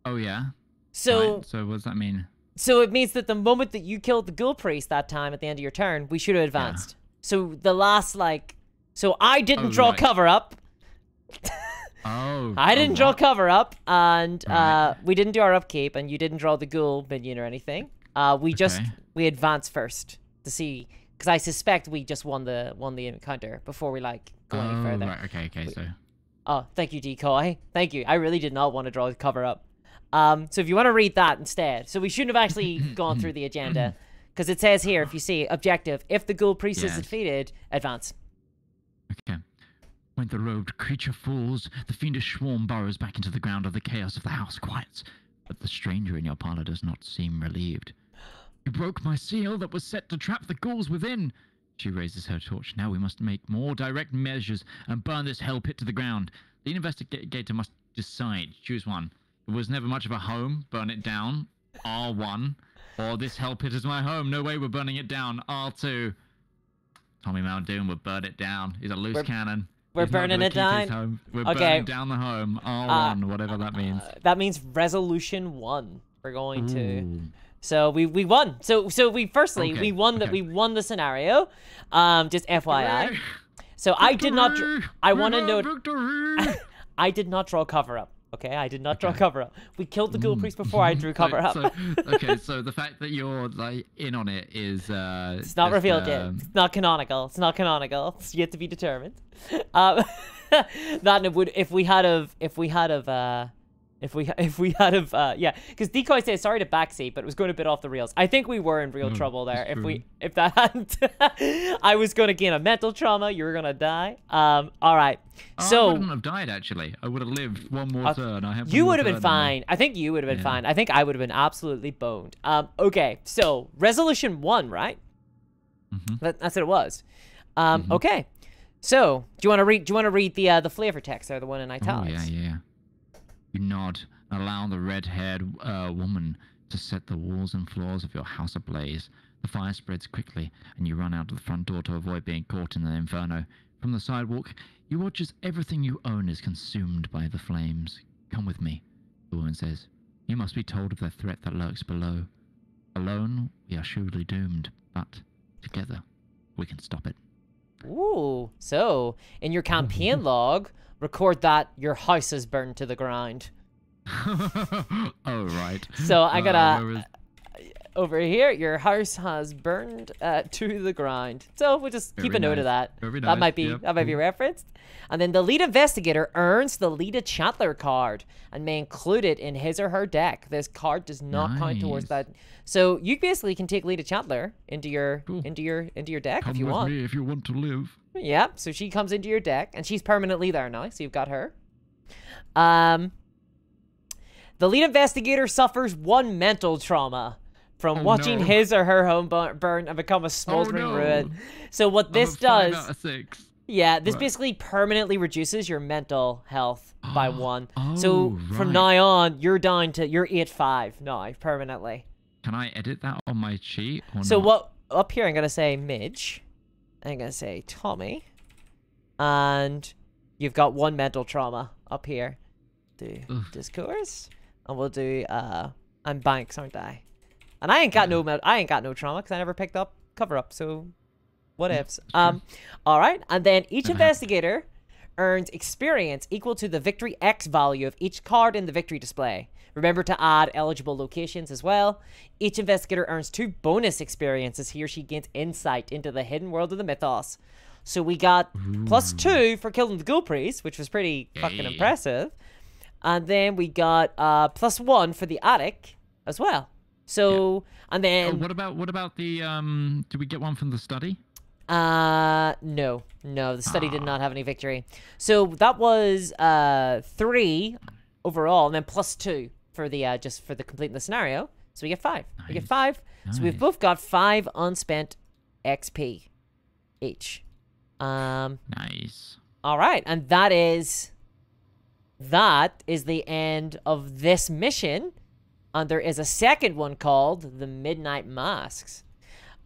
Oh yeah. So right. So what does that mean? So it means that the moment that you killed the ghoul priest that time at the end of your turn, we should have advanced. Yeah. So the last so I didn't draw cover up. I didn't draw cover up, and we didn't do our upkeep, and you didn't draw the ghoul minion or anything. We advanced first to see, because I suspect we just won the encounter before we go any further. Right. Okay. So. Oh, thank you, Decoy. Thank you. I really did not want to draw the cover up. So if you want to read that instead, so we shouldn't have actually gone through the agenda, because it says here, if you see objective, if the ghoul priest is defeated, advance. Okay. When the robed creature falls, the fiendish swarm burrows back into the ground, of the chaos of the house quiets, but the stranger in your parlor does not seem relieved. You broke my seal that was set to trap the ghouls within. She raises her torch. Now we must make more direct measures and burn this hell pit to the ground. The investigator must decide. Choose one. It was never much of a home. Burn it down. R1. Or this hell pit is my home. No way we're burning it down. R2. Tommy Mount Doom would burn it down. He's a loose cannon. We're burning it down? We're burning down the home. R1, whatever that means. That means resolution 1. We're going to... So we won. So we we won we won the scenario. Just FYI. So I did not. I want to note. I did not draw cover up. Okay, I did not draw cover up. We killed the ghoul priest before I drew cover up. So the fact that you're in on it is. It's not revealed yet. It's not canonical. It's not canonical. It's yet to be determined. That would if we had If we had have yeah, because Decoy says sorry to backseat, but it was going a bit off the rails. I think we were in real trouble there. If that hadn't, I was going to gain a mental trauma. You were going to die. All right. So I wouldn't have died actually. I would have lived one more turn. You would have been fine. I think you would have been fine. I think I would have been absolutely boned. Okay. So resolution 1, right? That's what it was. Okay. So do you want to read the flavor text there, the one in italics? Oh, yeah. You nod and allow the red-haired woman to set the walls and floors of your house ablaze. The fire spreads quickly, and you run out of the front door to avoid being caught in the inferno. From the sidewalk, you watch as everything you own is consumed by the flames. Come with me, the woman says. You must be told of the threat that lurks below. Alone, we are surely doomed, but together, we can stop it. Ooh, so in your campaign log, record that your house is burned to the ground. Oh, right. So I gotta over here, your house has burned to the ground. So we'll just keep a note of that. Very nice. That might be referenced. And then the lead investigator earns the lead chatler card and may include it in his or her deck. This card does not count towards that. So you basically can take lead chatler into your deck if you want. Me if you want to live. Yeah, so she comes into your deck, and she's permanently there now, so you've got her. The lead investigator suffers 1 mental trauma from watching his or her home burn and become a smoldering ruin. So what this does... 5 out of 6. Yeah, this basically permanently reduces your mental health by 1. So from now on, you're 8-5 now, permanently. Can I edit that on my sheet or So not? what... Up here, I'm going to say Midge. I'm going to say Tommy. And you've got 1 mental trauma up here. Do discourse. And we'll do, I'm Banks, aren't I? And I ain't got no trauma because I never picked up cover-up, so what ifs. All right. And then each investigator earns experience equal to the victory X value of each card in the victory display. Remember to add eligible locations as well. Each investigator earns 2 bonus experiences. He or she gains insight into the hidden world of the mythos. So we got +2 for killing the ghoul priest, which was pretty fucking impressive. And then we got +1 for the attic as well. So and then what about the did we get one from the study? No, the study did not have any victory. So that was 3 overall, and then +2 for the just for the completing the scenario. So we get 5. Nice. We get 5. Nice. So we've both got 5 unspent XP each. Nice. All right, and that is the end of this mission. And there is a second one called the Midnight Masks.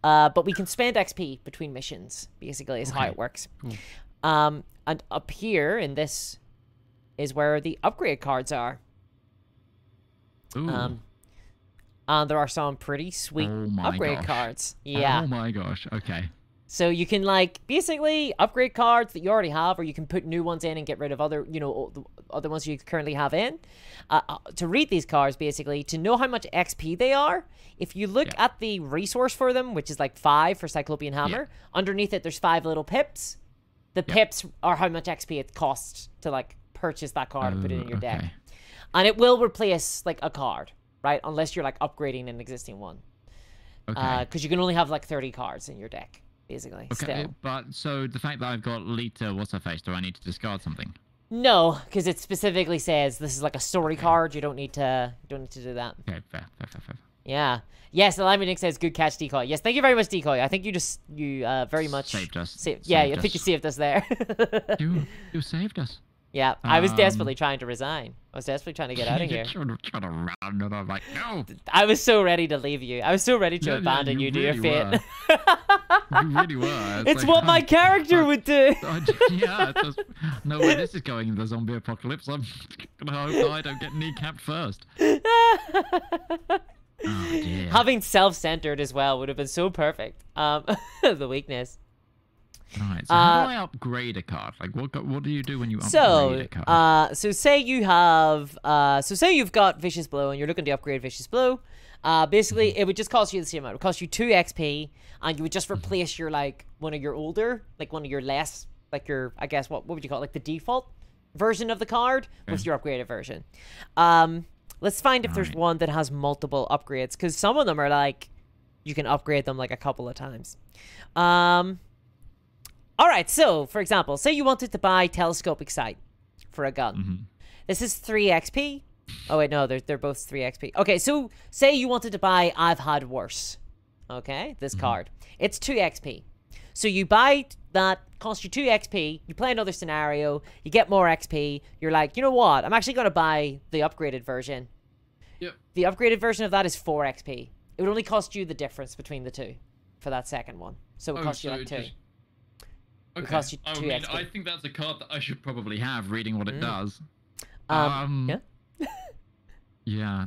But we can spend XP between missions, basically, is how it works. Cool. And up here in this is where the upgrade cards are. Ooh. And there are some pretty sweet upgrade cards. Yeah. Oh my gosh. Okay. So you can, like, basically upgrade cards that you already have, or you can put new ones in and get rid of other, the other ones you currently have in. To read these cards, basically, to know how much XP they are, if you look at the resource for them, which is like 5 for Cyclopean Hammer, underneath it there's 5 little pips. The pips are how much XP it costs to, like, purchase that card and put it in your deck. And it will replace, like, a card, right? Unless you're, like, upgrading an existing one. Okay. Because you can only have, like, 30 cards in your deck, basically. Okay, still. but so the fact that I've got Lita, what's her face, do I need to discard something? No, because it specifically says this is like a story card. You don't need to do that. Okay, fair. Yeah. Yes, the Nick says good catch, Decoy. Yes, thank you very much, Decoy. I think you very much saved us. I think you saved us there. you saved us. Yeah, I was desperately trying to resign. I was desperately trying to get out of here. Trying to run, and I'm like, no. I was so ready to leave you. I was so ready to abandon you to your fate. You really were. It's like, what my character would do. Yeah, no way this is going in the zombie apocalypse. I'm gonna hope I don't get kneecapped first. Oh, dear. Having self-centered as well would have been so perfect. The weakness. Right, so how do I upgrade a card? Like, what do you do when you upgrade a card? So say you have, say you've got Vicious Blow and you're looking to upgrade Vicious Blow. Basically, it would just cost you the same amount. It would cost you 2 XP, and you would just replace your, like, one of your older, like, one of your less, like, your, I guess, what would you call it? Like, the default version of the card with your upgraded version. Let's find if there's one that has multiple upgrades, because some of them are like, you can upgrade them like a couple of times. All right, so, for example, say you wanted to buy Telescopic Sight for a gun. This is 3 XP. Oh, wait, no, they're both 3 XP. Okay, so say you wanted to buy I've Had Worse. Okay, this card. It's 2 XP. So you buy that, costs you 2 XP, you play another scenario, you get more XP, you're like, you know what, I'm actually going to buy the upgraded version. Yep. The upgraded version of that is 4 XP. It would only cost you the difference between the two for that second one. So it costs you like 2. Okay. It costs you 2 I mean, XP. I think that's a card that I should probably have, reading what it does. Yeah? Yeah.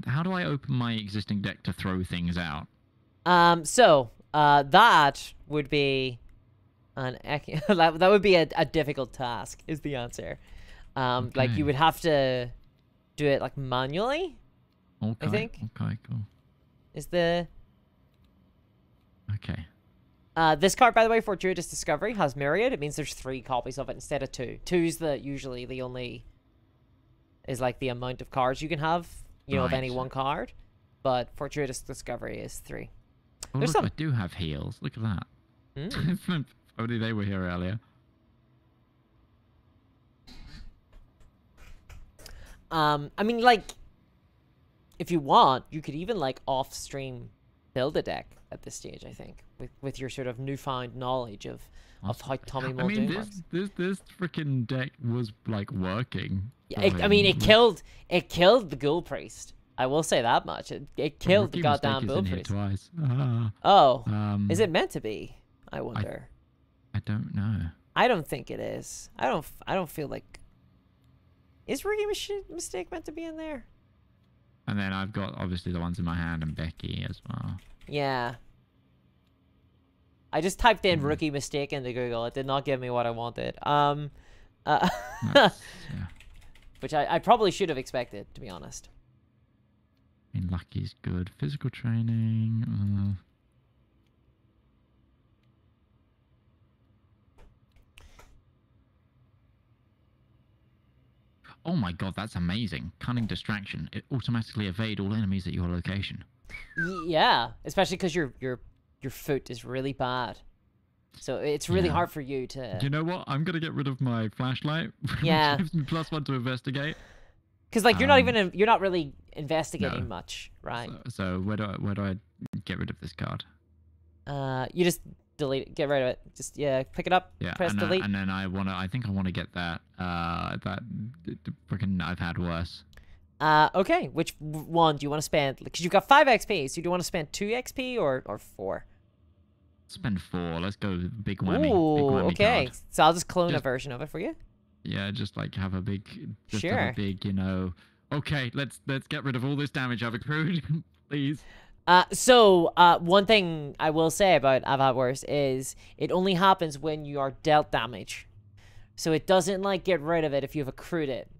How do I open my existing deck to throw things out? That would be that would be a difficult task, is the answer. Like, you would have to do it like manually. Okay. I think. Okay, cool. Is the Okay. This card, by the way, Fortuitous Discovery, has Myriad. It means there's 3 copies of it instead of 2. 2's usually the only, is like the amount of cards you can have, you know, of any one card. But Fortuitous Discovery is 3. Oh, look, I do have heals. Look at that. If only they were here earlier. I mean, like, if you want, you could even, like, off-stream build a deck at this stage, I think, with your sort of newfound knowledge of how Tommy Muldoon works. This freaking deck was, like, working. Yeah, I mean, it killed the Ghoul Priest. I will say that much. It killed the goddamn Ghoul Priest. Twice. Oh, is it meant to be? I wonder. I don't know. I don't think it is. I don't feel like. Is Rookie Mistake meant to be in there? And then I've got obviously the ones in my hand and Becky as well. Yeah. I just typed in Rookie Mistake into Google. It did not give me what I wanted. Yeah. Which I probably should have expected, to be honest. I mean, Lucky's good. Physical training. Oh my god, that's amazing. Cunning Distraction. It automatically evade all enemies at your location. Yeah, especially because your foot is really bad. So it's really hard for you to... Do you know what? I'm going to get rid of my flashlight. Yeah. Which gives me +1 to investigate. Because, like, you're not really investigating much, right? So where do I get rid of this card? You just delete it. Get rid of it. Just, pick it up, press delete. And then I think I want to get that, that freaking I've Had Worse. Okay. Which one do you want to spend? Because you've got 5 XP, so do you want to spend 2 XP or 4? Spend 4. Let's go big whammy. Ooh, big whammy okay. card. So I'll just clone a version of it for you. Yeah, just like have a big, sure. You know. Okay, let's get rid of all this damage I've accrued, please. So one thing I will say about I've Had Worse is it only happens when you are dealt damage, so it doesn't like get rid of it if you've accrued it.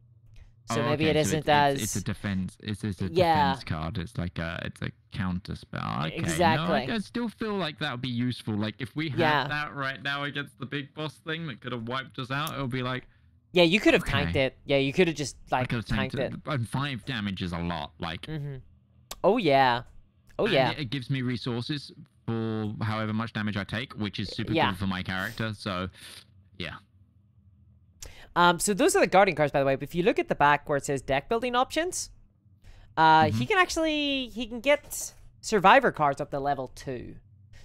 So maybe it isn't as. It's a defense. It's a defense card. It's like it's a counter spell. Okay. Exactly. No, I still feel like that would be useful. Like if we had that right now against the big boss thing that could have wiped us out, it would be like. Yeah, you could have tanked it. Yeah, you could have just like tanked it. And 5 damage is a lot. Like. Oh yeah. Oh yeah. It gives me resources for however much damage I take, which is super good for my character. So, yeah. So those are the Guardian cards, by the way. But if you look at the back where it says deck building options, he can get Survivor cards up to level 2.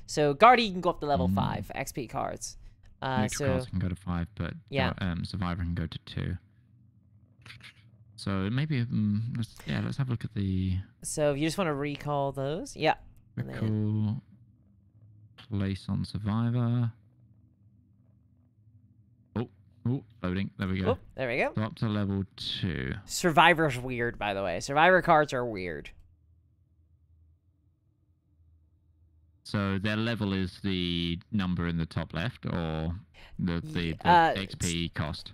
So Guardian can go up to level 5 XP cards. Neutral cards can go to 5, but Survivor can go to 2. So maybe let's have a look at the. So if you just want to recall those, yeah. Recall. Place on Survivor. Oh, loading. There we go. Oh, there we go. So up to level 2. Survivor's weird, by the way. Survivor cards are weird. So their level is the number in the top left, or the XP cost?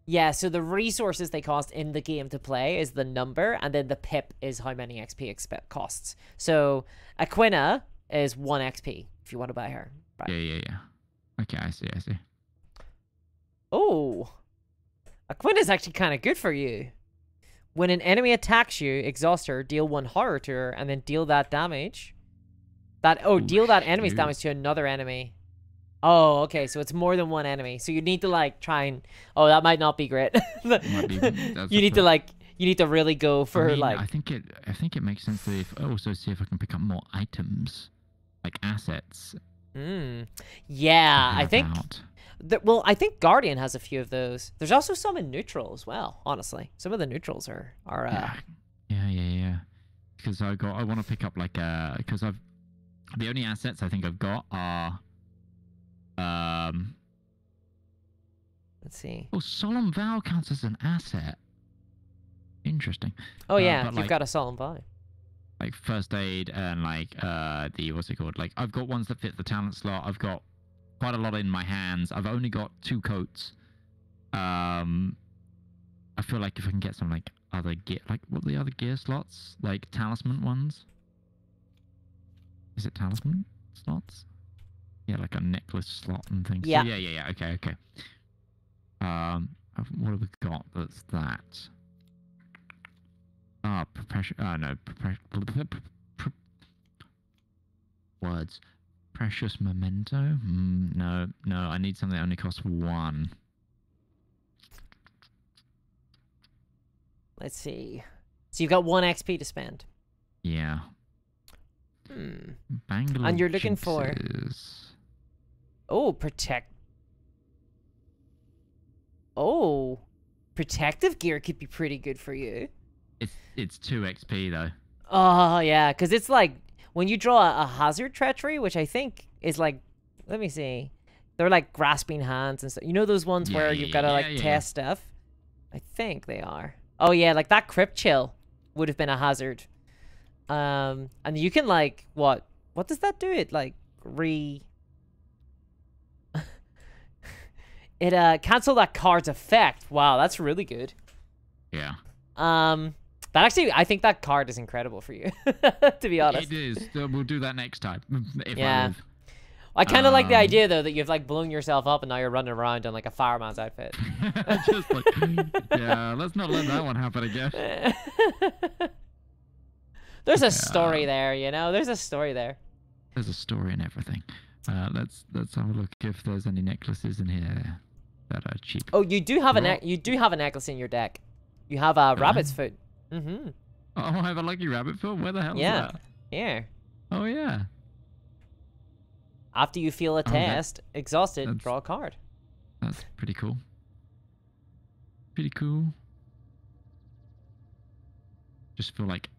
Yeah, so the resources they cost in the game to play is the number, and then the pip is how many XP costs. So Aquina is 1 XP if you want to buy her. Right. Yeah. Okay, I see. Oh. A Quinn is actually kind of good for you. When an enemy attacks you, exhaust her, deal 1 horror to her, and then deal that damage. Deal that enemy's damage to another enemy. Oh, okay, so it's more than one enemy. So you need to like try and that might not be great. You need to really go for like I think it makes sense to also see if I can pick up more items, like assets. Yeah, I think I think Guardian has a few of those. There's also some in neutral as well, honestly. Some of the neutrals are yeah. Because I want to pick up like because the only assets I think I've got are let's see. Oh, Solemn Vow counts as an asset. Interesting. Oh yeah, you've got a Solemn Vow. Like first aid and like the what's it called? Like I've got ones that fit the talent slot. I've got quite a lot in my hands. I've only got 2 coats. I feel like if I can get some like other gear, like what are the other gear slots? Like talisman ones. Is it talisman slots? Yeah, like a necklace slot and things. Yeah. So yeah. Okay. What have we got? That's that. Words. Precious memento? No. I need something that only costs 1. Let's see. So you've got 1 XP to spend. Yeah. Bangalore and you're looking for... Oh, protective gear could be pretty good for you. It's 2 XP though. Oh yeah, because it's like when you draw a hazard treachery, which I think is like, let me see, they're like grasping hands and stuff. You know those ones where you've got to test stuff. I think they are. Oh yeah, like that crypt chill would have been a hazard. And you can like what does that do? It like it cancel that card's effect. Wow, that's really good. Yeah. That actually, I think that card is incredible for you, to be honest. It is. We'll do that next time. I kind of like the idea, though, that you've, like, blown yourself up and now you're running around in, like, a fireman's outfit. Just like, yeah, let's not let that one happen again. There's a story there, you know? There's a story there. There's a story in everything. Let's have a look if there's any necklaces in here that are cheap. Oh, you do have a necklace in your deck. You have a rabbit's foot. Mm-hmm. Oh, I have a lucky rabbit foot? Where the hell is that? Yeah. Oh, yeah. After you feel a test, exhausted, draw a card. That's pretty cool. Pretty cool. Just feel like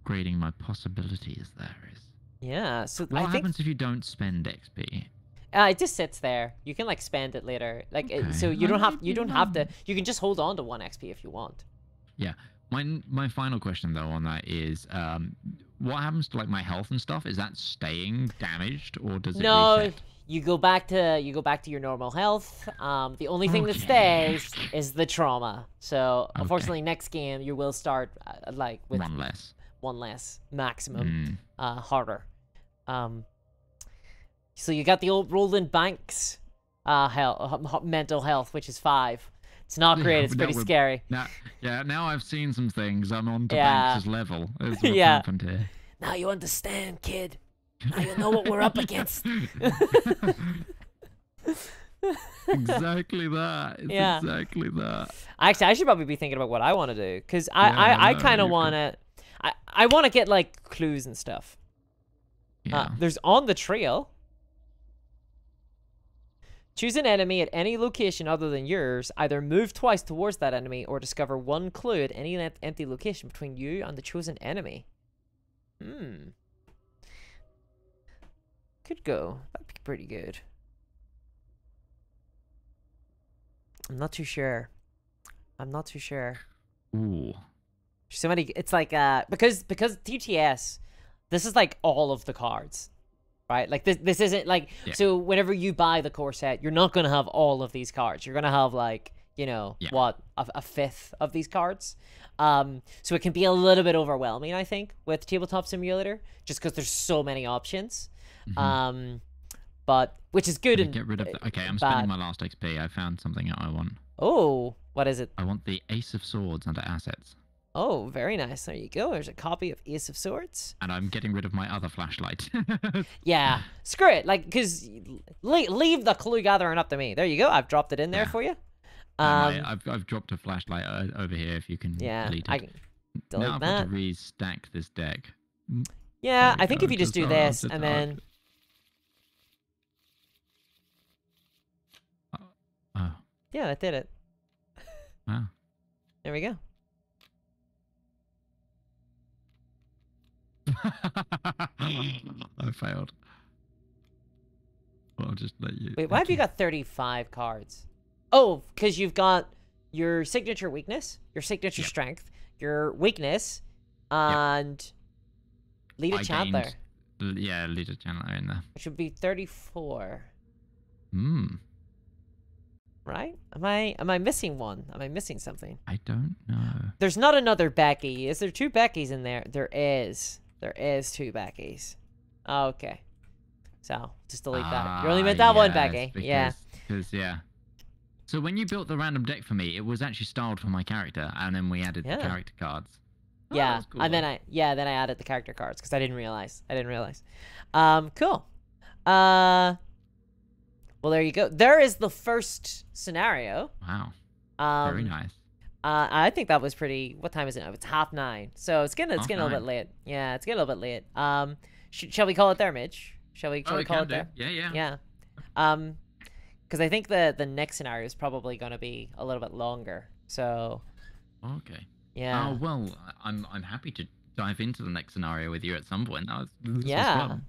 upgrading my possibilities there is. Yeah, so what happens if you don't spend XP? It just sits there. You can like spend it later. Like so you don't have to. You can just hold on to 1 XP if you want. Yeah. My final question though on that is, what happens to like my health and stuff? Is that staying damaged or does it reset? You go back to your normal health. The only thing that stays is the trauma. So unfortunately, next game you will start like with 1 less maximum harder. So you got the old Roland Banks mental health, which is 5. It's not great. It's pretty scary. Now I've seen some things. I'm on to Banks' level. That's what's happened here. Now you understand, kid. Now you know what we're up against. Exactly that. It's exactly that. Actually, I should probably be thinking about what I want to do, because I kind of want to... I want to get, like, clues and stuff. Yeah. There's on the trail. Choose an enemy at any location other than yours. Either move twice towards that enemy or discover 1 clue at any empty location between you and the chosen enemy. Could go. That'd be pretty good. I'm not too sure. Ooh. So many. It's like because TTS, this is like all of the cards. Right, like this isn't like so. Whenever you buy the core set, you're not gonna have all of these cards. You're gonna have like a fifth of these cards. So it can be a little bit overwhelming, I think, with Tabletop Simulator, just because there's so many options. But which is good and get rid of that. Okay, I'm spending my last XP. I found something that I want. Oh, what is it? I want the Ace of Swords under assets. Oh, very nice. There you go. There's a copy of Ace of Swords. And I'm getting rid of my other flashlight. Yeah, screw it. Like, because leave the clue gathering up to me. There you go. I've dropped it in there for you. I've dropped a flashlight over here if you can delete it. I can delete now I've got to restack this deck. Yeah, I think if you just do this and then... Oh. Yeah, that did it. Wow. There we go. I failed. Well, I'll just let you... Wait, why have you got 35 cards? Oh, because you've got your signature weakness, your signature strength, your weakness, and Leader Chandler. Yeah, Leader Chandler in there. Which would be 34. Hmm. Right? Am I missing one? Am I missing something? I don't know. There's not another Becky. Is there 2 Beckys in there? There is. There is 2 Beckys. Oh, okay. So, just delete that. You only meant that one Becky. Because, yeah. So when you built the random deck for me, it was actually styled for my character, and then we added the character cards. Oh, yeah, cool, and then I added the character cards because I didn't realize. Cool. Well, there you go. There is the first scenario. Wow. Very nice. I think that was pretty. What time is it now? It's 9:30. So it's getting a little bit late. Yeah, it's getting a little bit late. Shall we call it there, Midge? Shall we call it there? Yeah. Because I think the next scenario is probably going to be a little bit longer. So. Okay. Yeah. Oh well, I'm happy to dive into the next scenario with you at some point. This was fun.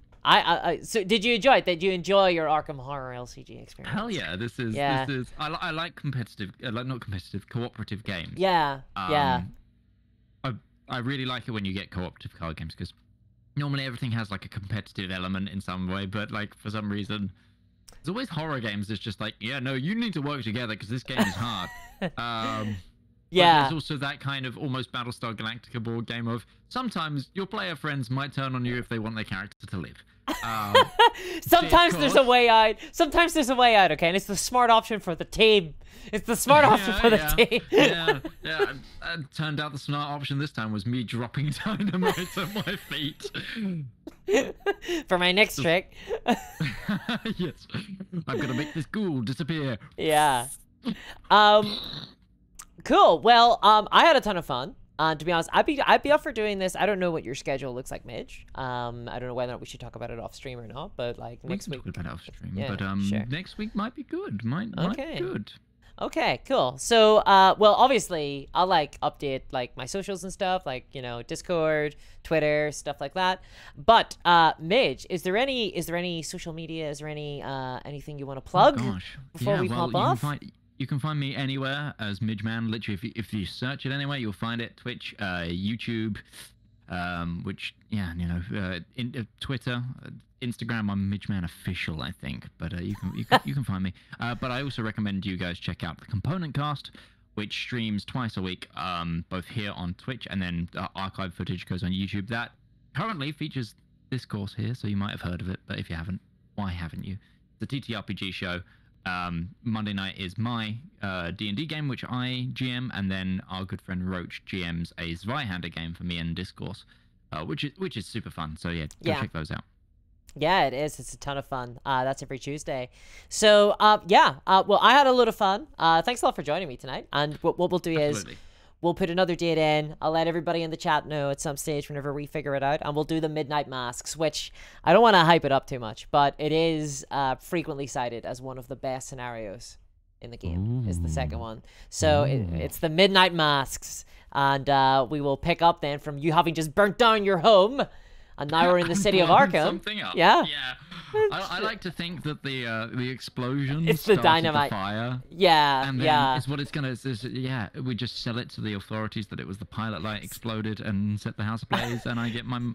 So did you enjoy it? Did you enjoy your Arkham Horror LCG experience? Hell yeah! This is. I like competitive, not competitive, cooperative games. Yeah. I really like it when you get cooperative card games because normally everything has like a competitive element in some way, but like for some reason, there's always horror games. It's just like, yeah, no, you need to work together because this game is hard. Yeah. There's also that kind of almost Battlestar Galactica board game of sometimes your player friends might turn on you if they want their character to live. Sometimes there's a way out. Sometimes there's a way out, okay? And it's the smart option for the team. It's the smart option for the team. Yeah. And turned out the smart option this time was me dropping dynamite at my feet. For my next trick. Yes. I'm going to make this ghoul disappear. Yeah. Cool. Well, I had a ton of fun. To be honest, I'd be up for doing this. I don't know what your schedule looks like, Midge. I don't know whether we should talk about it off stream or not, but like next week. We can talk about it off stream, yeah, but sure. Next week might be good. Might be good. Okay, cool. So, well, obviously, I'll like update like my socials and stuff, like Discord, Twitter, stuff like that. But Midge, is there any social media? Is there anything you want to plug before we pop off? You can find me anywhere as Midgeman. Literally, if you search it anywhere, you'll find it. Twitch, YouTube, Twitter, Instagram. I'm Midgeman Official, I think. But you can find me. But I also recommend you guys check out the Component Cast, which streams twice a week, both here on Twitch and then archive footage goes on YouTube. That currently features this course here, so you might have heard of it. But if you haven't, why haven't you? The TTRPG show. Monday night is my D&D game, which I GM, and then our good friend Roach GMs a Zweihander game for me in Discourse, which is super fun. So go check those out. Yeah, it is. It's a ton of fun. That's every Tuesday. So well, I had a lot of fun. Thanks a lot for joining me tonight. And what we'll do is we'll put another date in. I'll let everybody in the chat know at some stage whenever we figure it out. And we'll do the Midnight Masks, which I don't want to hype it up too much, but it is frequently cited as one of the best scenarios in the game. Is the second one. So it's the Midnight Masks. And we will pick up then from you having just burnt down your home. And now we're in the city of Arkham. Something up. Yeah. I like to think that the explosion it's the dynamite the fire. Yeah. And then it's what it's gonna. We just sell it to the authorities that it was the pilot light exploded and set the house ablaze, and I get my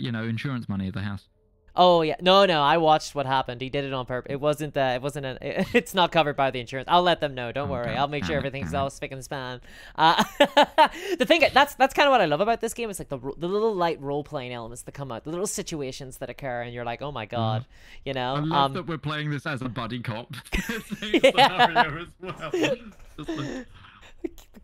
insurance money at the house. Oh yeah, no, I watched what happened. He did it on purpose. It wasn't. It's not covered by the insurance. I'll let them know. Don't worry. I'll make sure everything's all spick and span. The thing that's kind of what I love about this game. It's like the little light role playing elements that come out, the little situations that occur, and you're like, oh my god, you know. I love that we're playing this as a buddy cop Yeah. scenario as well. Just like...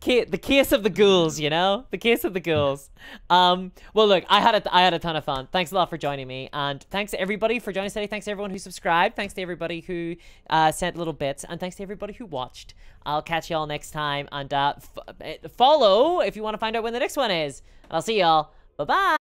The case of the ghouls, you know, the case of the ghouls. Well, look, I had a ton of fun. Thanks a lot for joining me, and thanks to everybody for joining us today. Thanks to everyone who subscribed. Thanks to everybody who sent little bits, and thanks to everybody who watched. I'll catch y'all next time, and follow if you want to find out when the next one is. And I'll see y'all. Bye bye.